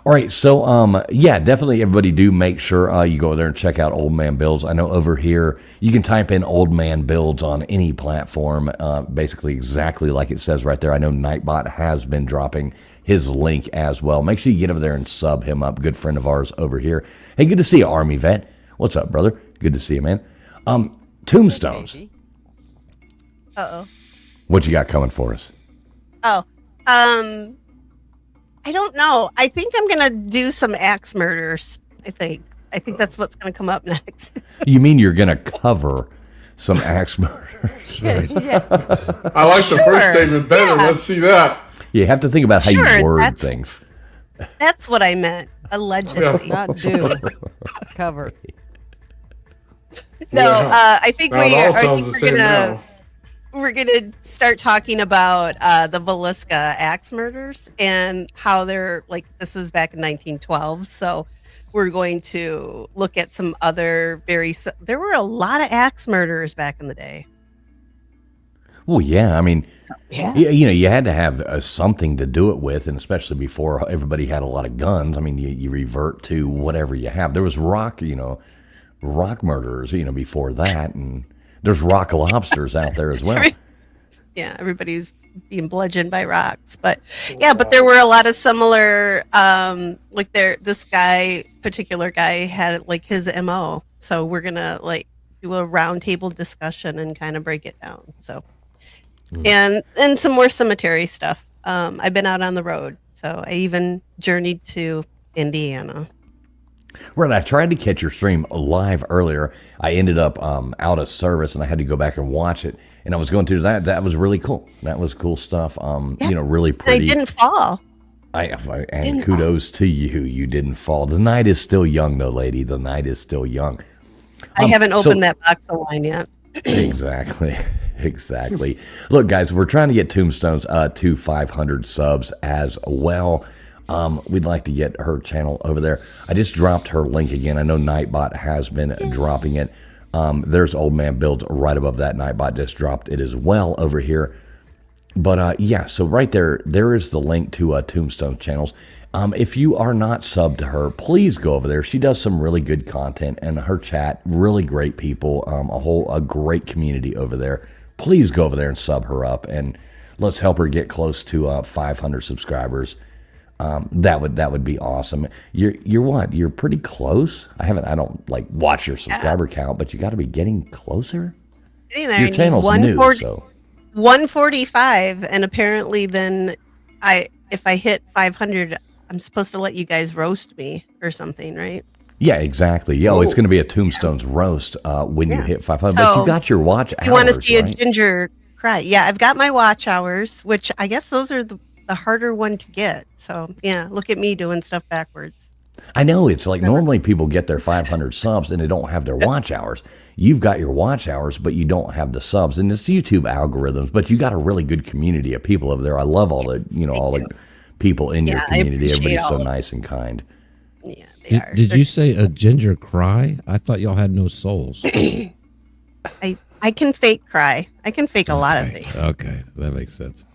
All right, so yeah, definitely everybody do make sure you go there and check out Old Man Builds. I know over here you can type in Old Man Builds on any platform, basically exactly like it says right there. I know Nightbot has been dropping his link as well. Make sure you get over there and sub him up. Good friend of ours over here. Hey, good to see you, Army vet. What's up, brother? Good to see you, man. Tombstones. Uh-oh. What you got coming for us? Oh, I don't know. I think I'm gonna do some axe murders. I think that's what's gonna come up next. You mean you're gonna cover some axe murders? Right? I like the first statement better. Yeah. Let's see that. You have to think about how Sure, you word that's- things. That's what I meant. Allegedly. Not do. Cover. No, Yeah. I think Now it all sounds the same now. we're gonna start talking about the Villisca axe murders and how they're like this was back in 1912. So we're going to look at some other there were a lot of axe murderers back in the day. Well, yeah. I mean, Yeah. you had to have something to do it with, and especially before everybody had a lot of guns. I mean, you revert to whatever you have. There was rock murderers, before that, and there's rock lobsters out there as well. Yeah, everybody's being bludgeoned by rocks, but there were a lot of similar this particular guy had like his MO. So we're gonna like do a roundtable discussion and kind of break it down. So and some more cemetery stuff. I've been out on the road, so I even journeyed to Indiana. Right, I tried to catch your stream live earlier. I ended up out of service, and I had to go back and watch it. And I was going through that. That was really cool. That was cool stuff. Really And I pretty. didn't fall. And kudos to you. You didn't fall. The night is still young, though, lady. The night is still young. I haven't opened that box of wine yet. Exactly. Look, guys, we're trying to get Tombstones to 500 subs as well. We'd like to get her channel over there. I just dropped her link again. I know Nightbot has been dropping it. There's Old Man Builds right above that. Nightbot just dropped it as well over here. But yeah, so right there is the link to Tombstone channels. If you are not subbed to her, please go over there. She does some really good content, and her chat, really great people, a great community over there. Please go over there and sub her up, and let's help her get close to 500 subscribers. That would be awesome. You're what? You're pretty close. I don't like watch your subscriber count, but you got to be getting closer. Your channel's new, so 145, and apparently then if I hit 500, I'm supposed to let you guys roast me or something, right? Yeah, exactly. Yeah, it's going to be a Tombstones roast when you hit 500. But you got your watch hours. You want to see right? a ginger cry? Yeah, I've got my watch hours, which I guess those are the harder one to get. So yeah, look at me doing stuff backwards. I know, it's like normally people get their 500 subs and they don't have their watch hours. You've got your watch hours, but you don't have the subs, and it's YouTube algorithms. But you got a really good community of people over there. I love all the the people in your community. Everybody's so nice and kind. Yeah, they are. Did you say a ginger cry? I thought y'all had no souls. I can fake cry. I can fake a lot of things. Okay, that makes sense.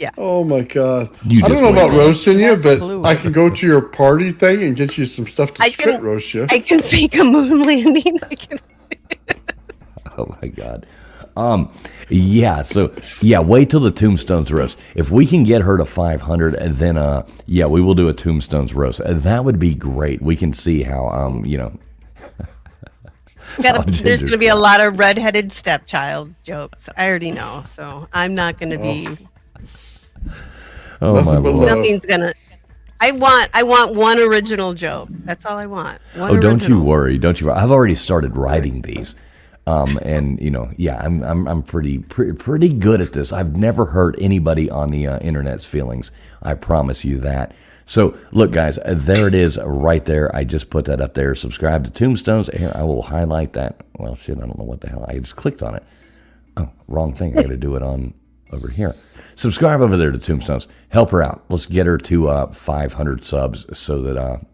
Yeah. Oh my God. I don't know about roasting you, but I can go to your party thing and get you some stuff to spit roast you. I can fake a moon landing. Oh my God. Yeah, so yeah, wait till the Tombstones roast. If we can get her to 500, and then yeah, we will do a Tombstones roast. That would be great. We can see how there's going to be a lot of redheaded stepchild jokes. I already know, so I'm not going to be. Oh my Lord. Nothing's gonna. I want one original joke. That's all I want. Don't you worry. Don't you worry. I've already started writing these. And yeah, I'm pretty good at this. I've never hurt anybody on the internet's feelings. I promise you that. So look, guys, there it is right there. I just put that up there. Subscribe to Tombstones. Here, I will highlight that. Well, shit, I don't know what the hell. I just clicked on it. Oh, wrong thing. I got to do it on over here. Subscribe over there to Tombstones. Help her out. Let's get her to 500 subs, so that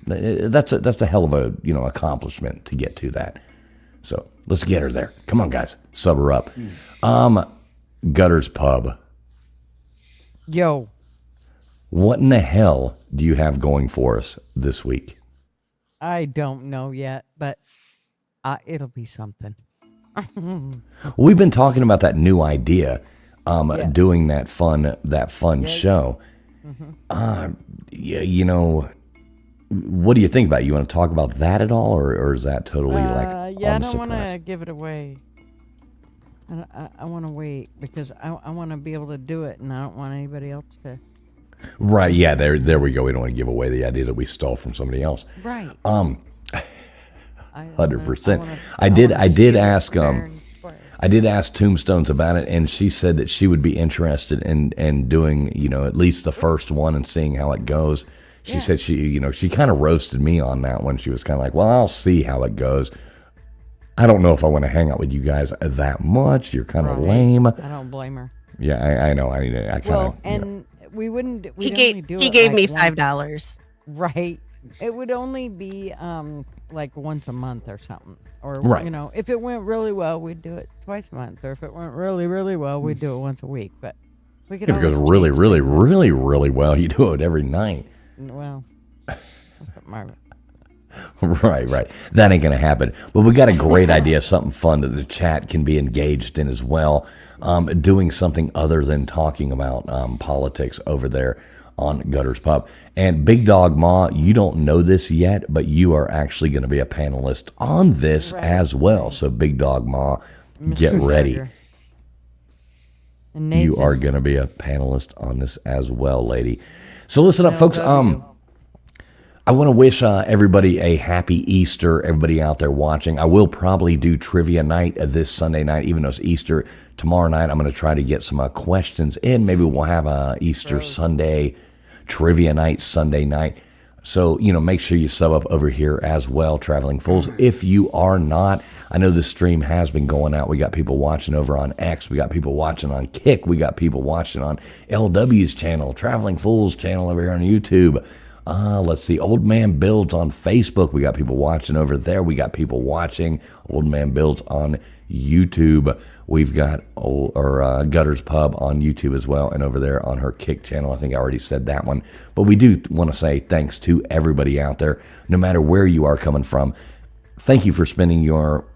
that's a hell of a accomplishment to get to that. So let's get her there. Come on, guys, sub her up. Gutters Pub. Yo. What in the hell do you have going for us this week? I don't know yet, but it'll be something. We've been talking about that new idea. Doing that fun show. Mm-hmm. What do you think about it? You want to talk about that at all, or is that totally I don't want to give it away. I want to wait because I want to be able to do it, and I don't want anybody else to. Right? Yeah. There we go. We don't want to give away the idea that we stole from somebody else. Right. 100%. I did ask. I did ask Tombstones about it, and she said that she would be interested in doing, at least the first one and seeing how it goes. She said she kind of roasted me on that one. She was kind of like, well, I'll see how it goes. I don't know if I want to hang out with you guys that much. You're kind of lame. I don't blame her. Yeah, I know. I kind of. We wouldn't. He gave me $5. Right. It would only be like once a month or something. Or, if it went really well, we'd do it twice a month. Or if it went really, really well, we'd do it once a week. But we could. If it goes really, really, really, really well, you do it every night. Well, that's what Marvin. Right. That ain't gonna happen. But we got a great idea, something fun that the chat can be engaged in as well. Doing something other than talking about politics over there on Gutters Pub. And Big Dog Ma, you don't know this yet, but you are actually going to be a panelist on this as well. So Big Dog Ma, get ready. You are going to be a panelist on this as well, lady. So listen up, folks. I want to wish everybody a happy Easter, everybody out there watching. I will probably do trivia night this Sunday night, even though it's Easter. Tomorrow night, I'm going to try to get some questions in. Maybe we'll have a Easter Sunday trivia night Sunday night. So, make sure you sub up over here as well, Traveling Fools. If you are not, I know this stream has been going out. We got people watching over on X. We got people watching on Kick. We got people watching on LW's channel, Traveling Fools channel over here on YouTube. Let's see. Old Man Builds on Facebook. We got people watching over there. We got people watching Old Man Builds on YouTube. We've got Gutter's Pub on YouTube as well, and over there on her Kick channel. I think I already said that one. But we do want to say thanks to everybody out there, no matter where you are coming from. Thank you for spending your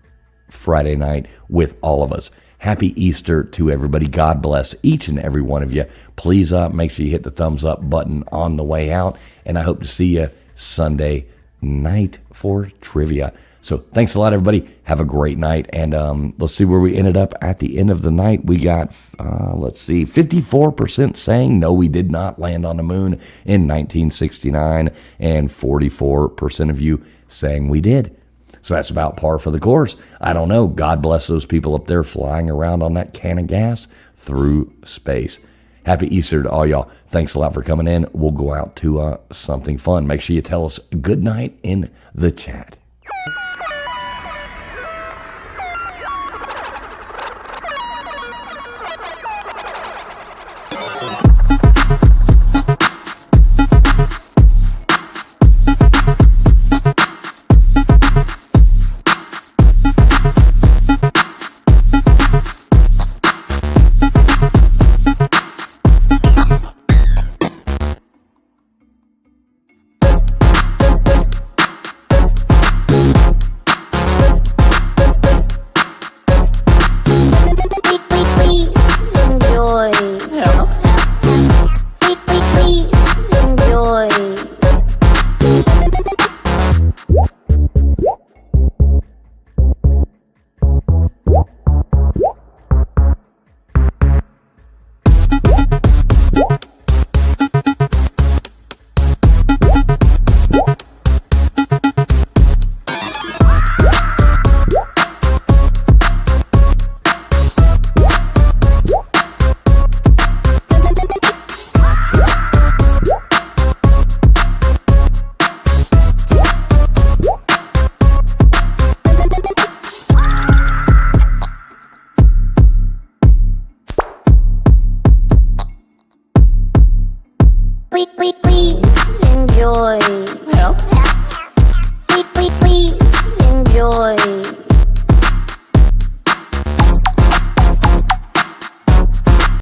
Friday night with all of us. Happy Easter to everybody. God bless each and every one of you. Please make sure you hit the thumbs up button on the way out. And I hope to see you Sunday night for trivia. So thanks a lot, everybody. Have a great night. And let's see where we ended up at the end of the night. We got, 54% saying no, we did not land on the moon in 1969. And 44% of you saying we did. So that's about par for the course. I don't know. God bless those people up there flying around on that can of gas through space. Happy Easter to all y'all. Thanks a lot for coming in. We'll go out to something fun. Make sure you tell us good night in the chat. Please enjoy. Please enjoy.